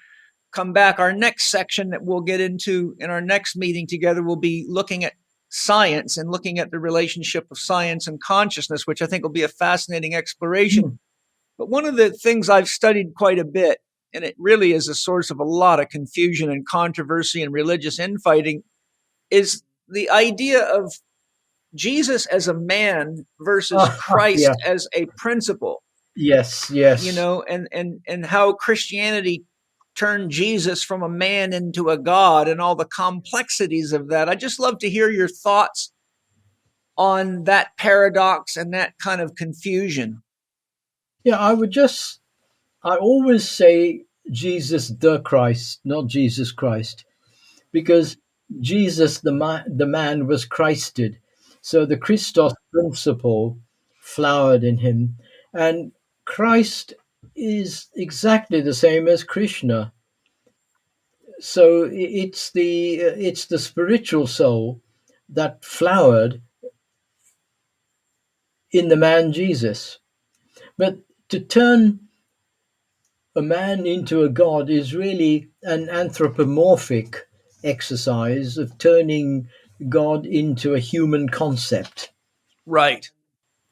come back. Our next section that we'll get into in our next meeting together will be looking at science and looking at the relationship of science and consciousness, which I think will be a fascinating exploration. But one of the things I've studied quite a bit, and it really is a source of a lot of confusion and controversy and religious infighting, is the idea of Jesus as a man versus Christ as a principle. Yes. And how Christianity turned Jesus from a man into a God and all the complexities of that. I'd just love to hear your thoughts on that paradox and that kind of confusion. Yeah, I always say Jesus the Christ, not Jesus Christ, because Jesus, the man, was Christed. So the Christos principle flowered in him. And Christ is exactly the same as Krishna. So it's the spiritual soul that flowered in the man Jesus. But to turn a man into a god is really an anthropomorphic exercise of turning God into a human concept. Right.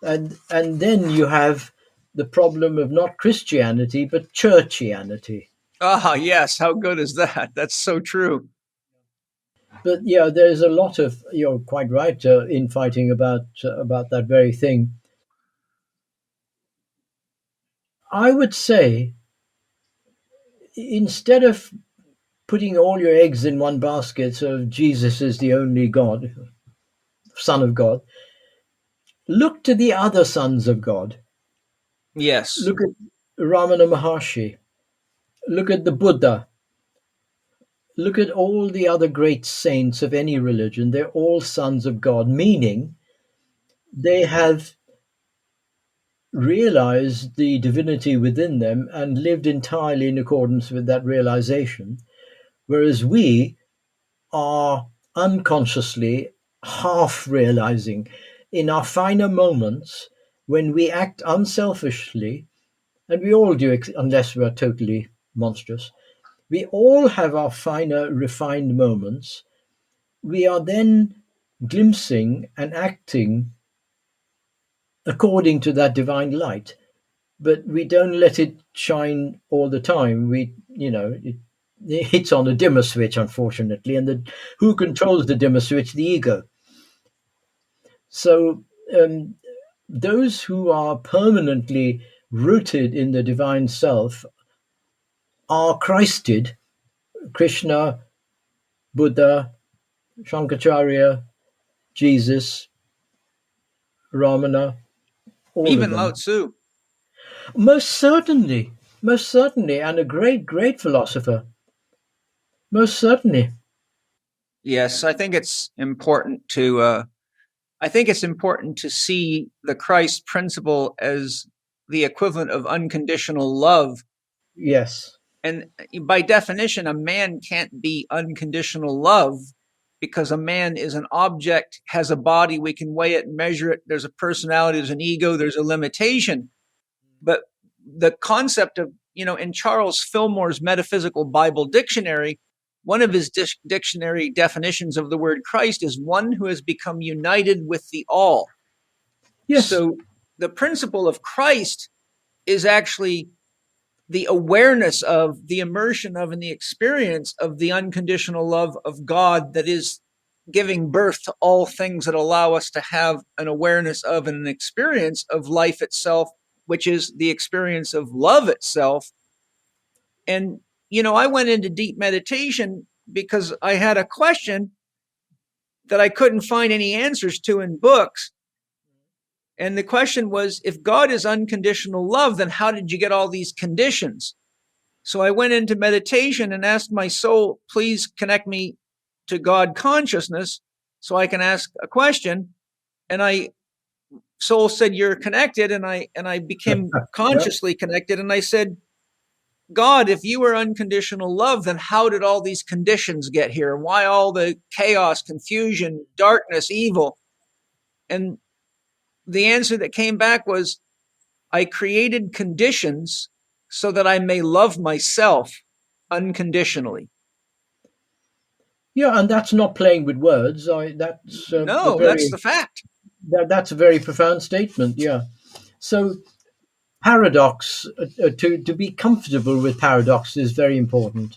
And then you have the problem of not Christianity, but churchianity. Ah, yes. How good is that? That's so true. But yeah, there's a lot of, you're quite right, infighting about that very thing. I would say, instead of putting all your eggs in one basket, so Jesus is the only God, Son of God, look to the other sons of God. Yes. Look at Ramana Maharshi. Look at the Buddha. Look at all the other great saints of any religion. They're all sons of God, meaning they have realized the divinity within them and lived entirely in accordance with that realization, whereas we are unconsciously half realizing in our finer moments when we act unselfishly, and we all do, unless we're totally monstrous. We all have our finer, refined moments. We are then glimpsing and acting according to that divine light, but we don't let it shine all the time. It hits on a dimmer switch, unfortunately, and who controls the dimmer switch? The ego. So um, those who are permanently rooted in the divine self are Christed. Krishna, Buddha, Shankaracharya, Jesus, Ramana, all of Even Lao them. Tzu. Most certainly, and a great, great philosopher. Most certainly. Yes, I think it's important to see the Christ principle as the equivalent of unconditional love. Yes. And by definition, a man can't be unconditional love because a man is an object, has a body, we can weigh it, measure it. There's a personality, there's an ego, there's a limitation. But the concept of, in Charles Fillmore's Metaphysical Bible Dictionary, one of his dictionary definitions of the word Christ is one who has become united with the all. Yes. So the principle of Christ is actually the awareness of, the immersion of, and the experience of the unconditional love of God that is giving birth to all things that allow us to have an awareness of and an experience of life itself, which is the experience of love itself. And, I went into deep meditation because I had a question that I couldn't find any answers to in books. And the question was, if God is unconditional love, then how did you get all these conditions? So I went into meditation and asked my soul, please connect me to God consciousness so I can ask a question. And soul said, you're connected. And I became Yeah. consciously connected. And I said, God, if you are unconditional love, then how did all these conditions get here? Why all the chaos, confusion, darkness, evil? And the answer that came back was, I created conditions so that I may love myself unconditionally. Yeah, and that's not playing with words. No, that's the fact. That's a very profound statement. Yeah. So paradox, to be comfortable with paradox is very important.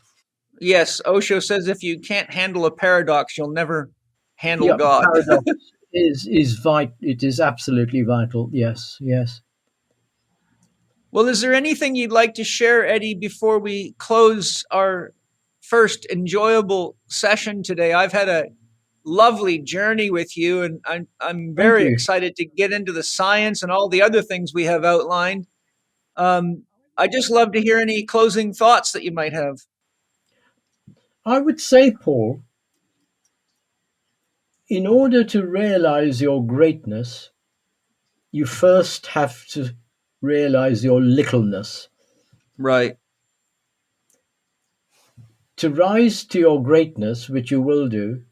Yes, Osho says if you can't handle a paradox, you'll never handle Yeah, God. paradox is vital. It is absolutely vital. Yes, yes. Well, is there anything you'd like to share, Eddie, before we close our first enjoyable session today? I've had a lovely journey with you, and I'm Thank very you. excited to get into the science and all the other things we have outlined. I just love to hear any closing thoughts that you might have. I would say, Paul, in order to realize your greatness, you first have to realize your littleness. Right. To rise to your greatness, which you will do,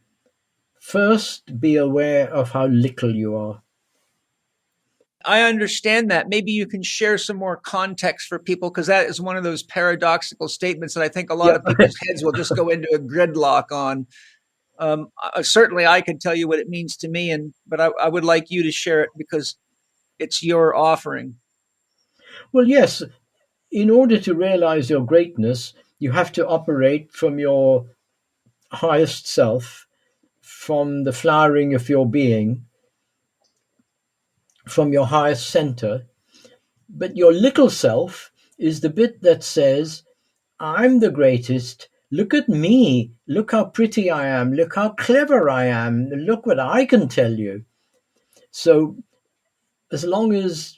first be aware of how little you are. I understand that. Maybe you can share some more context for people, because that is one of those paradoxical statements that I think a lot Yeah. of people's heads will just go into a gridlock on. Certainly, I could tell you what it means to me, but I would like you to share it because it's your offering. Well, yes, in order to realize your greatness, you have to operate from your highest self, from the flowering of your being, from your highest center. But your little self is the bit that says, I'm the greatest. Look at me. Look how pretty I am. Look how clever I am. Look what I can tell you. So, as long as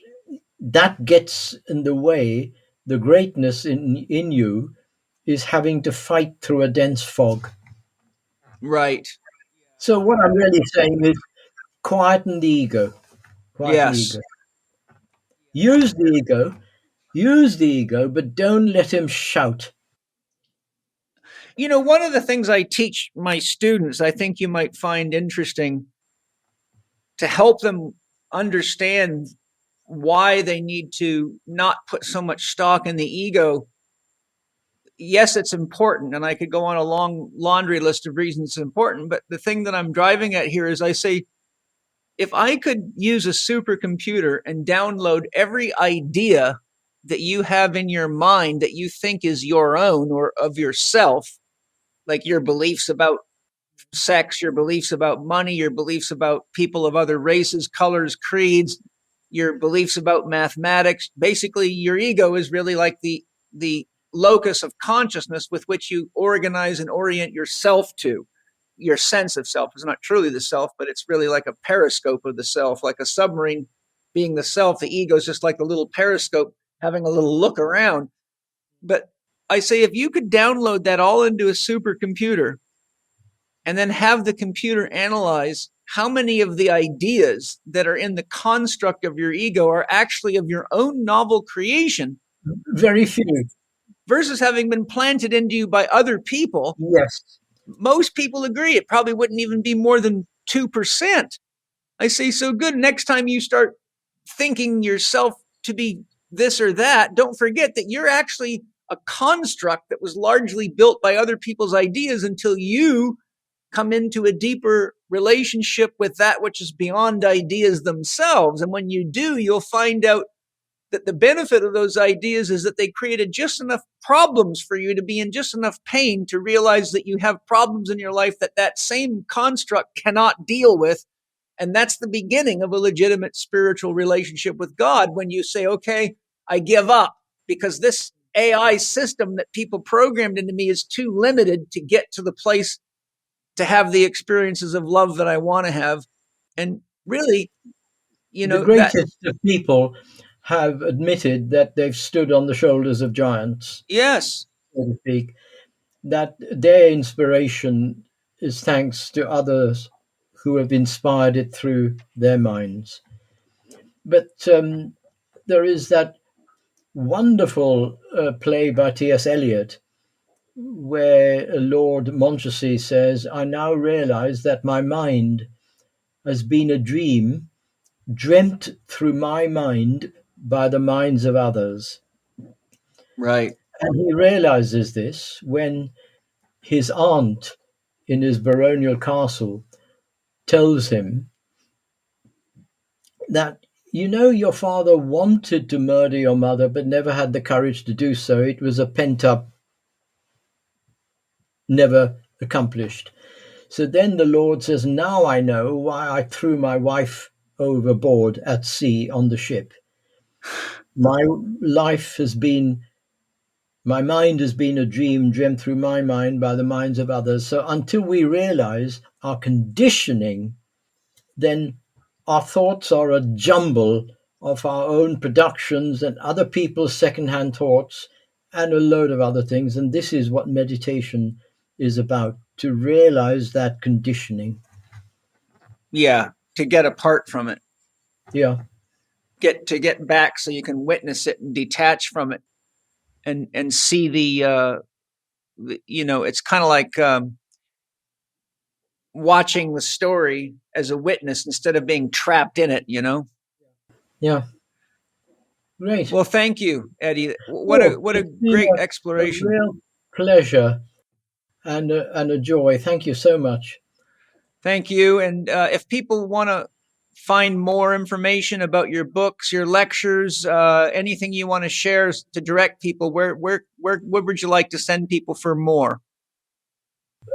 that gets in the way, the greatness in you is having to fight through a dense fog. Right. So, what I'm really saying is quieten the ego. Quieten the Yes. ego. Use the ego, but don't let him shout. You know, one of the things I teach my students, I think you might find interesting to help them understand why they need to not put so much stock in the ego. Yes, it's important, and I could go on a long laundry list of reasons it's important, but the thing that I'm driving at here is I say, if I could use a supercomputer and download every idea that you have in your mind that you think is your own or of yourself, like your beliefs about sex, your beliefs about money, your beliefs about people of other races, colors, creeds, your beliefs about mathematics. Basically, your ego is really like the locus of consciousness with which you organize and orient yourself to. Your sense of self is not truly the self, but it's really like a periscope of the self, like a submarine being the self. The ego is just like a little periscope having a little look around. But I say, if you could download that all into a supercomputer and then have the computer analyze how many of the ideas that are in the construct of your ego are actually of your own novel creation Very few. versus having been planted into you by other people, Yes. most people agree it probably wouldn't even be more than 2%. I say, so good. Next time you start thinking yourself to be this or that, don't forget that you're actually a construct that was largely built by other people's ideas until you come into a deeper relationship with that which is beyond ideas themselves. And when you do, you'll find out that the benefit of those ideas is that they created just enough problems for you to be in just enough pain to realize that you have problems in your life that that same construct cannot deal with. And that's the beginning of a legitimate spiritual relationship with God, when you say, okay, I give up because this AI system that people programmed into me is too limited to get to the place to have the experiences of love that I want to have. And really, The that, greatest of people have admitted that they've stood on the shoulders of giants, yes, so to speak, that their inspiration is thanks to others who have inspired it through their minds. But there is that wonderful play by T.S. Eliot where Lord Montchesey says, I now realize that my mind has been a dream dreamt through my mind by the minds of others. right. And he realizes this when his aunt in his baronial castle tells him that, you know, your father wanted to murder your mother but never had the courage to do so. It was a pent up, never accomplished. So then the Lord says, now I know why I threw my wife overboard at sea on the ship. My life has been My mind has been a dream dreamt through my mind by the minds of others. So until we realize our conditioning, then our thoughts are a jumble of our own productions and other people's secondhand thoughts and a load of other things. And this is what meditation is about, to realize that conditioning. Yeah, to get apart from it, Yeah. get back so you can witness it and detach from it and see it's kind of like watching the story as a witness instead of being trapped in it. Yeah. Great. Well, thank you, Eddie. Oh, What a it's been great a exploration. real pleasure and a joy. Thank you so much. Thank you. And if people want to find more information about your books, your lectures, anything you want to share to direct people, where would you like to send people for more?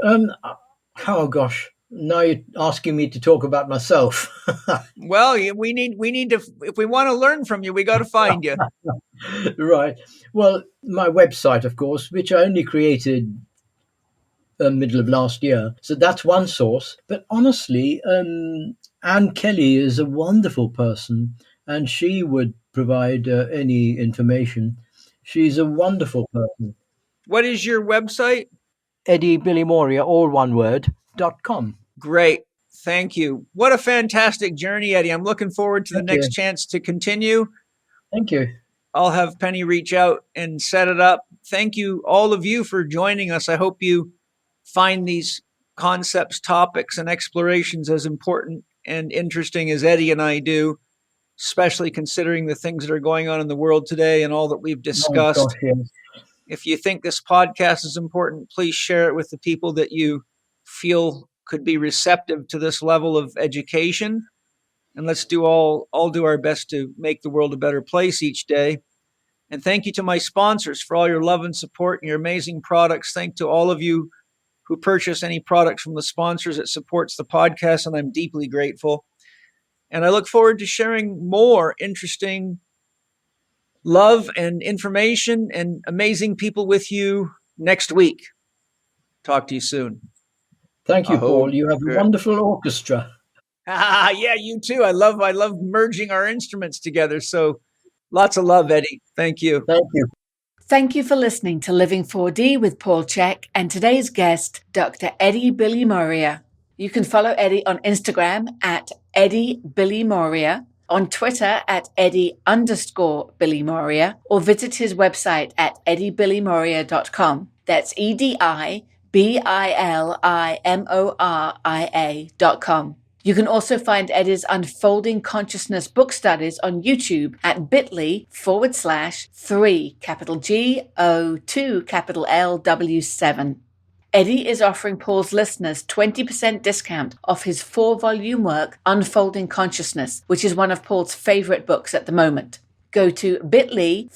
Um, oh gosh, now you're asking me to talk about myself. Well, we need to, if we want to learn from you, we got to find you. Right. Well, my website, of course, which I only created middle of last year. So that's one source. But honestly, Anne Kelly is a wonderful person, and she would provide any information. She's a wonderful person. What is your website? Edi Bilimoria, all one word, .com. Great. Thank you. What a fantastic journey, Eddie. I'm looking forward to the Thank next you. chance to continue. Thank you. I'll have Penny reach out and set it up. Thank you, all of you, for joining us. I hope you find these concepts, topics, and explorations as important and interesting as Eddie and I do, especially considering the things that are going on in the world today and all that we've discussed. Oh, gosh, yes. If you think this podcast is important, please share it with the people that you feel could be receptive to this level of education. And let's all do our best to make the world a better place each day. And thank you to my sponsors for all your love and support and your amazing products. Thank to all of you who purchase any products from the sponsors. It supports the podcast, and I'm deeply grateful. And I look forward to sharing more interesting love and information and amazing people with you next week. Talk to you soon. Thank you, Paul. You have a wonderful orchestra. Yeah, you too. I love merging our instruments together. So lots of love, Eddie. Thank you. Thank you. Thank you for listening to Living 4D with Paul Chek and today's guest, Dr. Edi Bilimoria. You can follow Eddie on Instagram at Edi Bilimoria, on Twitter at Edi_Bilimoria, or visit his website at edibilimoria.com. That's EDIBILIMORIA.com. You can also find Eddie's Unfolding Consciousness book studies on YouTube at bit.ly/3 GO2LW7. Eddie is offering Paul's listeners 20% discount off his 4-volume work, Unfolding Consciousness, which is one of Paul's favorite books at the moment. Go to bit.ly/Edi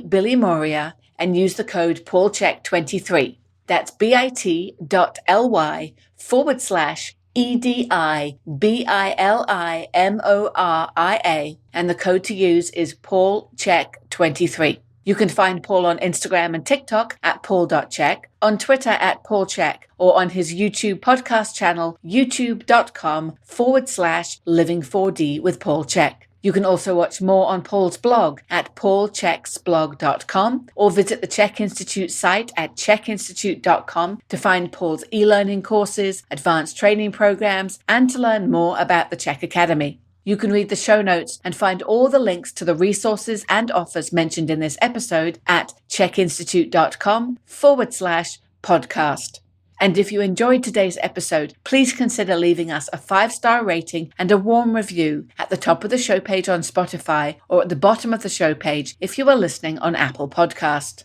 Bilimoria and use the code PaulChek23. That's bit.ly/EDIBILIMORIA, and the code to use is PaulChek23. You can find Paul on Instagram and TikTok at paul.chek, on Twitter at Paul Chek, or on his YouTube podcast channel, youtube.com/living4D with Paul Chek. You can also watch more on Paul's blog at paulcheksblog.com, or visit the Chek Institute site at chekinstitute.com to find Paul's e-learning courses, advanced training programs, and to learn more about the Chek Academy. You can read the show notes and find all the links to the resources and offers mentioned in this episode at chekinstitute.com/podcast. And if you enjoyed today's episode, please consider leaving us a 5-star rating and a warm review at the top of the show page on Spotify, or at the bottom of the show page if you are listening on Apple Podcast.